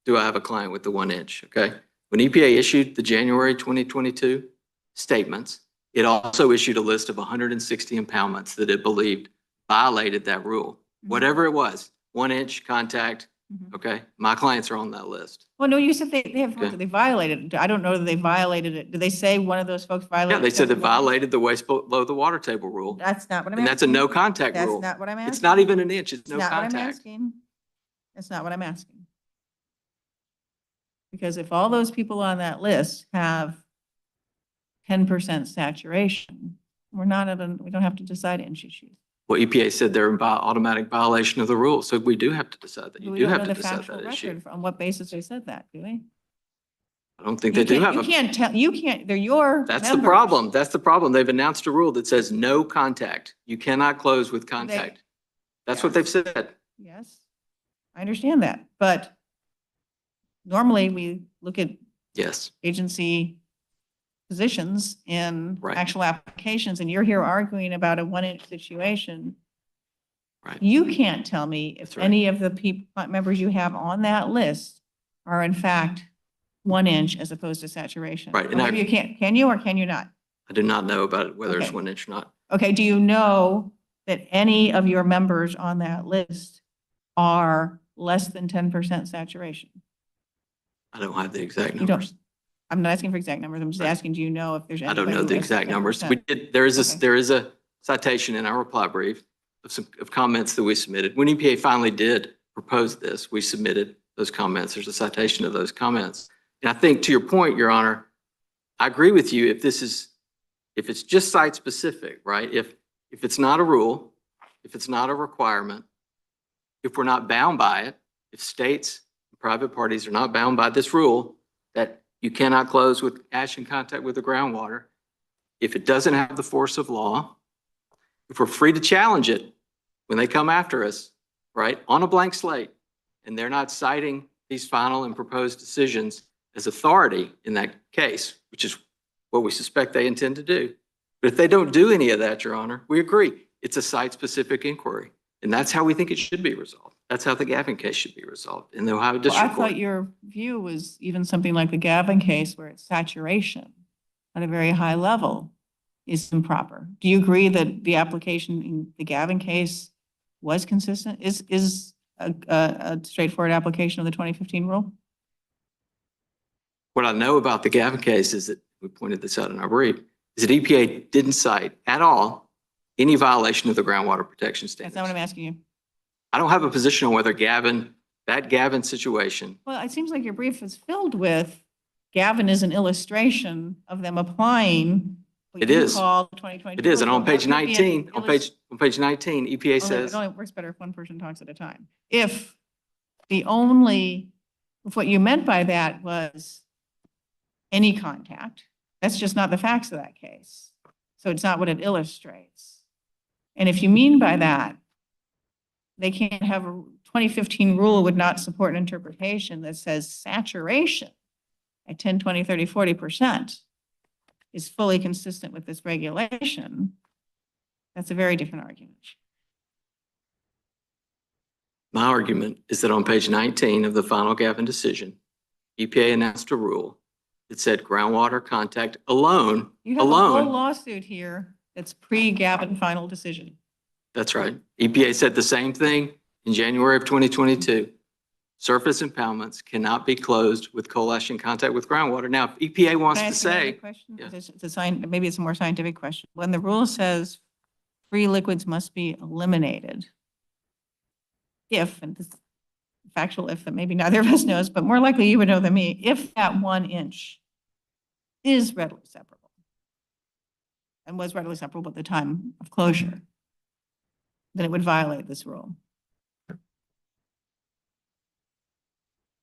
do I have a client with the 1 inch, okay? When EPA issued the January 2022 statements, it also issued a list of 160 impoundments that it believed violated that rule. Whatever it was, 1 inch contact, okay? My clients are on that list. Well, no, you said they have, Okay. they violated it. I don't know that they violated it. Did they say one of those folks violated? Yeah, they said it it violated the waste below the water table rule. That's not what I'm asking. And that's a no contact That's rule. not what I'm asking. It's not even an inch, it's It's no not what I'm contact. asking. That's not what I'm asking. Because if all those people on that list have 10% saturation, we don't have to decide inch issues. Well, EPA said they're in automatic violation of the rule, so we do have to decide that. But You we do don't have know to the decide factual that issue. record on what basis they said that, do we? I don't think they do have You a, can't tell, they're your that's the members. problem. That's the problem. They've announced a rule that says no contact. You cannot close with contact. That's what they've said. Yes, I understand that, but normally we look at Yes. agency positions in Right. actual applications, and you're here arguing about a 1 inch situation. Right. You can't tell me if That's right. any of the members you have on that list are in fact 1 inch as opposed to saturation. Right, Or and maybe you can't, can you or can you not? I do not know about whether it's Okay. 1 inch or not. Okay, do you know that any of your members on that list are less than 10% saturation? I don't have the exact You numbers. don't, I'm not asking for exact numbers. I'm just Right. asking, do you know if there's I anybody? don't know who the is exact numbers. 10%? Okay. There is a citation in our reply brief of comments that we submitted. When EPA finally did propose this, we submitted those comments. There's a citation of those comments. And I think to your point, Your Honor, I agree with you if it's just site specific, right? If it's not a rule, if it's not a requirement, if we're not bound by it, if states and private parties are not bound by this rule that you cannot close with ash in contact with the groundwater, if it doesn't have the force of law, if we're free to challenge it when they come after us, right, on a blank slate, and they're not citing these final and proposed decisions as authority in that case, which is what we suspect they intend to do. But if they don't do any of that, Your Honor, we agree. It's a site-specific inquiry. And that's how we think it should be resolved. That's how the Gavin case should be resolved in the Ohio Well, I District Court. thought your view was even something like the Gavin case where it's saturation at a very high level is improper. Do you agree that the application in the Gavin case was consistent? Is a straightforward application of the 2015 rule? What I know about the Gavin case is that, we pointed this out in our brief, is that EPA didn't cite at all any violation of the groundwater protection standards. That's not what I'm asking you. I don't have a position on whether that Gavin situation, Well, it seems like your brief is filled with Gavin is an illustration of them applying what It you is. call the 2022. it is, and on rule. page How could it be an 19, on page 19, EPA It says, only works better if one person talks at a time. If what you meant by that was any contact, that's just not the facts of that case. So it's not what it illustrates. And if you mean by that, they can't have a 2015 rule would not support an interpretation that says saturation at 10, 20, 30, 40% is fully consistent with this regulation. That's a very different argument. my argument is that on page 19 of the final Gavin decision, EPA announced a rule that said groundwater contact alone, You have a whole lawsuit here that's pre-Gavin final decision. that's right. EPA said the same thing in January of 2022. Surface impoundments cannot be closed with coal ash in contact with groundwater. Now, if EPA wants Can I to ask you another say, question? yeah. Maybe it's a more scientific question. When the rule says free liquids must be eliminated, if, and this is a factual if that maybe neither of us knows, but more likely you would know than me, if that 1 inch is readily separable and was readily separable at the time of closure, then it would violate this rule.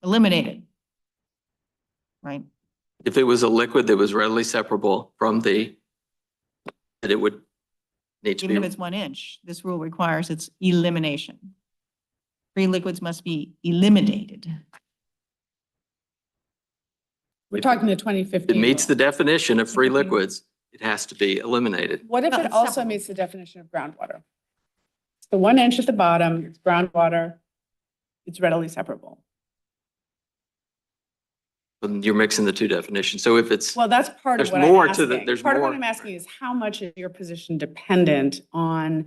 Eliminated, right? if it was a liquid that was readily separable from that it would need to Even if be, it's 1 inch, this rule requires its elimination. Free liquids must be eliminated. We're talking the it 2015. meets the rule. definition of free 2015. liquids, it has to be eliminated. What if No, it it's also separable. meets the definition of groundwater? It's the 1 inch at the bottom, it's groundwater, it's readily separable. And you're mixing the two definitions. So if it's, Well, that's part of There's what I'm more to the- asking. there's Part of what more. I'm asking is how much is your position dependent on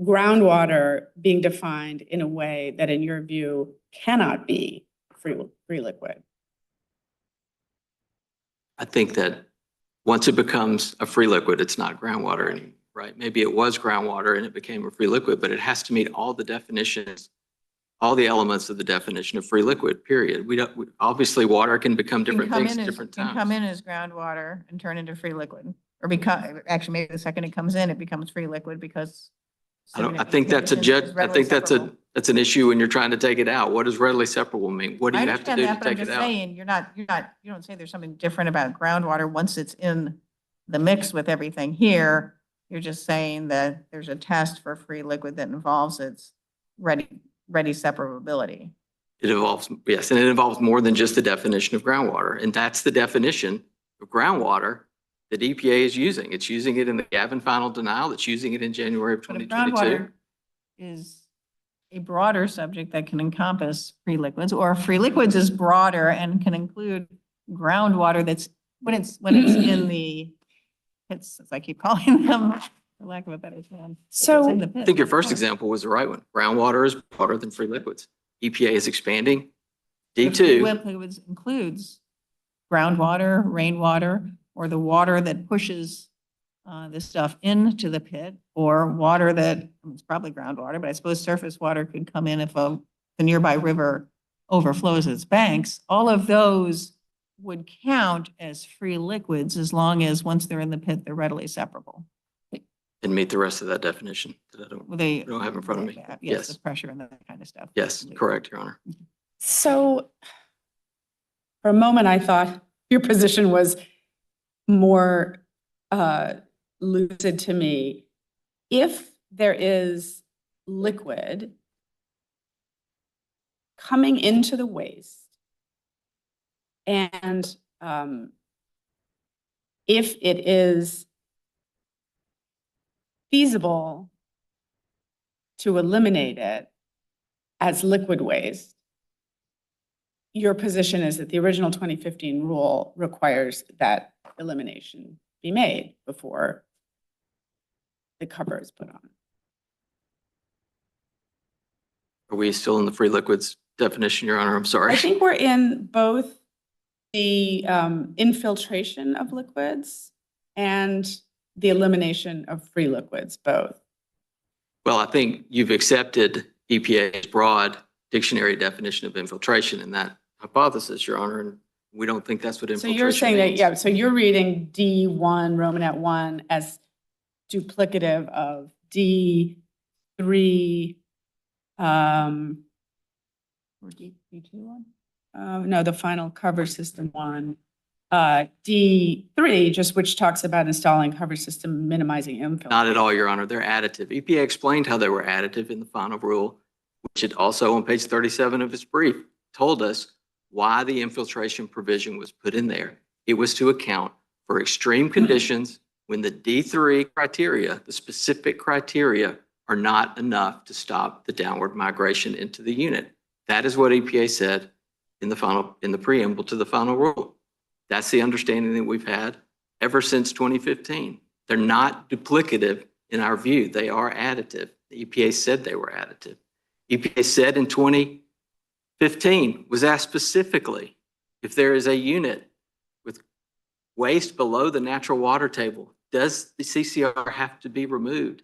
groundwater being defined in a way that in your view cannot be free liquid? I think that once it becomes a free liquid, it's not groundwater anymore, right? Maybe it was groundwater and it became a free liquid, but it has to meet all the definitions, all the elements of the definition of free liquid, period. Obviously, water can become different things at different Can come times. in as groundwater and turn into free liquid, or actually maybe the second it comes in, it becomes free liquid because. I think that's that's an issue when you're trying to take it out. What does readily separable mean? What do I you have to understand do to that, but I'm take it just out? saying, you don't say there's something different about groundwater once it's in the mix with everything here. You're just saying that there's a test for free liquid that involves its ready separability. It involves, yes, and it involves more than just the definition of groundwater. And that's the definition of groundwater that EPA is using. It's using it in the Gavin final denial. It's using it in January of But if 2022. groundwater is a broader subject that can encompass free liquids, or free liquids is broader and can include groundwater that's, when it's in the pits, as I keep calling them, for lack of a better term. So- It's in the I pits. think your first example was the right one. Groundwater is broader than free liquids. EPA is expanding Free D2. liquids includes groundwater, rainwater, or the water that pushes this stuff into the pit, or water that, it's probably groundwater, but I suppose surface water could come in if the nearby river overflows its banks. All of those would count as free liquids as long as once they're in the pit, they're readily separable. And meet the rest of that definition that I They don't have in front of me. Yes, Yes. the pressure and that kind of stuff. Yes, correct, Your Honor. So for a moment, I thought your position was more lucid to me. If there is liquid coming into the waste, and if it is feasible to eliminate it as liquid waste, your position is that the original 2015 rule requires that elimination be made before the cover is put on. Are we still in the free liquids definition, Your Honor? I'm sorry. I think we're in both the infiltration of liquids and the elimination of free liquids, both. Well, I think you've accepted EPA's broad dictionary definition of infiltration in that hypothesis, Your Honor, and we don't think that's what So infiltration you're saying that, means. yeah, so you're reading D1, Romanet 1 as duplicative of D3, or D2 one? No, the final cover system one. D3, just which talks about installing cover system, minimizing infiltration. Not at all, Your Honor. They're additive. EPA explained how they were additive in the final rule, which it also on page 37 of its brief told us why the infiltration provision was put in there. It was to account for extreme conditions when the D3 criteria, the specific criteria, are not enough to stop the downward migration into the unit. That is what EPA said in the preamble to the final rule. That's the understanding that we've had ever since 2015. They're not duplicative in our view. They are additive. The EPA said they were additive. EPA said in 2015, was asked specifically if there is a unit with waste below the natural water table, does the CCR have to be removed?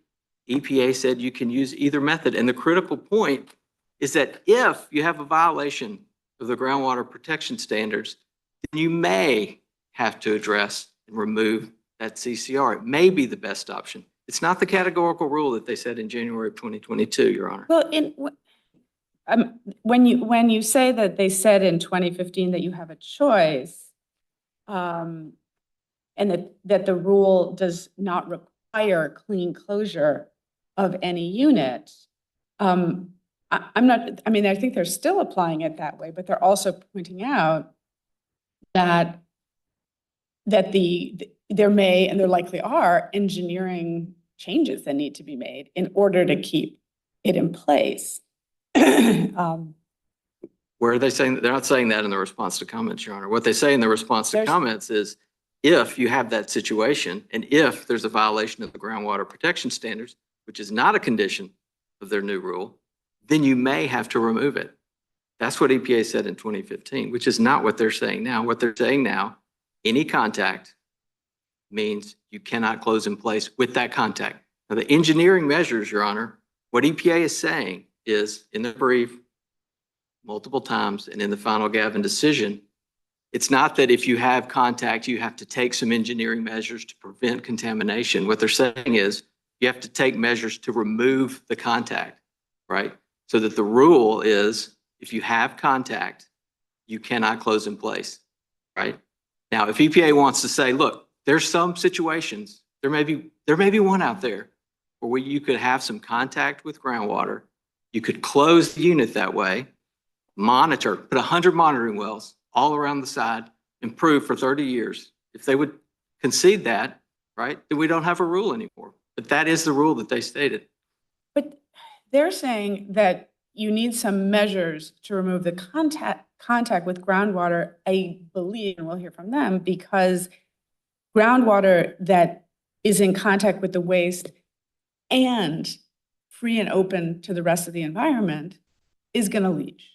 EPA said you can use either method. And the critical point is that if you have a violation of the groundwater protection standards, then you may have to address and remove that CCR. It may be the best option. It's not the categorical rule that they said in January of 2022, Your Honor. Well, when you say that they said in 2015 that you have a choice, and that the rule does not require clean closure of any unit, I think they're still applying it that way, but they're also pointing out that there may, and there likely are, engineering changes that need to be made in order to keep it in place. Where are they saying that? They're not saying that in the response to comments, Your Honor. What they say in the response to comments is if you have that situation and if there's a violation of the groundwater protection standards, which is not a condition of their new rule, then you may have to remove it. That's what EPA said in 2015, which is not what they're saying now. What they're saying now, any contact means you cannot close in place with that contact. Now, the engineering measures, Your Honor, what EPA is saying is in the brief multiple times and in the final Gavin decision, it's not that if you have contact, you have to take some engineering measures to prevent contamination. What they're saying is you have to take measures to remove the contact, right? So that the rule is if you have contact, you cannot close in place, right? Now, if EPA wants to say, look, there's some situations, there may be one out there where you could have some contact with groundwater, you could close the unit that way, monitor, put 100 monitoring wells all around the side, improve for 30 years. If they would concede that, right, then we don't have a rule anymore. But that is the rule that they stated. But they're saying that you need some measures to remove the contact with groundwater, I believe, and we'll hear from them, because groundwater that is in contact with the waste and free and open to the rest of the environment is going to leach.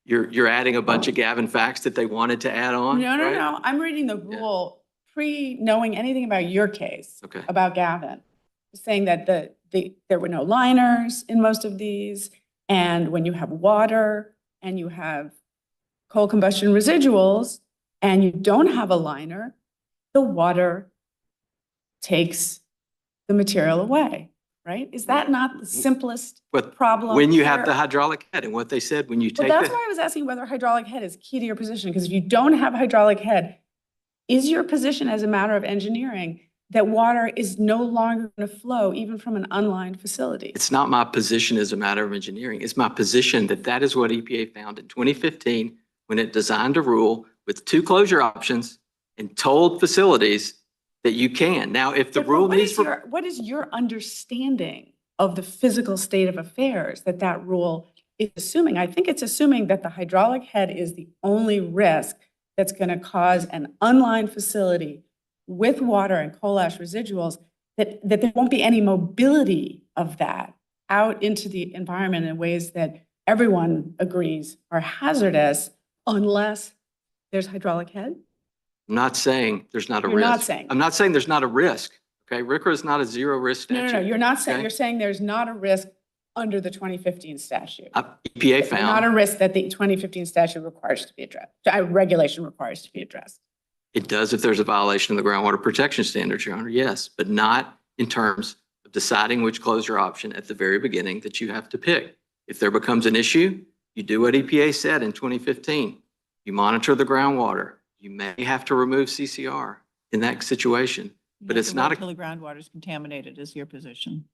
You're adding a bunch of Gavin facts that they wanted to add on. No. right? I'm reading the rule pre-knowing anything about your case, Okay. about Gavin, saying that there were no liners in most of these, and when you have water and you have coal combustion residuals and you don't have a liner, the water takes the material away, right? Is that not the simplest But problem? when you have here? the hydraulic head and what they said, when you Well, take that's the, why I was asking whether hydraulic head is key to your position, because if you don't have hydraulic head, is your position as a matter of engineering that water is no longer going to flow even from an unlined facility? it's not my position as a matter of engineering. It's my position that that is what EPA found in 2015 when it designed a rule with 2 closure options and told facilities that you can. Now, if the Yeah, but rule what needs is for, your- What is your understanding of the physical state of affairs that that rule is assuming? I think it's assuming that the hydraulic head is the only risk that's going to cause an unlined facility with water and coal ash residuals, that there won't be any mobility of that out into the environment in ways that everyone agrees are hazardous unless there's hydraulic head? I'm not saying there's not a You're risk. not saying. I'm not saying there's not a risk. Okay, RCRA is not a zero risk No, statute. you're not saying, okay? you're saying there's not a risk under the 2015 statute. EPA Not a found risk that the 2015 statute requires to be addressed, regulation requires to be addressed. it does if there's a violation of the groundwater protection standards, Your Honor, yes, but not in terms of deciding which closure option at the very beginning that you have to pick. If there becomes an issue, you do what EPA said in 2015. You monitor the groundwater. You may have to remove CCR in that situation, but it's not Until the groundwater is contaminated is your position.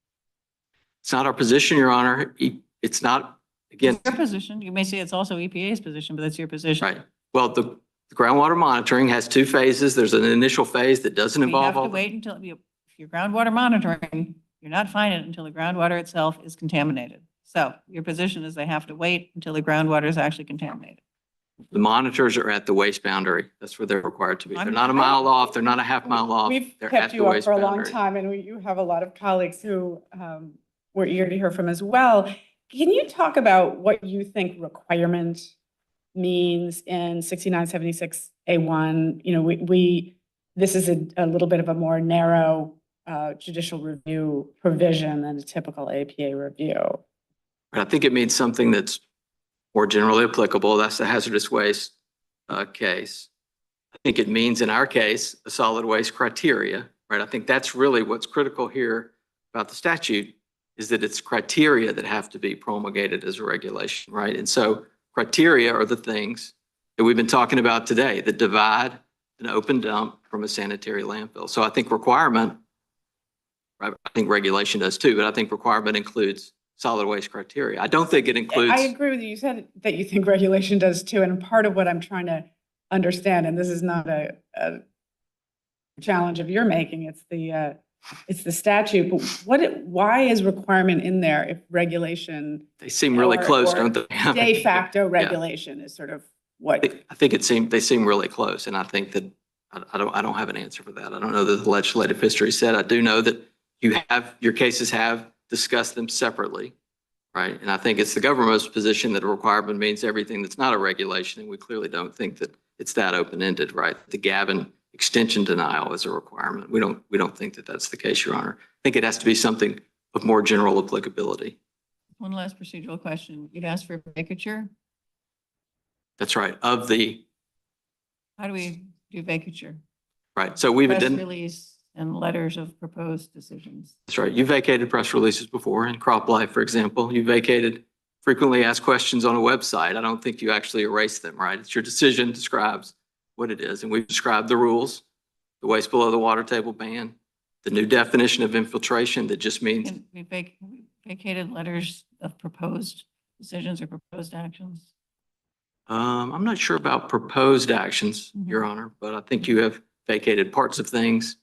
it's not our position, Your Honor. It's not, again, It's your position. You may say it's also EPA's position, but that's your position. right. Well, the groundwater monitoring has 2 phases. There's an initial phase that doesn't We involve have to all. wait until, if you're groundwater monitoring, you're not fine it until the groundwater itself is contaminated. So your position is they have to wait until the groundwater is actually contaminated. The monitors are at the waste boundary. That's where they're required to be. They're I'm- not a mile off. They're not a half mile off. We've They're kept at the you up waste for a long boundary. time, and you have a lot of colleagues who we're eager to hear from as well. Can you talk about what you think requirement means in 6976A1? You know, this is a little bit of a more narrow judicial review provision than a typical APA review. But I think it means something that's more generally applicable. That's the hazardous waste case. I think it means in our case, a solid waste criteria, right? I think that's really what's critical here about the statute is that it's criteria that have to be promulgated as a regulation, right? And so criteria are the things that we've been talking about today that divide an open dump from a sanitary landfill. So I think requirement, right? I think regulation does too, but I think requirement includes solid waste criteria. I don't think it includes. I agree with you. You said that you think regulation does too, and part of what I'm trying to understand, and this is not a challenge of your making, it's the statute, but why is requirement in there if regulation, They seem really or- close, or don't they? de facto regulation is sort of what? I think they seem really close, and I think that I don't have an answer for that. I don't know that the legislative history said. I do know that your cases have discussed them separately, right? And I think it's the government's position that a requirement means everything that's not a regulation, and we clearly don't think that it's that open-ended, right? The Gavin extension denial is a requirement. We don't think that that's the case, Your Honor. I think it has to be something of more general applicability. One last procedural question. You'd ask for vacature. That's right. How do we do vacature? Right. So we've Press done. release and letters of proposed decisions. That's right. You vacated press releases before in Crop Life, for example. You vacated frequently asked questions on a website. I don't think you actually erase them, right? It's your decision describes what it is. And we've described the rules, the waste below the water table ban, the new definition of infiltration that just means. And we vacated letters of proposed decisions or proposed actions. I'm not sure about proposed actions, Your Honor, but I think you have vacated parts of things,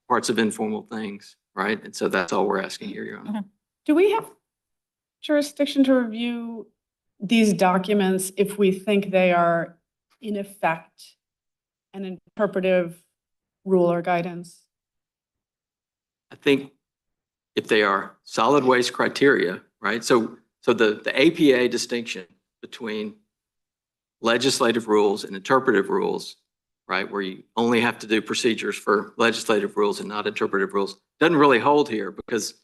parts of informal things, right? And so that's all we're asking here, Your Honor. Do we have jurisdiction to review these documents if we think they are in effect an interpretive rule or guidance? I think if they are solid waste criteria, right? So the APA distinction between legislative rules and interpretive rules right, where you only have to do procedures for legislative rules and not interpretive rules, doesn't really hold here because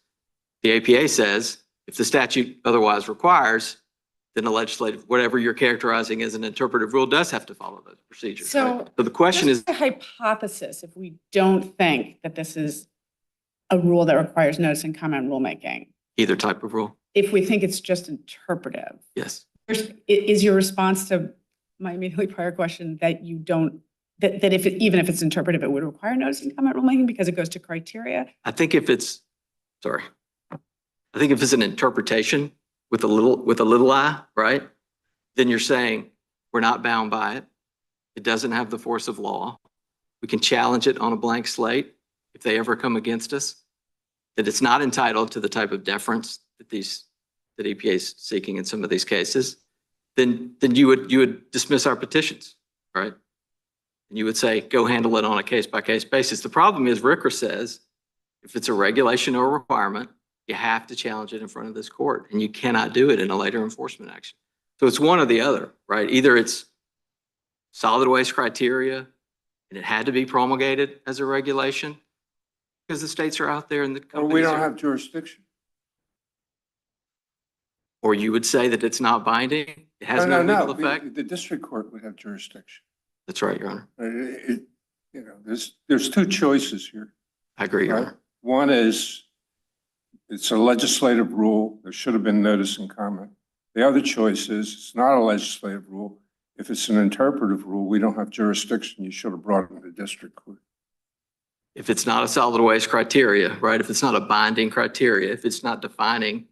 the APA says if the statute otherwise requires, then the legislative, whatever you're characterizing as an interpretive rule does have to follow those procedures. So- right? So the question is, Just a hypothesis, if we don't think that this is a rule that requires notice and comment rulemaking, either type of rule. if we think it's just interpretive, Yes. is your response to my immediately prior question that you don't, that if it, even if it's interpretive, it would require notice and comment rulemaking because it goes to criteria? I think if it's, sorry, I think if it's an interpretation with a little I, right? Then you're saying we're not bound by it. It doesn't have the force of law. We can challenge it on a blank slate if they ever come against us. That it's not entitled to the type of deference that EPA is seeking in some of these cases. Then you would dismiss our petitions, right? And you would say, go handle it on a case-by-case basis. The problem is RCRA says if it's a regulation or a requirement, you have to challenge it in front of this court, and you cannot do it in a later enforcement action. So it's one or the other, right? Either it's solid waste criteria, and it had to be promulgated as a regulation because the states are out there and the Or companies we don't are- have jurisdiction. Or you would say that it's not binding, it has no legal effect. The district court would have jurisdiction. That's right, Your Honor. There's two choices here. I agree, Your Right. Honor. One is it's a legislative rule. There should have been notice and comment. The other choice is it's not a legislative rule. If it's an interpretive rule, we don't have jurisdiction. You should have brought it to the district court. If it's not a solid waste criteria, right? If it's not a binding criteria, if it's not defining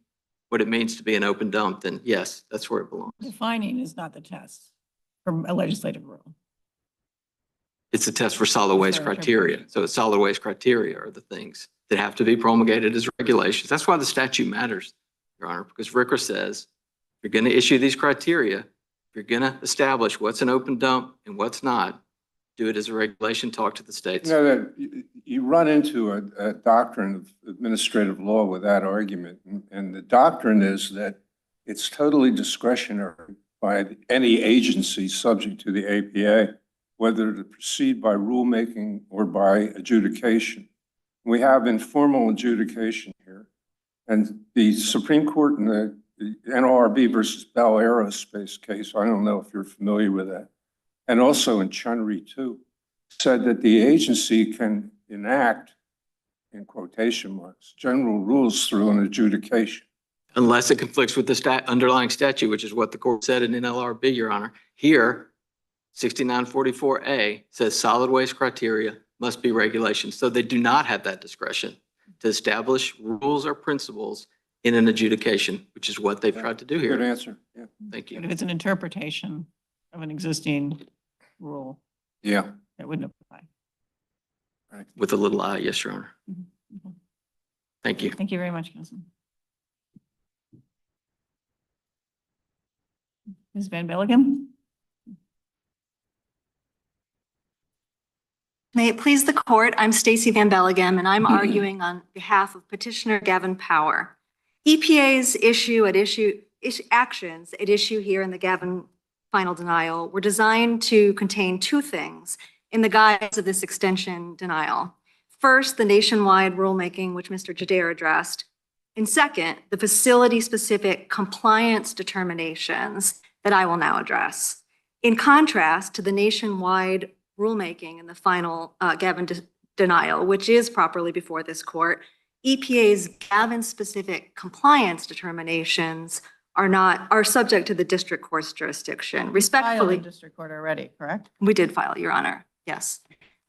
what it means to be an open dump, then yes, that's where it belongs. Defining is not the test for a legislative rule. It's a test for solid waste For criteria. interpretation. So solid waste criteria are the things that have to be promulgated as regulations. That's why the statute matters, Your Honor, because RCRA says if you're going to issue these criteria, if you're going to establish what's an open dump and what's not, do it as a regulation, talk to the states. You know, that you run into a doctrine of administrative law with that argument. And the doctrine is that it's totally discretionary by any agency subject to the APA, whether to proceed by rulemaking or by adjudication. We have informal adjudication here. And the Supreme Court in the NLRB versus Bell Aerospace case, I don't know if you're familiar with that, and also in Chunri too, said that the agency can enact, in quotation marks, general rules through an adjudication. Unless it conflicts with the underlying statute, which is what the court said in NLRB, Your Honor. Here, 6944A says solid waste criteria must be regulations. So they do not have that discretion to establish rules or principles in an adjudication, which is what they've tried to do Good here. answer. Yeah. Thank But you. if it's an interpretation of an existing rule, Yeah. it wouldn't apply. With a little I, yes, Your Honor. Mhm. Thank you. Thank you very much, Councilman. Ms. Van Belleghem? May it please the court, I'm Stacey Van Belleghem, and I'm arguing on behalf of petitioner Gavin Power. EPA's actions at issue here in the Gavin final denial were designed to contain two things in the guise of this extension denial. First, the nationwide rulemaking, which Mr. Jadair addressed. And second, the facility-specific compliance determinations that I will now address. In contrast to the nationwide rulemaking in the final Gavin denial, which is properly before this court, EPA's Gavin-specific compliance determinations are subject to the district court's jurisdiction. Filed Respectfully, in district court already, correct? we did file, Your Honor, yes.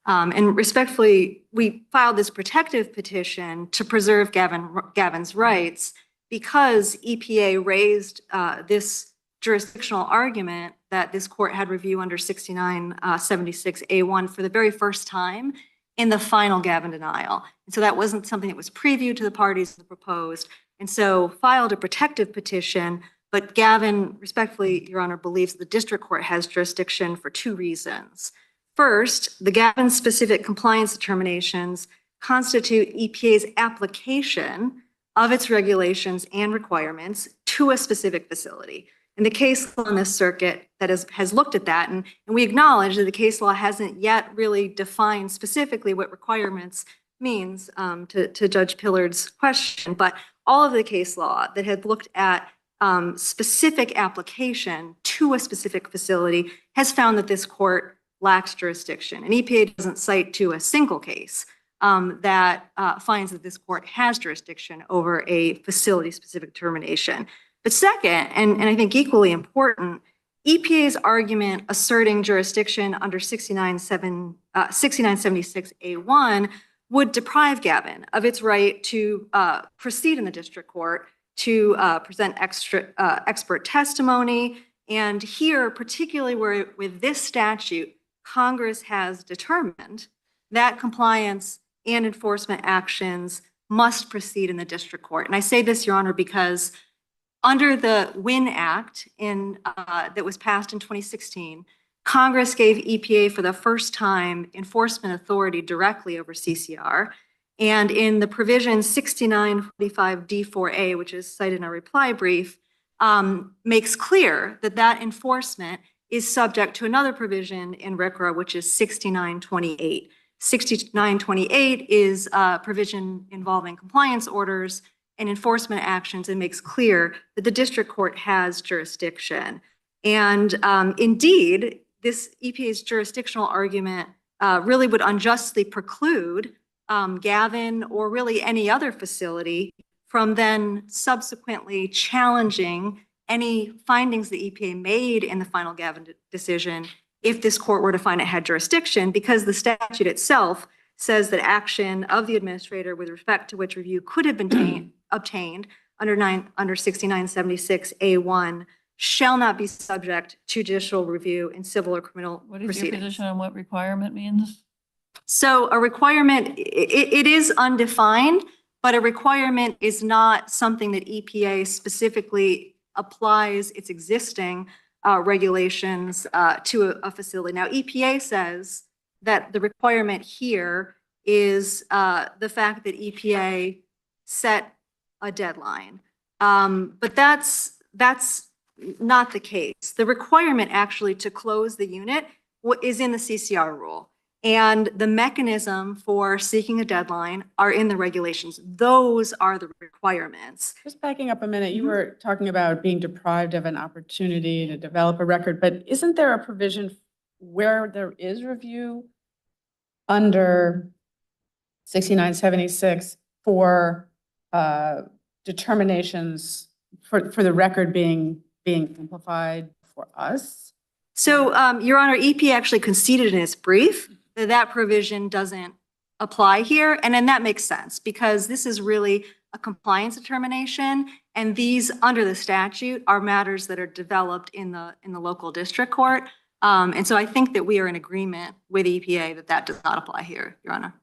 And respectfully, we filed this protective petition to preserve Gavin's rights because EPA raised this jurisdictional argument that this court had review under 6976A1 for the very first time in the final Gavin denial. And so that wasn't something that was previewed to the parties that proposed. And so filed a protective petition, but Gavin, respectfully, Your Honor, believes the district court has jurisdiction for two reasons. First, the Gavin-specific compliance determinations constitute EPA's application of its regulations and requirements to a specific facility. And the case law in this circuit that has looked at that, and we acknowledge that the case law hasn't yet really defined specifically what requirements means, to Judge Pillard's question, but all of the case law that had looked at specific application to a specific facility has found that this court lacks jurisdiction. And EPA doesn't cite to a single case that finds that this court has jurisdiction over a facility-specific determination. But second, and I think equally important, EPA's argument asserting jurisdiction under 6976A1 would deprive Gavin of its right to proceed in the district court to present expert testimony. And here, particularly with this statute, Congress has determined that compliance and enforcement actions must proceed in the district court. And I say this, Your Honor, because under the WIN Act that was passed in 2016, Congress gave EPA for the first time enforcement authority directly over CCR. And in the provision 6945D4A, which is cited in our reply brief, makes clear that that enforcement is subject to another provision in RCRA, which is 6928. 6928 is a provision involving compliance orders and enforcement actions, and makes clear that the district court has jurisdiction. And indeed, this EPA's jurisdictional argument really would unjustly preclude Gavin or really any other facility from then subsequently challenging any findings the EPA made in the final Gavin decision if this court were to find it had jurisdiction, because the statute itself says that action of the administrator with respect to which review could have been obtained under 6976A1 shall not be subject to judicial review in civil or criminal proceedings. What is your position on what requirement means? So a requirement, it is undefined, but a requirement is not something that EPA specifically applies its existing regulations to a facility. Now, EPA says that the requirement here is the fact that EPA set a deadline. But that's not the case. The requirement actually to close the unit is in the CCR rule. And the mechanism for seeking a deadline are in the regulations. Those are the requirements. Just backing up a minute, you were talking about being deprived of an opportunity to develop a record, but isn't there a provision where there is review under 6976 for determinations for the record being amplified for us? So, Your Honor, EP actually conceded in its brief that that provision doesn't apply here. And then that makes sense because this is really a compliance determination. And these under the statute are matters that are developed in the local district court. And so I think that we are in agreement with EPA that that does not apply here, Your Honor.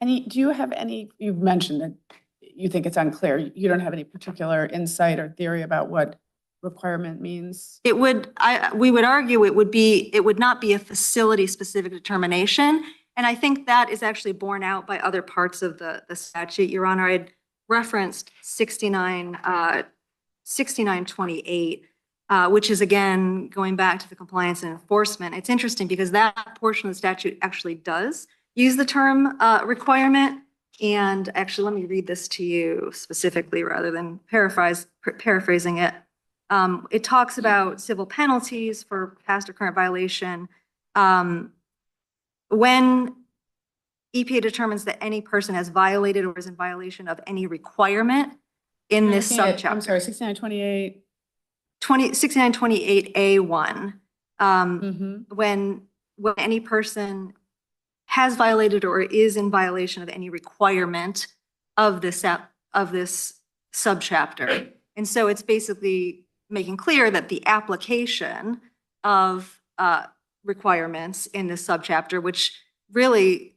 Do you have any, you mentioned that you think it's unclear. You don't have any particular insight or theory about what requirement means? It would, we would argue it would not be a facility specific determination. And I think that is actually borne out by other parts of the statute. Your Honor, I had referenced 6928, which is again, going back to the compliance and enforcement. It's interesting because that portion of the statute actually does use the term requirement. And actually, let me read this to you specifically rather than paraphrasing it. It talks about civil penalties for past or current violation. When EPA determines that any person has violated or is in violation of any requirement in this subchapter. I'm sorry, 6928. 6928A1. When any person has violated or is in violation of any requirement of this subchapter. And so it's basically making clear that the application of requirements in this subchapter, which really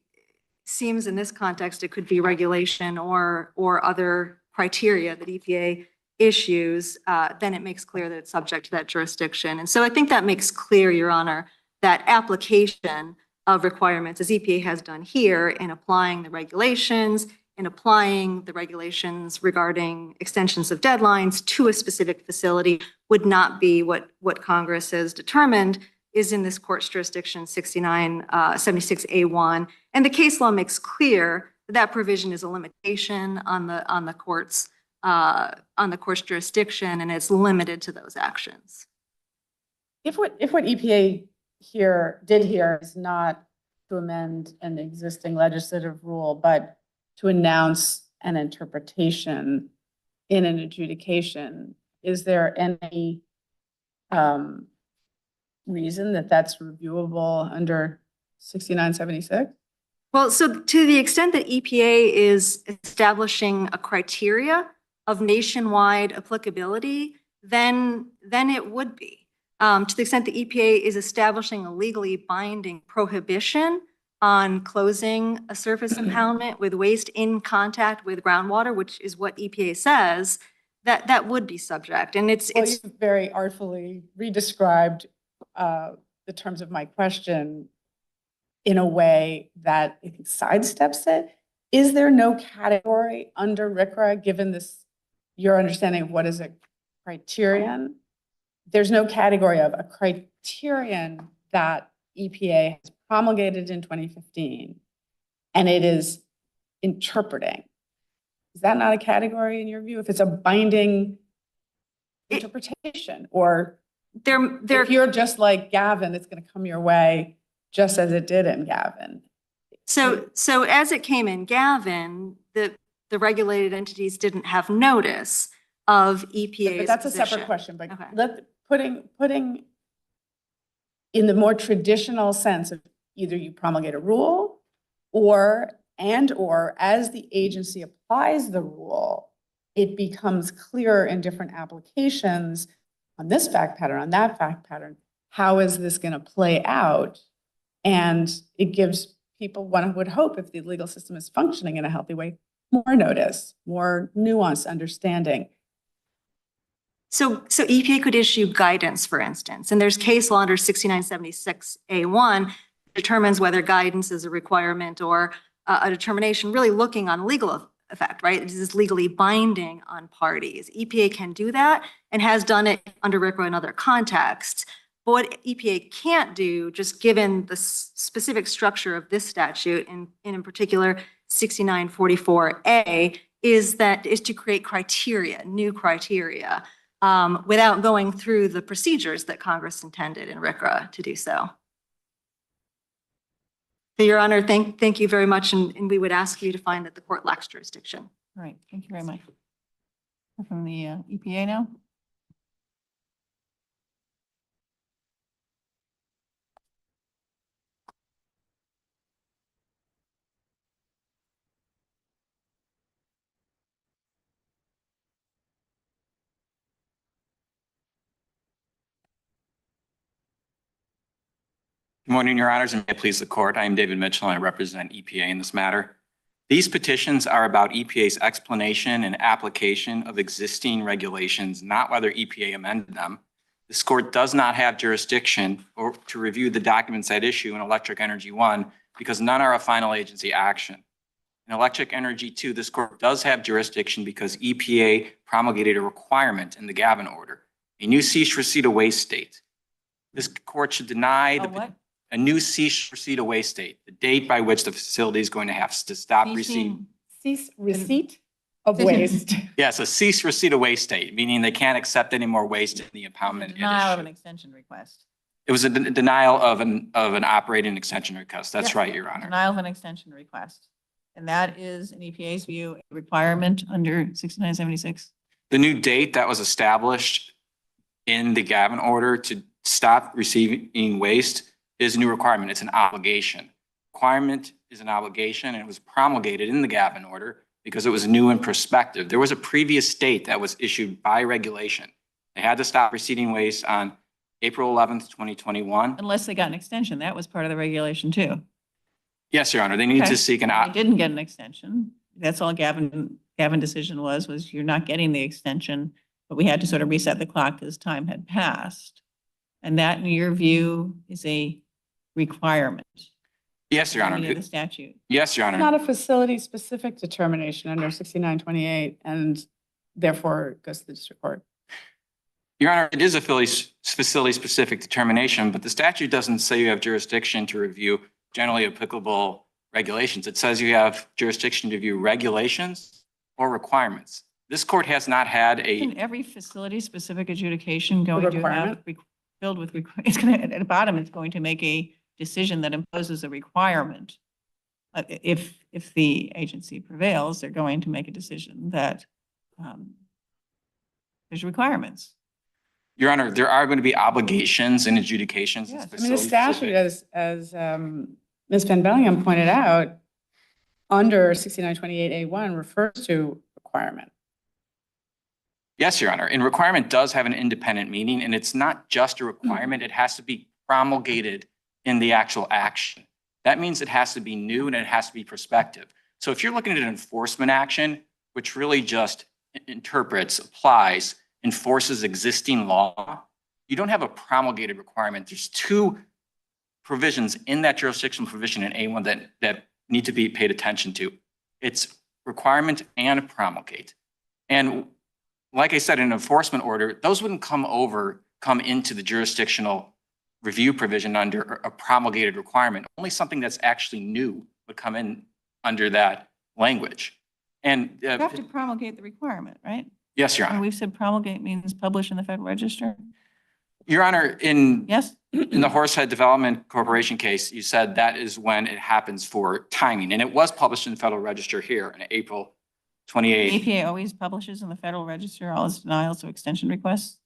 seems in this context, it could be regulation or other criteria that EPA issues, then it makes clear that it's subject to that jurisdiction. And so I think that makes clear, Your Honor, that application of requirements, as EPA has done here in applying the regulations in applying the regulations regarding extensions of deadlines to a specific facility would not be what Congress has determined is in this court's jurisdiction 6976A1. And the case law makes clear that that provision is a limitation on the court's jurisdiction, and it's limited to those actions. If what EPA did here is not to amend an existing legislative rule, but to announce an interpretation in an adjudication, is there any reason that that's reviewable under 6976? Well, so to the extent that EPA is establishing a criteria of nationwide applicability, then it would be. To the extent that EPA is establishing a legally binding prohibition on closing a surface impoundment with waste in contact with groundwater, which is what EPA says, that would be subject. And it's You very artfully redescribed the terms of my question in a way that I think sidesteps it. Is there no category under RCRA, given your understanding of what is a criterion? There's no category of a criterion that EPA has promulgated in 2015, and it is interpreting. Is that not a category in your view? If it's a binding interpretation, or if you're just like Gavin, it's going to come your way just as it did in Gavin. So as it came in Gavin, the regulated entities didn't have notice of EPA's But that's a position. separate question. But Okay. putting in the more traditional sense of either you promulgate a rule or as the agency applies the rule, it becomes clearer in different applications on this fact pattern, on that fact pattern. How is this going to play out? And it gives people, one would hope, if the legal system is functioning in a healthy way, more notice, more nuanced understanding. So EPA could issue guidance, for instance, and there's case law under 6976A1 determines whether guidance is a requirement or a determination really looking on legal effect, right? It is legally binding on parties. EPA can do that and has done it under RCRA in other contexts. But what EPA can't do, just given the specific structure of this statute, in particular 6944A, is to create criteria, new criteria, without going through the procedures that Congress intended in RCRA to do so. So, Your Honor, thank you very much, and we would ask you to find that the court lacks jurisdiction. All right, thank you very much. From the EPA now. Good morning, Your Honors, and may it please the court. I am David Mitchell, and I represent EPA in this matter. These petitions are about EPA's explanation and application of existing regulations, not whether EPA amended them. This court does not have jurisdiction to review the documents at issue in Electric Energy 1 because none are a final agency action. In Electric Energy 2, this court does have jurisdiction because EPA promulgated a requirement in the Gavin order, a new cease receipt of waste state. This court should deny a new cease receipt of waste date, the date by which the facility is going to have to stop receiving. Cease receipt of waste. Yes, a cease receipt of waste date, meaning they can't accept any more waste in the impoundment. Denial of an extension request. It was a denial of an operating extension request. That's right, Your Honor. Denial of an extension request. And that is, in EPA's view, a requirement under 6976. The new date that was established in the Gavin order to stop receiving waste is a new requirement. It's an obligation. Requirement is an obligation, and it was promulgated in the Gavin order because it was new and prospective. There was a previous date that was issued by regulation. They had to stop receiving waste on April 11th, 2021. Unless they got an extension. That was part of the regulation too. Yes, Your Honor. They need Okay. to seek an. They didn't get an extension. That's all Gavin decision was you're not getting the extension, but we had to sort of reset the clock as time had passed. And that, in your view, is a requirement. Yes, Your Meaning of Honor. the statute. Yes, Your It's not Honor. a facility-specific determination under 6928, and therefore it goes to the district court. Your Honor, it is a facility-specific determination, but the statute doesn't say you have jurisdiction to review generally applicable regulations. It says you have jurisdiction to review regulations or requirements. This court has not had In a, every facility-specific adjudication going to have, requirement? filled with, it's going to, at the bottom, it's going to make a decision that imposes a requirement. If the agency prevails, they're going to make a decision that there's requirements. Your Honor, there are going to be obligations and adjudications. Yes. I mean, the statute, as Ms. Van Bellingham pointed out, under 6928A1 refers to requirement. Yes, Your Honor. And requirement does have an independent meaning, and it's not just a requirement. It has to be promulgated in the actual action. That means it has to be new and it has to be prospective. So if you're looking at an enforcement action, which really just interprets, applies, enforces existing law, you don't have a promulgated requirement. There's two provisions in that jurisdictional provision in A1 that need to be paid attention to. It's requirement and promulgate. And like I said, an enforcement order, those wouldn't come into the jurisdictional review provision under a promulgated requirement. Only something that's actually new would come in under that language. And You have to promulgate the requirement, right? yes, Your And Honor. we've said promulgate means publish in the Federal Register. Your Honor, in Yes? the Horsehead Development Corporation case, you said that is when it happens for timing. And it was published in the Federal Register here on April 28th. EPA always publishes in the Federal Register all its denials of extension requests.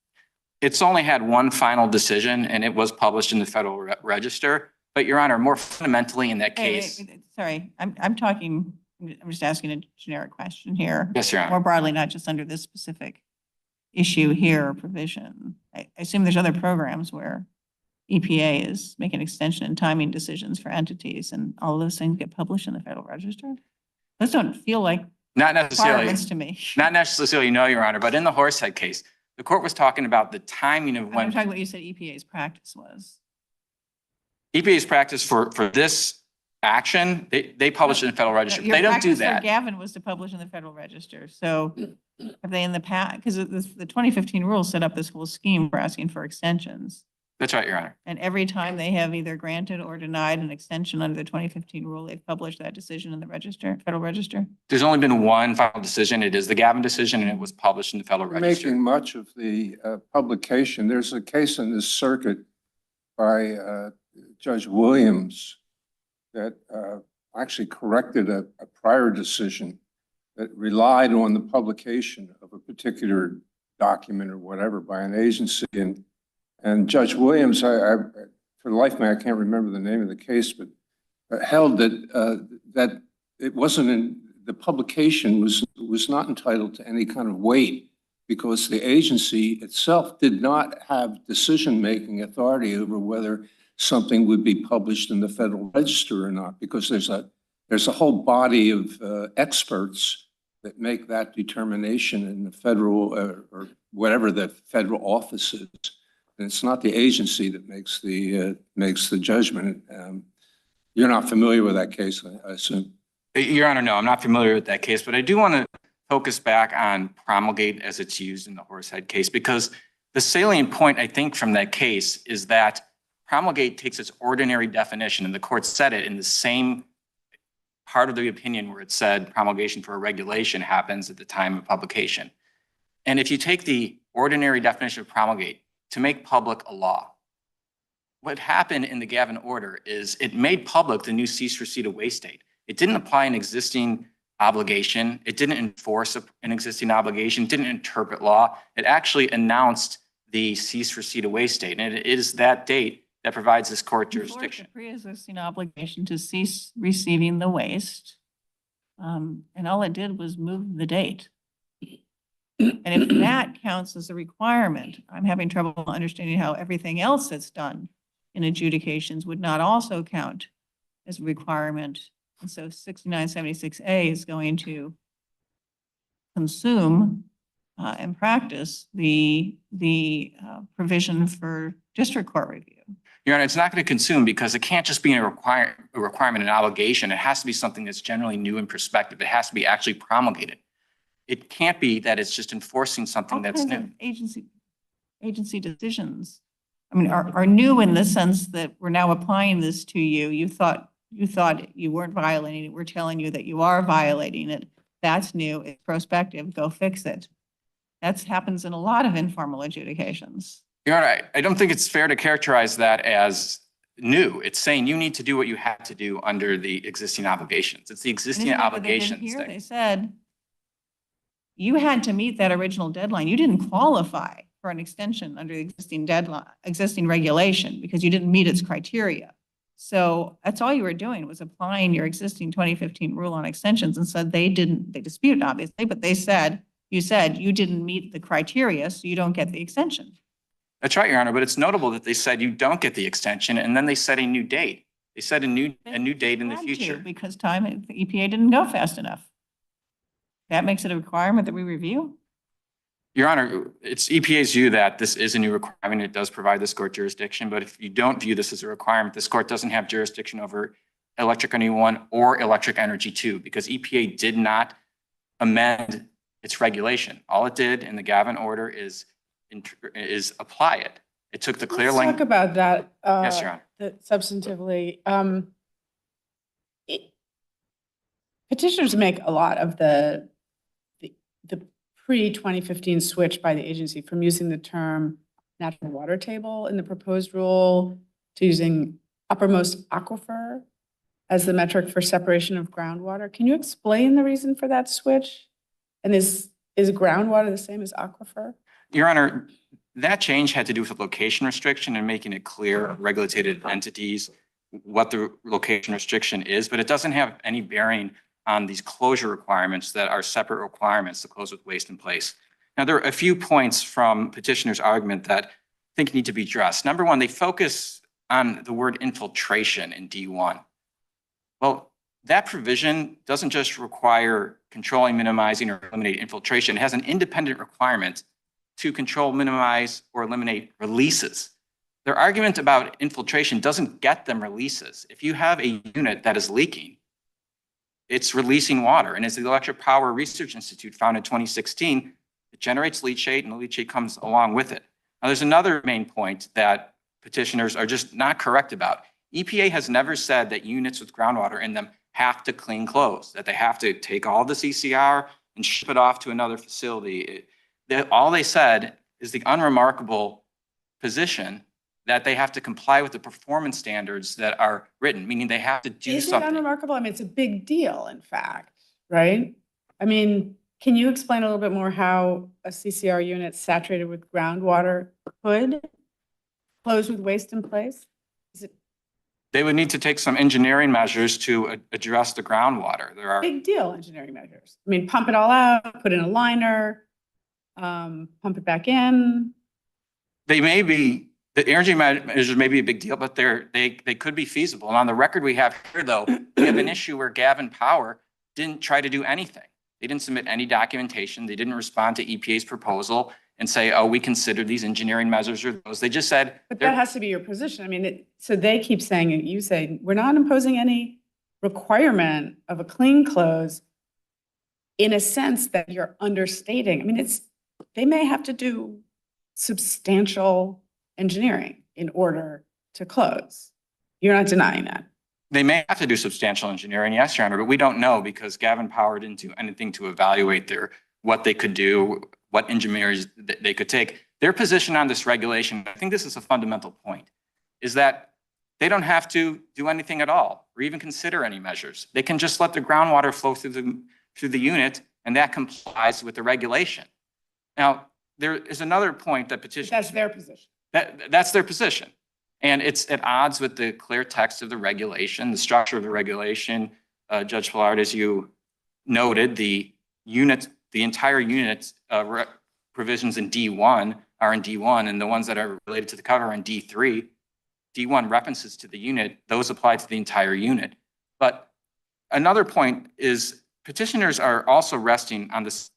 It's only had one final decision and it was published in the Federal Register. But Your Honor, more fundamentally in that case. Sorry, I'm talking, I'm just asking a generic question here. Yes, Your Honor. More broadly, not just under this specific issue here or provision. I assume there's other programs where EPA is making extension and timing decisions for entities and all of those things get published in the Federal Register. Those don't feel like Not necessarily. requirements to me. Not necessarily, no, Your Honor, but in the Horsehead case, the court was talking about the timing of I'm when talking about what you said EPA's practice was. EPA's practice for this action, they publish it in the Federal Register. Your They don't do practice for that. Gavin was to publish in the Federal Register. So have they in the past, because the 2015 rules set up this whole scheme for asking for extensions. That's right, Your Honor. And every time they have either granted or denied an extension under the 2015 rule, they've published that decision in the Register, Federal Register. There's only been one final decision. It is the Gavin decision, and it was published in the Federal Register. Making much of the publication. There's a case in this circuit by Judge Williams that actually corrected a prior decision that relied on the publication of a particular document or whatever by an agency. And Judge Williams, for the life of me, I can't remember the name of the case, but held that it wasn't the publication was not entitled to any kind of weight because the agency itself did not have decision-making authority over whether something would be published in the Federal Register or not, because there's a whole body of experts that make that determination in the federal or whatever the federal office is. And it's not the agency that makes the judgment. You're not familiar with that case, I assume. Your Honor, no, I'm not familiar with that case, but I do want to focus back on promulgate as it's used in the Horsehead case, because the salient point, I think, from that case is that promulgate takes its ordinary definition, and the court said it in the same part of the opinion where it said promulgation for a regulation happens at the time of publication. And if you take the ordinary definition of promulgate to make public a law, what happened in the Gavin order is it made public the new cease receipt of waste date. It didn't apply an existing obligation. It didn't enforce an existing obligation, didn't interpret law. It actually announced the cease receipt of waste date. And it is that date that provides this court jurisdiction. The pre-existing obligation to cease receiving the waste. And all it did was move the date. And if that counts as a requirement, I'm having trouble understanding how everything else that's done in adjudications would not also count as a requirement. And so 6976A is going to consume in practice the provision for district court review. Your Honor, it's not going to consume because it can't just be a requirement, an obligation. It has to be something that's generally new in perspective. It has to be actually promulgated. It can't be that it's just enforcing something All that's kinds new. of agency decisions, I mean, are new in the sense that we're now applying this to you. You thought you weren't violating it. We're telling you that you are violating it. That's new. It's prospective. Go fix it. That happens in a lot of informal adjudications. Your Honor, I don't think it's fair to characterize that as new. It's saying you need to do what you have to do under the existing obligations. It's the existing Isn't that what they did obligations. here? They said you had to meet that original deadline. You didn't qualify for an extension under the existing deadline, existing regulation, because you didn't meet its criteria. So that's all you were doing was applying your existing 2015 rule on extensions, and said they disputed obviously, but they said, you said you didn't meet the criteria, so you don't get the extension. That's right, Your Honor, but it's notable that they said you don't get the extension, and then they set a new date. They set a new date in the Had to, future. because the EPA didn't go fast enough. That makes it a requirement that we review? Your Honor, it's EPA's view that this is a new requirement. It does provide this court jurisdiction, but if you don't view this as a requirement, this court doesn't have jurisdiction over Electric Energy 1 or Electric Energy 2, because EPA did not amend its regulation. All it did in the Gavin order is apply it. It took the clear Let's language. talk about that. Yes, Your Honor. That substantively. Petitioners make a lot of the pre-2015 switch by the agency from using the term natural water table in the proposed rule to using uppermost aquifer as the metric for separation of groundwater. Can you explain the reason for that switch? And is groundwater the same as aquifer? Your Honor, that change had to do with location restriction and making it clear regulated entities what the location restriction is, but it doesn't have any bearing on these closure requirements that are separate requirements to close with waste in place. Now, there are a few points from petitioner's argument that I think need to be addressed. Number one, they focus on the word infiltration in D1. Well, that provision doesn't just require controlling, minimizing, or eliminate infiltration. It has an independent requirement to control, minimize, or eliminate releases. Their argument about infiltration doesn't get them releases. If you have a unit that is leaking, it's releasing water. And as the Electric Power Research Institute found in 2016, it generates leachate and the leachate comes along with it. Now, there's another main point that petitioners are just not correct about. EPA has never said that units with groundwater in them have to clean close, that they have to take all the CCR and ship it off to another facility. All they said is the unremarkable position that they have to comply with the performance standards that are written, meaning they have to do Is it something. unremarkable? I mean, it's a big deal, in fact, right? I mean, can you explain a little bit more how a CCR unit saturated with groundwater could close with waste in place? Is it They would need to take some engineering measures to address the groundwater. There are, big deal engineering measures? I mean, pump it all out, put in a liner, pump it back in. they may be, the energy measures may be a big deal, but they could be feasible. And on the record we have here, though, we have an issue where Gavin Power didn't try to do anything. They didn't submit any documentation. They didn't respond to EPA's proposal and say, oh, we consider these engineering measures or those. They just said. But that has to be your position. I mean, so they keep saying, you say, we're not imposing any requirement of a clean close in a sense that you're understating. I mean, they may have to do substantial engineering in order to close. You're not denying that. They may have to do substantial engineering, yes, Your Honor, but we don't know because Gavin Power didn't do anything to evaluate what they could do, what engineers they could take. Their position on this regulation, I think this is a fundamental point, is that they don't have to do anything at all or even consider any measures. They can just let the groundwater flow through the unit, and that complies with the regulation. Now, there is another point that petition. That's their position. That's their position. And it's at odds with the clear text of the regulation, the structure of the regulation. Judge Pillard, as you noted, the entire unit provisions in D1 are in D1, and the ones that are related to the cover are in D3. D1 references to the unit, those apply to the entire unit. But another point is petitioners are also resting on this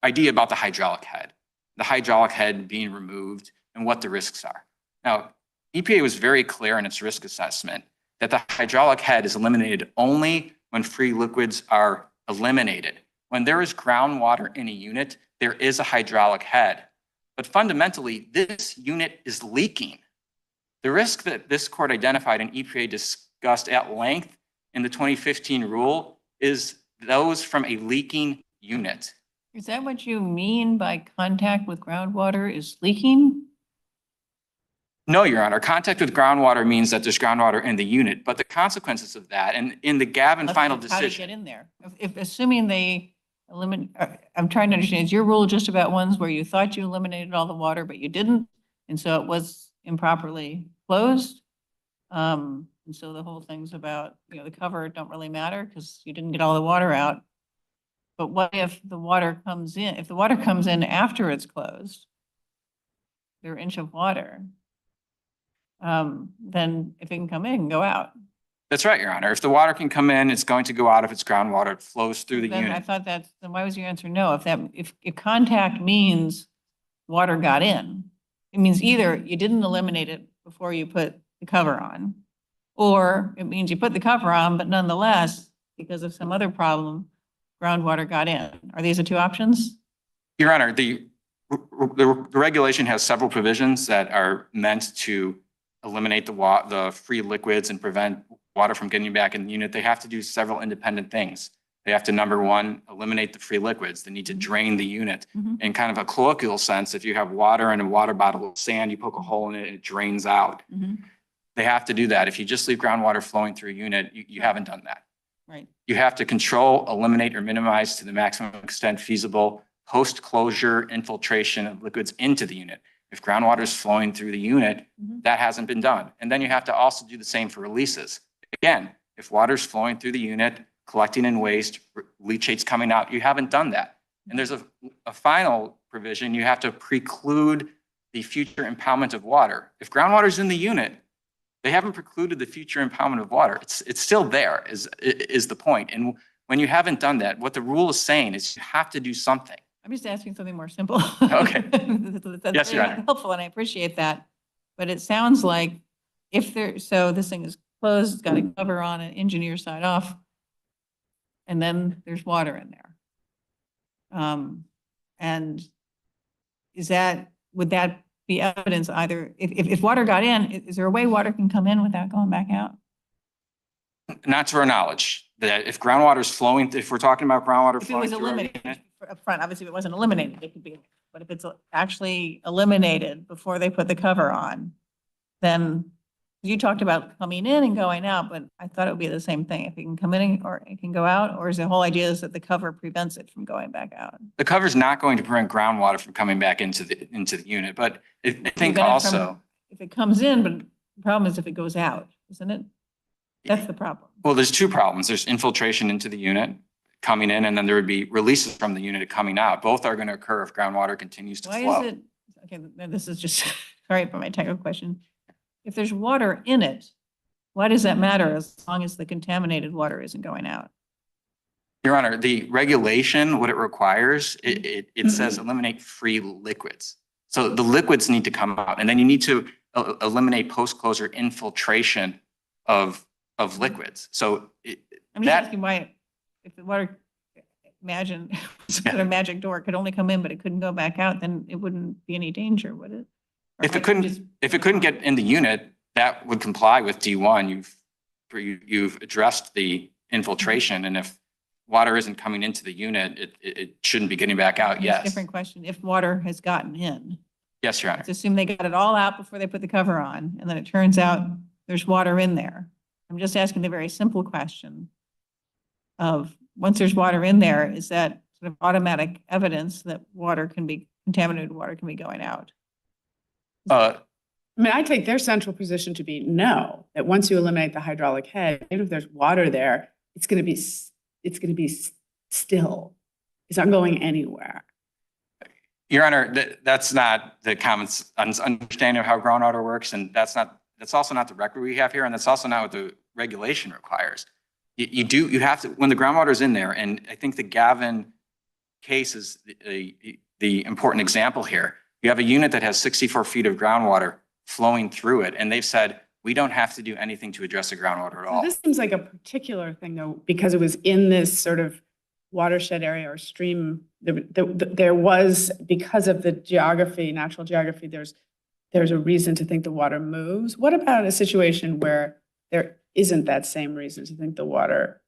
idea about the hydraulic head being removed and what the risks are. Now, EPA was very clear in its risk assessment that the hydraulic head is eliminated only when free liquids are eliminated. When there is groundwater in a unit, there is a hydraulic head. But fundamentally, this unit is leaking. The risk that this court identified and EPA discussed at length in the 2015 rule is those from a leaking unit. Is that what you mean by contact with groundwater is leaking? No, Your Honor. Contact with groundwater means that there's groundwater in the unit, but the consequences of that, and in the Gavin final How to decision. get in there? If assuming they eliminate, I'm trying to understand, is your rule just about ones where you thought you eliminated all the water, but you didn't? And so it was improperly closed? And so the whole thing's about, the cover don't really matter because you didn't get all the water out. But what if the water comes in? If the water comes in after it's closed, their inch of water, then if it can come in, it can go out. That's right, Your Honor. If the water can come in, it's going to go out. If it's groundwater, it flows through the Then I unit. thought then why was your answer no? If contact means water got in, it means either you didn't eliminate it before you put the cover on, or it means you put the cover on, but nonetheless, because of some other problem, groundwater got in. Are these the two options? Your Honor, the regulation has several provisions that are meant to eliminate the free liquids and prevent water from getting back in the unit. They have to do several independent things. They have to, number one, eliminate the free liquids. They need to drain the unit. In kind of a colloquial sense, if you have water in a water bottle of sand, you poke a hole in it and it drains out. They have to do that. If you just leave groundwater flowing through a unit, you haven't done that. Right. You have to control, eliminate, or minimize to the maximum extent feasible post-closure infiltration of liquids into the unit. If groundwater is flowing through the unit, that hasn't been done. And then you have to also do the same for releases. Again, if water is flowing through the unit, collecting in waste, leachates coming out, you haven't done that. And there's a final provision. You have to preclude the future impoundment of water. If groundwater is in the unit, they haven't precluded the future impoundment of water. It's still there is the point. And when you haven't done that, what the rule is saying is you have to do something. I'm just asking something more simple. Okay. That's Yes, Your very Honor. helpful, and I appreciate that. But it sounds like so this thing is closed, it's got a cover on it, engineer side off, and then there's water in there. And would that be evidence either, if water got in, is there a way water can come in without going back out? Not to our knowledge, that if groundwater is flowing, if we're talking about groundwater If it flowing was through our eliminated unit, up front, obviously if it wasn't eliminated, it could be, but if it's actually eliminated before they put the cover on, then you talked about coming in and going out, but I thought it would be the same thing. If it can come in or it can go out, or is the whole idea is that the cover prevents it from going back out? the cover is not going to prevent groundwater from coming back into the unit. But I think Even also, if it comes in, but the problem is if it goes out, isn't it? That's the problem. well, there's two problems. There's infiltration into the unit coming in, and then there would be releases from the unit coming out. Both are going to occur if groundwater continues to Why flow. is it, okay, this is just, sorry for my technical question. If there's water in it, why does that matter as long as the contaminated water isn't going out? Your Honor, the regulation, what it requires, it says eliminate free liquids. So the liquids need to come out, and then you need to eliminate post-closure infiltration of liquids. So I'm just asking why, if the water, imagine, some kind of magic door could only come in, but it couldn't go back out, then it wouldn't be any danger, would it? Or if it might just- couldn't get in the unit, that would comply with D1. You've addressed the infiltration, and if water isn't coming into the unit, it shouldn't be getting back out. It's a Yes. Different question. If water has gotten in, Yes, Your Honor. let's assume they got it all out before they put the cover on, and then it turns out there's water in there. I'm just asking the very simple question of, once there's water in there, is that sort of automatic evidence that contaminated water can be going out? I mean, I take their central position to be no, that once you eliminate the hydraulic head, even if there's water there, it's going to be still. It's not going anywhere. Your Honor, that's not the common understanding of how groundwater works, and that's also not the record we have here, and that's also not what the regulation requires. You have to, when the groundwater is in there, and I think the Gavin case is the important example here. You have a unit that has 64 feet of groundwater flowing through it. And they've said, we don't have to do anything to address the groundwater at So all. this seems like a particular thing though, because it was in this sort of watershed area or stream. There was, because of the geography, natural geography, there's a reason to think the water moves. What about a situation where there isn't that same reason to think the water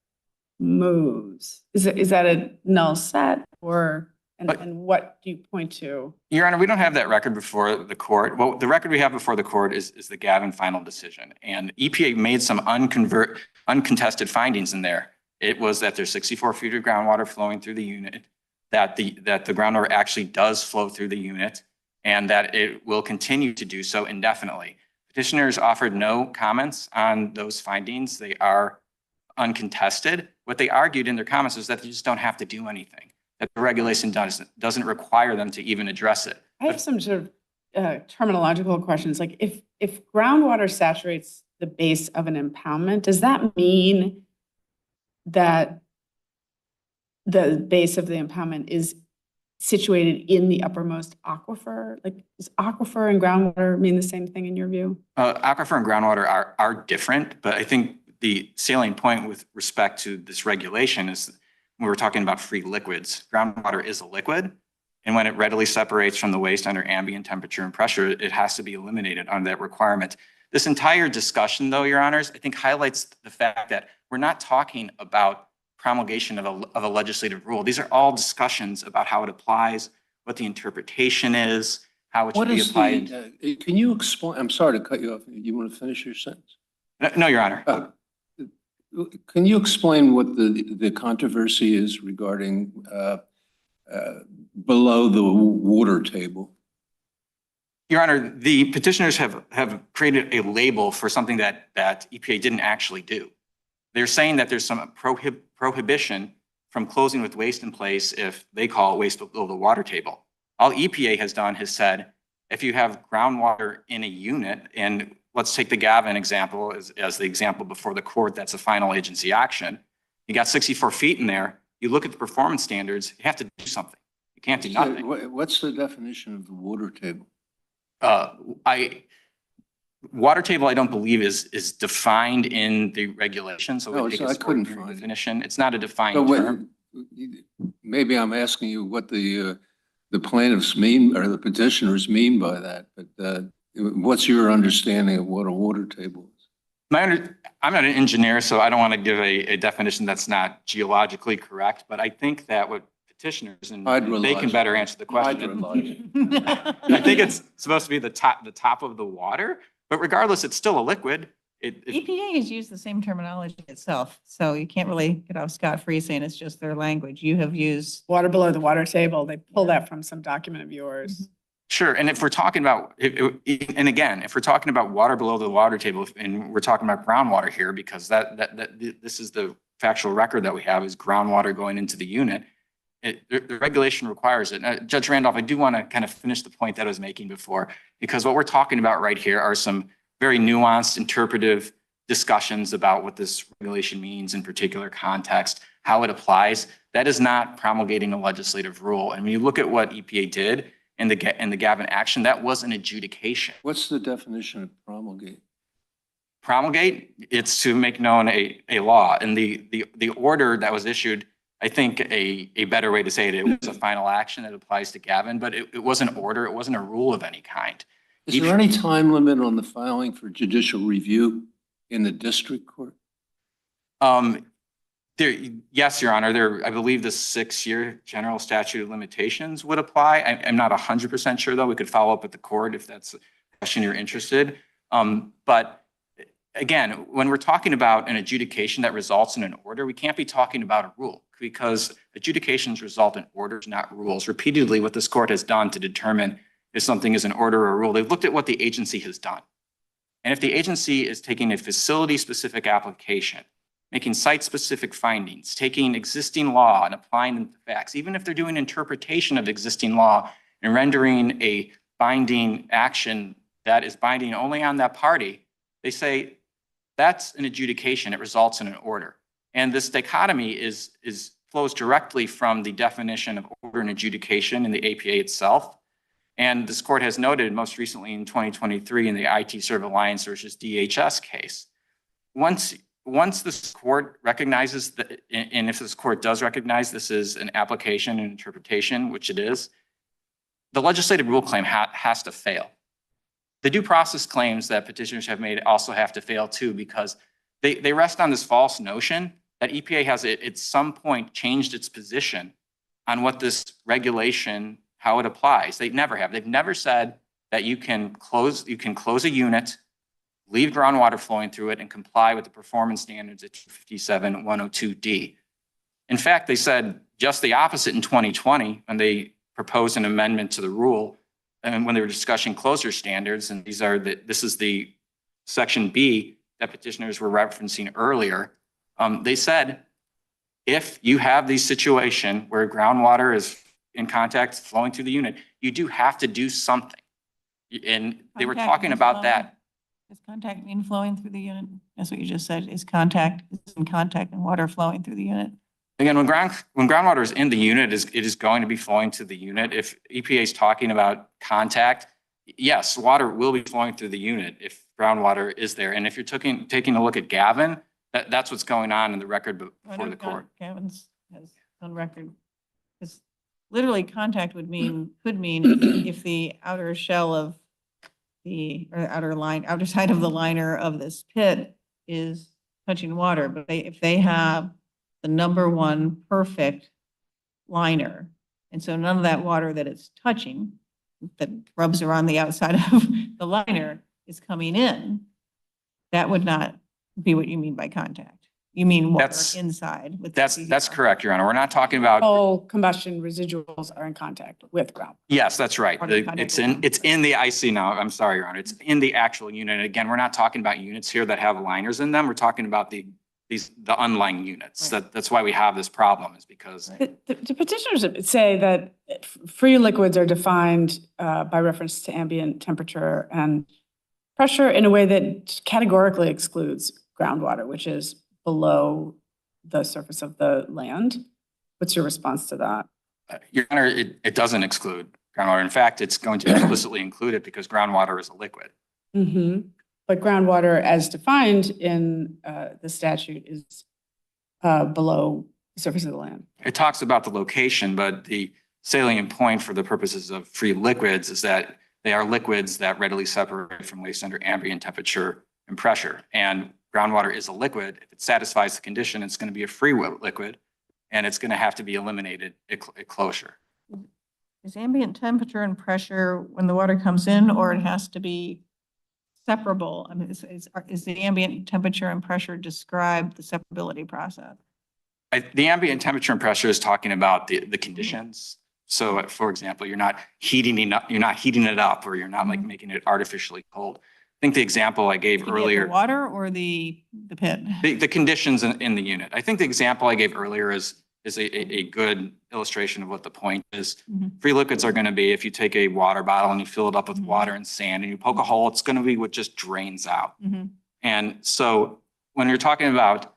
moves? Is that a null set or, and what do you point to? Your Honor, we don't have that record before the court. Well, the record we have before the court is the Gavin final decision. And EPA made some uncontested findings in there. It was that there's 64 feet of groundwater flowing through the unit, that the groundwater actually does flow through the unit, and that it will continue to do so indefinitely. Petitioners offered no comments on those findings. They are uncontested. What they argued in their comments is that they just don't have to do anything, that the regulation doesn't require them to even address it. I have some sort of terminological questions. Like if groundwater saturates the base of an impoundment, does that mean that the base of the impoundment is situated in the uppermost aquifer? Like, does aquifer and groundwater mean the same thing in your view? Aquifer and groundwater are different, but I think the salient point with respect to this regulation is when we're talking about free liquids, groundwater is a liquid, and when it readily separates from the waste under ambient temperature and pressure, it has to be eliminated under that requirement. This entire discussion, though, Your Honors, I think highlights the fact that we're not talking about promulgation of a legislative rule. These are all discussions about how it applies, what the interpretation is, how it should be applied. Can you explain, I'm sorry to cut you off. You want to finish your sentence? No, Your Honor. Can you explain what the controversy is regarding below the water table? Your Honor, the petitioners have created a label for something that EPA didn't actually do. They're saying that there's some prohibition from closing with waste in place if they call it waste below the water table. All EPA has done has said, if you have groundwater in a unit, and let's take the Gavin example as the example before the court, that's a final agency action. You got 64 feet in there. You look at the performance standards, you have to do something. You can't do nothing. What's the definition of the water table? Water table, I don't believe is defined in the regulation. So No, we take I a couldn't ordinary find it. definition. It's not a defined So term. maybe I'm asking you what the plaintiffs mean or the petitioners mean by that, but what's your understanding of what a water table is? I'm not an engineer, so I don't want to give a definition that's not geologically correct, but I think that what petitioners, and they can better answer the question. I think it's supposed to be the top of the water, but regardless, it's still a liquid. EPA has used the same terminology itself, so you can't really get off scot-free saying it's just their language. You have used. Water below the water table. They pull that from some document of yours. Sure, and if we're talking about, and again, if we're talking about water below the water table, and we're talking about groundwater here, because this is the factual record that we have is groundwater going into the unit. The regulation requires it. Now, Judge Randolph, I do want to kind of finish the point that I was making before, because what we're talking about right here are some very nuanced interpretive discussions about what this regulation means in particular context, how it applies. That is not promulgating a legislative rule. And when you look at what EPA did in the Gavin action, that was an adjudication. What's the definition of promulgate? Promulgate, it's to make known a law. And the order that was issued, I think a better way to say it was a final action that applies to Gavin, but it was an order, it wasn't a rule of any kind. Is there any time limit on the filing for judicial review in the district court? Yes, Your Honor. I believe the 6-year general statute of limitations would apply. I'm not 100% sure, though. We could follow up with the court if that's a question you're interested. But again, when we're talking about an adjudication that results in an order, we can't be talking about a rule, because adjudications result in orders, not rules. Repeatedly, what this court has done to determine if something is an order or a rule, they've looked at what the agency has done. And if the agency is taking a facility-specific application, making site-specific findings, taking existing law and applying them to facts, even if they're doing interpretation of existing law and rendering a binding action that is binding only on that party, they say that's an adjudication. It results in an order. And this dichotomy flows directly from the definition of order and adjudication in the APA itself. And this court has noted most recently in 2023 in the IT Serve Alliance versus DHS case, once this court recognizes that, and if this court does recognize this is an application and interpretation, which it is, the legislative rule claim has to fail. The due process claims that petitioners have made also have to fail too, because they rest on this false notion that EPA has at some point changed its position on what this regulation, how it applies. They never have. They've never said that you can close a unit, leave groundwater flowing through it, and comply with the performance standards at 257-102D. In fact, they said just the opposite in 2020 when they proposed an amendment to the rule, and when they were discussing closure standards, and this is the section B that petitioners were referencing earlier. They said, if you have the situation where groundwater is in contact flowing through the unit, you do have to do something. And they were talking about that. Does contact mean flowing through the unit? That's what you just said, is in contact and water flowing through the unit? Again, when groundwater is in the unit, it is going to be flowing to the unit. If EPA is talking about contact, yes, water will be flowing through the unit if groundwater is there. And if you're taking a look at Gavin, that's what's going on in the record before the court. Gavin's has on record. Because literally contact could mean if the outer shell of outer side of the liner of this pit is touching water, but if they have the number one perfect liner, and so none of that water that it's touching, that rubs around the outside of the liner, is coming in, that would not be what you mean by contact. You mean water inside. That's correct, Your Honor. We're not talking about. All combustion residuals are in contact with ground. Yes, that's right. It's in the IC now. I'm sorry, Your Honor. It's in the actual unit. And again, we're not talking about units here that have liners in them. We're talking about the unlined units. Right. That's why we have this problem, is because. The petitioners say that free liquids are defined by reference to ambient temperature and pressure in a way that categorically excludes groundwater, which is below the surface of the land. What's your response to that? Your Honor, it doesn't exclude groundwater. In fact, it's going to explicitly include it because groundwater is a liquid. Mm-hmm. But groundwater, as defined in the statute, is below the surface of the land. It talks about the location, but the salient point for the purposes of free liquids is that they are liquids that readily separate from waste under ambient temperature and pressure. And groundwater is a liquid. If it satisfies the condition, it's going to be a free liquid, and it's going to have to be eliminated at closure. Is ambient temperature and pressure when the water comes in, or it has to be separable? I mean, is the ambient temperature and pressure describe the separability process? The ambient temperature and pressure is talking about the conditions. So, for example, you're not heating it up, or you're not like making it artificially cold. I think the example I gave earlier. The water or the pit? The conditions in the unit. I think the example I gave earlier is a good illustration of what the point is. Mhm. Free liquids are going to be, if you take a water bottle and you fill it up with water and sand and you poke a hole, it's going to be what just drains out. Mm-hmm. And so when you're talking about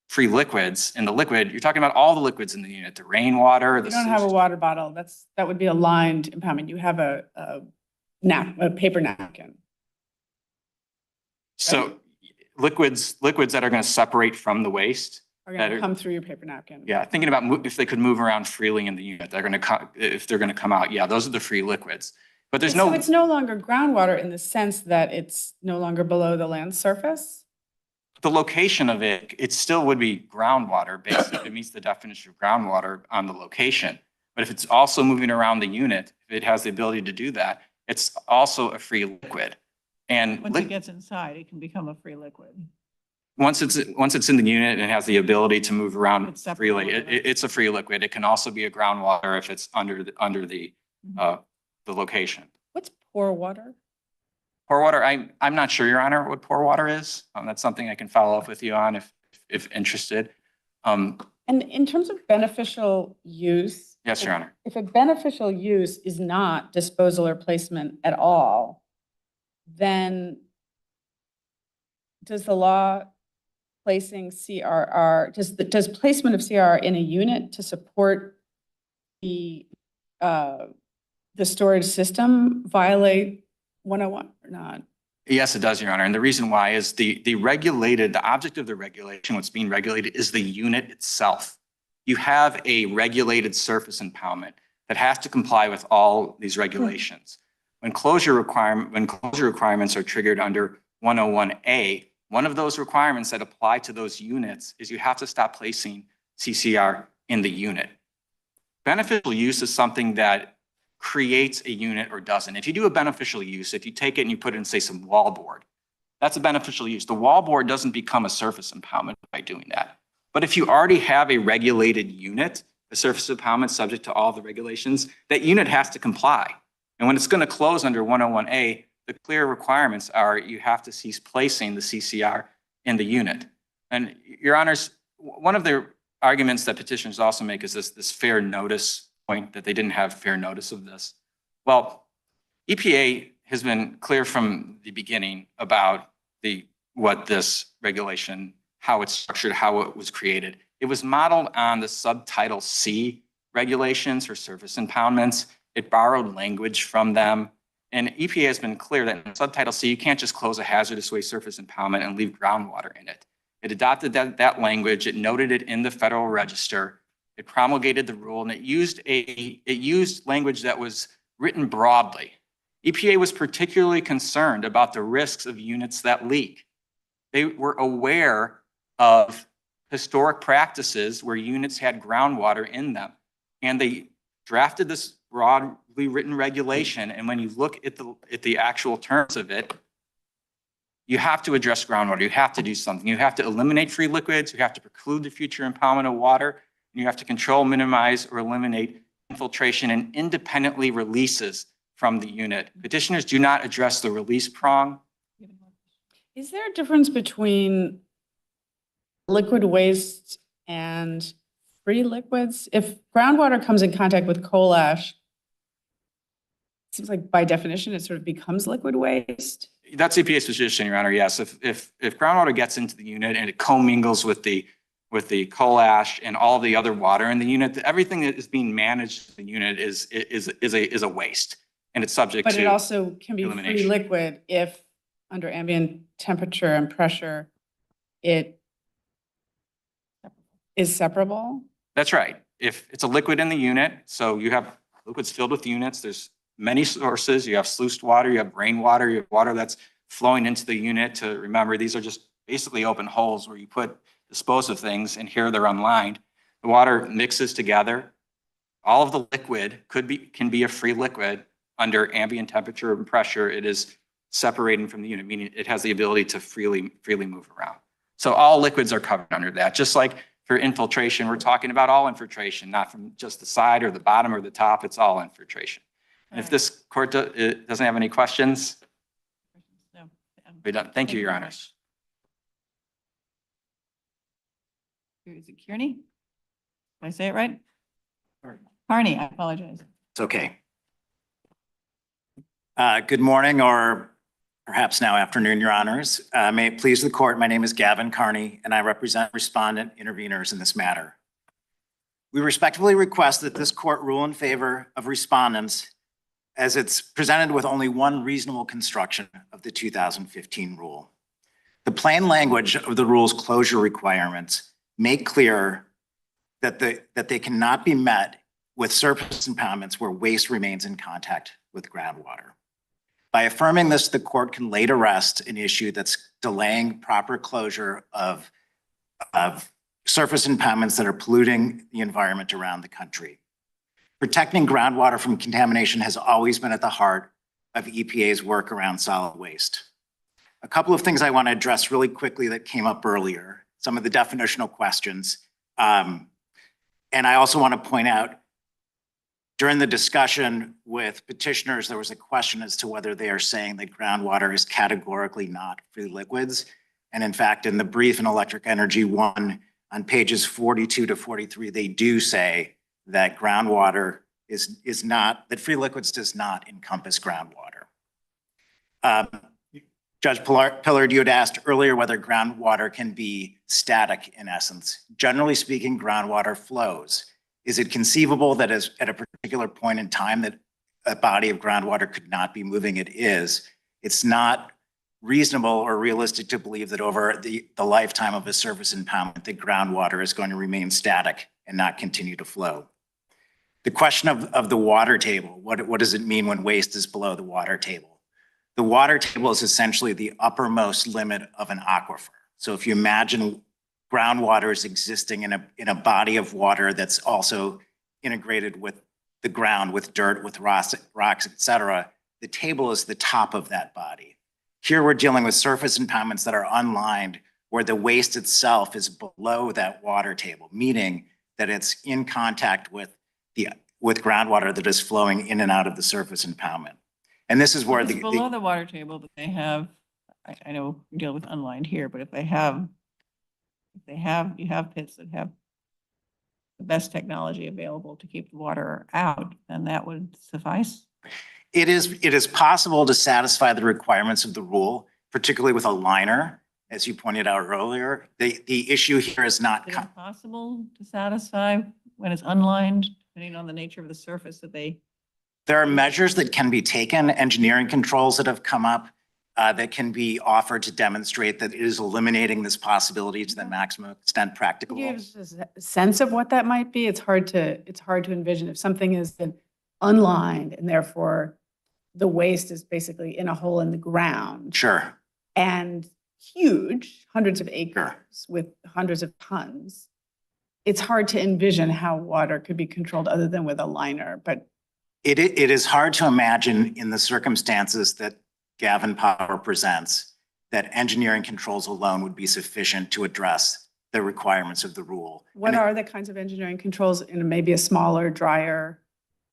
free liquids in the liquid, you're talking about all the liquids in the unit, the rainwater. You don't have a water bottle. That would be a lined impoundment. You have a paper napkin. So liquids that are going to separate from the waste. Are going to come through your paper napkin. Yeah, thinking about if they could move around freely in the unit, if they're going to come out. Yeah, those are the free liquids. But there's So no. it's no longer groundwater in the sense that it's no longer below the land surface? The location of it still would be groundwater based if it meets the definition of groundwater on the location. But if it's also moving around the unit, if it has the ability to do that, it's also a free liquid. And Once it gets inside, it can become a free liquid. once it's in the unit and has the ability to move around It's separate freely, liquid. it's a free liquid. It can also be a groundwater if it's under the location. What's pour water? Pour water, I'm not sure, Your Honor, what pour water is. That's something I can follow up with you on if interested. And in terms of beneficial use? Yes, Your Honor. If a beneficial use is not disposal or placement at all, then does the law placing CRR, does placement of CRR in a unit to support the the storage system violate 101 or not? Yes, it does, Your Honor. And the reason why is the object of the regulation, what's being regulated is the unit itself. You have a regulated surface impoundment that has to comply with all these regulations. When closure requirements are triggered under 101A, one of those requirements that apply to those units is you have to stop placing CCR in the unit. Beneficial use is something that creates a unit or doesn't. If you do a beneficial use, if you take it and you put it in, say, some wallboard, that's a beneficial use. The wallboard doesn't become a surface impoundment by doing that. But if you already have a regulated unit, a surface impoundment subject to all the regulations, that unit has to comply. And when it's going to close under 101A, the clear requirements are you have to cease placing the CCR in the unit. And Your Honors, one of the arguments that petitioners also make is this fair notice point, that they didn't have fair notice of this. Well, EPA has been clear from the beginning about what this regulation, how it's structured, how it was created. It was modeled on the subtitle C regulations for surface impoundments. It borrowed language from them. And EPA has been clear that in subtitle C, you can't just close a hazardous waste surface impoundment and leave groundwater in it. It adopted that language. It noted it in the Federal Register. It promulgated the rule, and it used language that was written broadly. EPA was particularly concerned about the risks of units that leak. They were aware of historic practices where units had groundwater in them, and they drafted this broadly written regulation. And when you look at the actual terms of it, you have to address groundwater. You have to do something. You have to eliminate free liquids. You have to preclude the future impoundment of water. And you have to control, minimize, or eliminate infiltration and independently releases from the unit. Petitioners do not address the release prong. Is there a difference between liquid waste and free liquids? If groundwater comes in contact with coal ash, it seems like by definition, it sort of becomes liquid waste. That's EPA's position, Your Honor. Yes, if groundwater gets into the unit and it commingles with the coal ash and all the other water in the unit, everything that is being managed in the unit is a waste, and it's subject to. But it also can be free elimination. liquid if under ambient temperature and pressure, it is separable. That's right. If it's a liquid in the unit, so you have liquids filled with units, there's many sources. You have sluiced water, you have rainwater, you have water that's flowing into the unit. To remember, these are just basically open holes where you dispose of things, and here they're unlined. The water mixes together. All of the liquid can be a free liquid under ambient temperature and pressure. It is separating from the unit, meaning it has the ability to freely move around. So all liquids are covered under that. Just like for infiltration, we're talking about all infiltration, not from just the side or the bottom or the top. It's all infiltration. And if this court doesn't have any questions, No. we're done. Thank you, Your Honors. Is it Kearney? Did I say it right? Carney, I apologize. It's okay. Good morning, or perhaps now afternoon, Your Honors. May it please the court, my name is Gavin Carney, and I represent respondent interveners in this matter. We respectfully request that this court rule in favor of respondents as it's presented with only one reasonable construction of the 2015 rule. The plain language of the rule's closure requirements make clear that they cannot be met with surface impoundments where waste remains in contact with groundwater. By affirming this, the court can lay to rest an issue that's delaying proper closure of surface impoundments that are polluting the environment around the country. Protecting groundwater from contamination has always been at the heart of EPA's work around solid waste. A couple of things I want to address really quickly that came up earlier, some of the definitional questions. And I also want to point out, during the discussion with petitioners, there was a question as to whether they are saying that groundwater is categorically not free liquids. And in fact, in the brief in Electric Energy 1, on pages 42 to 43, they do say that groundwater is not, that free liquids does not encompass groundwater. Judge Pillard, you had asked earlier whether groundwater can be static in essence. Generally speaking, groundwater flows. Is it conceivable that at a particular point in time that a body of groundwater could not be moving, it is. It's not reasonable or realistic to believe that over the lifetime of a surface impoundment, the groundwater is going to remain static and not continue to flow. The question of the water table, what does it mean when waste is below the water table? The water table is essentially the uppermost limit of an aquifer. So if you imagine groundwater is existing in a body of water that's also integrated with the ground, with dirt, with rocks, et cetera, the table is the top of that body. Here we're dealing with surface impoundments that are unlined, where the waste itself is below that water table, meaning that it's in contact with groundwater that is flowing in and out of the surface impoundment. And this is where It's below the water table, but they have, I know we deal with unlined here, but if you have pits that have the best technology available to keep the water out, then that would suffice. it is possible to satisfy the requirements of the rule, particularly with a liner, as you pointed out earlier. The issue here is not. Is it possible to satisfy when it's unlined, depending on the nature of the surface that they? There are measures that can be taken, engineering controls that have come up that can be offered to demonstrate that it is eliminating this possibility to the maximum extent practicable. Can you give us a sense of what that might be? It's hard to envision if something is unlined and therefore the waste is basically in a hole in the ground. Sure. And huge, hundreds of acres Sure. with hundreds of tons. It's hard to envision how water could be controlled other than with a liner, but It is hard to imagine in the circumstances that Gavin Power presents that engineering controls alone would be sufficient to address the requirements of the rule. what are the kinds of engineering controls in maybe a smaller, drier?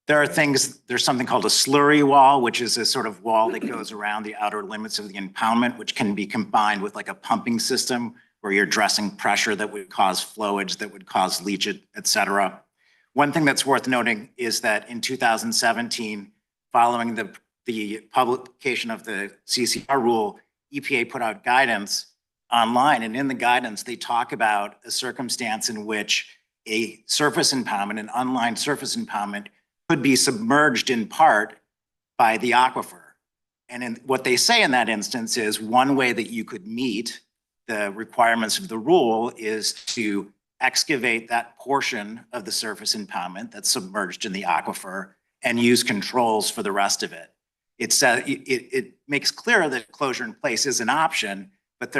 There are things, there's something called a slurry wall, which is a sort of wall that goes around the outer limits of the impoundment, which can be combined with like a pumping system where you're addressing pressure that would cause flowage, that would cause leachate, et cetera. One thing that's worth noting is that in 2017, following the publication of the CCR rule, EPA put out guidance online, and in the guidance, they talk about a circumstance in which a surface impoundment, an unlined surface impoundment, could be submerged in part by the aquifer. And what they say in that instance is one way that you could meet the requirements of the rule is to excavate that portion of the surface impoundment that's submerged in the aquifer and use controls for the rest of it. It makes clear that closure in place is an option, but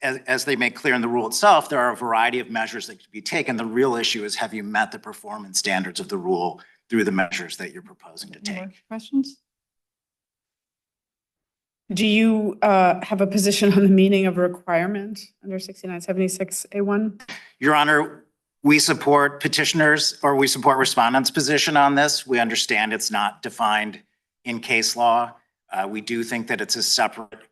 as they make clear in the rule itself, there are a variety of measures that could be taken. The real issue is, have you met the performance standards of the rule through the measures that you're proposing to Any more take? questions? Do you have a position on the meaning of a requirement under 6976A1? Your Honor, we support petitioners, or we support respondents' position on this. We understand it's not defined in case law. We do think that it's a separate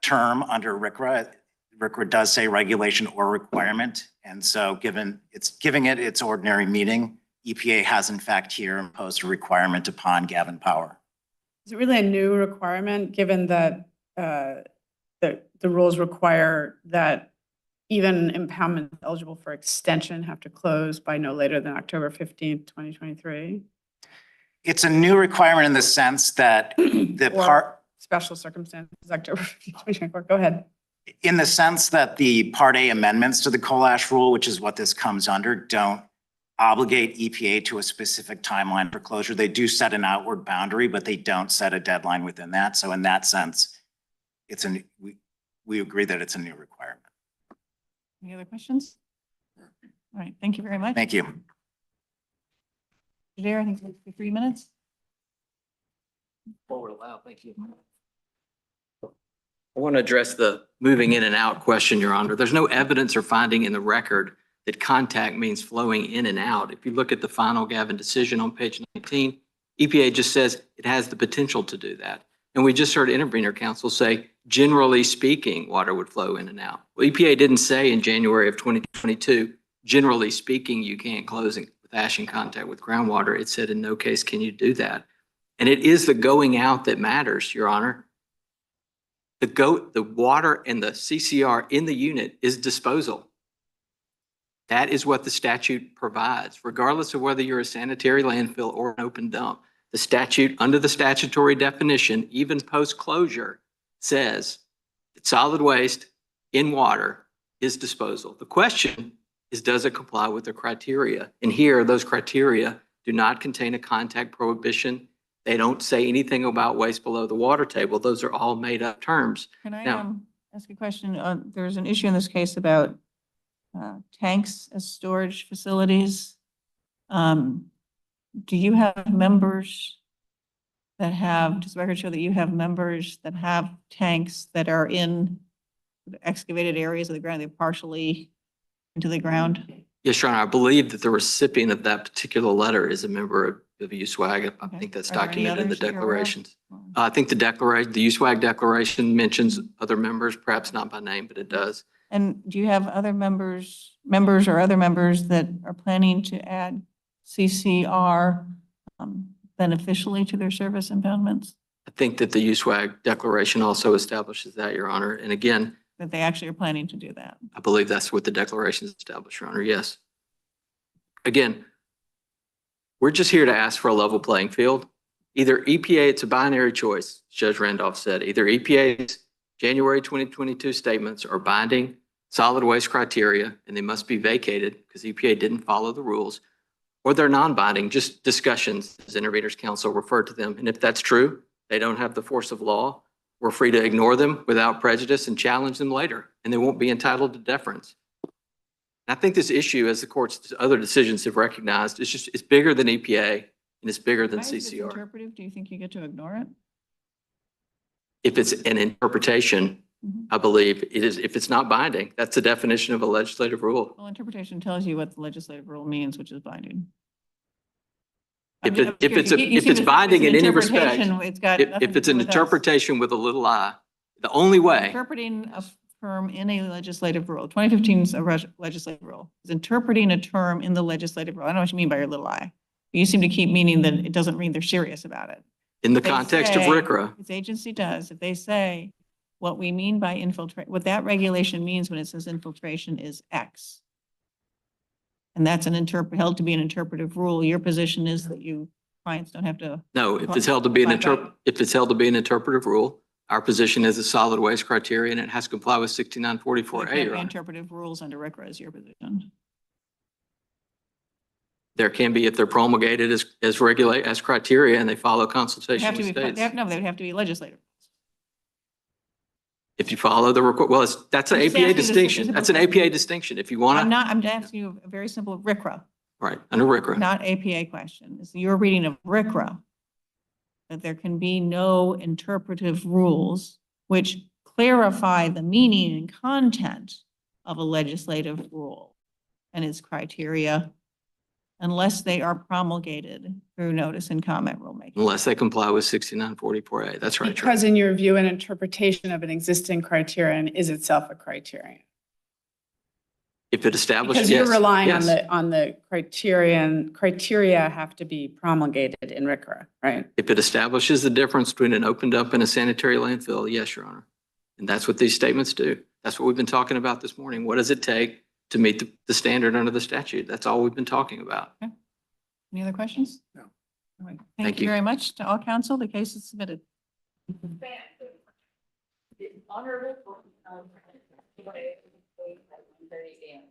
term under RCRA. RCRA does say regulation or requirement. And so giving it its ordinary meaning, EPA has in fact here imposed a requirement upon Gavin Power. Is it really a new requirement, given that the rules require that even impoundments eligible for extension have to close by no later than October 15th, 2023? It's a new requirement in the sense that Special circumstances, October 15th, 2024. Go ahead. in the sense that the Part A amendments to the coal ash rule, which is what this comes under, don't obligate EPA to a specific timeline for closure. They do set an outward boundary, but they don't set a deadline within that. So in that sense, we agree that it's a new requirement. Any other questions? All right, thank you very much. Thank you. There, I think it's 3 minutes. Forward allowed, thank you. I want to address the moving in and out question, Your Honor. There's no evidence or finding in the record that contact means flowing in and out. If you look at the final Gavin decision on page 19, EPA just says it has the potential to do that. And we just heard intervener counsel say, generally speaking, water would flow in and out. Well, EPA didn't say in January of 2022, generally speaking, you can't close with ash in contact with groundwater. It said in no case can you do that. And it is the going out that matters, Your Honor. The water and the CCR in the unit is disposal. That is what the statute provides, regardless of whether you're a sanitary landfill or an open dump. The statute, under the statutory definition, even post-closure, says that solid waste in water is disposal. The question is, does it comply with the criteria? And here, those criteria do not contain a contact prohibition. They don't say anything about waste below the water table. Those are all made-up terms. Can I Now- ask a question? There's an issue in this case about tanks as storage facilities. Do you have members that have, does the record show that you have members that have tanks that are in excavated areas of the ground, they're partially into the ground? Yes, Your Honor, I believe that the recipient of that particular letter is a member of USWAG. I Okay. think that's Are there any documented in the others that you're aware of? declarations. I think the USWAG declaration mentions other members, perhaps not by name, but it does. And do you have other members or other members that are planning to add CCR beneficially to their service impoundments? I think that the USWAG declaration also establishes that, Your Honor. And again, That they actually are planning to do that? I believe that's what the declaration is established, Your Honor. Yes. Again, we're just here to ask for a level playing field. Either EPA, it's a binary choice, Judge Randolph said. Either EPA's January 2022 statements are binding solid waste criteria, and they must be vacated because EPA didn't follow the rules, or they're non-binding, just discussions, as Intervenors Council referred to them. And if that's true, they don't have the force of law, we're free to ignore them without prejudice and challenge them later, and they won't be entitled to deference. And I think this issue, as the court's other decisions have recognized, it's bigger than EPA and it's bigger than Why is this CCR. interpretive? Do you think you get to ignore it? If it's an interpretation, Mhm. I believe it is. If it's not binding, that's the definition of a legislative rule. Well, interpretation tells you what the legislative rule means, which is binding. If I'm it, if curious, it's, you if seem it's to think binding it's in an any respect, interpretation, it's got if nothing it's to do an with us. interpretation with a little I, the only way, Interpreting a term in a legislative rule, 2015 is a legislative rule, is interpreting a term in the legislative rule. I don't know what you mean by your little I. You seem to keep meaning that it doesn't mean they're serious about it. in the They context of say- RCRA, Its agency does, if they say what we mean by infiltrate, what that regulation means when it says infiltration is X. And that's held to be an interpretive rule. Your position is that you clients don't have to. no, if it's held to be an if it's held to be an interpretive rule, our position is a solid waste criteria and it has to comply with There 6944A, can't Your be Honor. interpretive rules under RCRA is your position. There can be if they're promulgated as criteria and they follow They consultation have to with be, states. no, they would have to be legislative. If you follow the, well, that's an I'm just APA asking this- distinction. this- That's an APA distinction. If you want I'm to, not, I'm asking you a very simple RCRA, right, under RCRA. not APA question. It's your reading of RCRA. That there can be no interpretive rules which clarify the meaning and content of a legislative rule and its criteria unless they are promulgated through notice and comment rulemaking. Unless they comply with 6944A. That's right. Your Because in your view, an interpretation of an existing criterion is itself a criterion. If it establishes, Because you're yes, relying yes. on the criteria have to be promulgated in RCRA, right? If it establishes the difference between an open dump and a sanitary landfill, yes, Your Honor. And that's what these statements do. That's what we've been talking about this morning. What does it take to meet the standard under the statute? That's all we've been talking about. Any other questions? No. All right. Thank Thank you you. very much to all counsel. The case is submitted. Honorable. 1:30 a.m.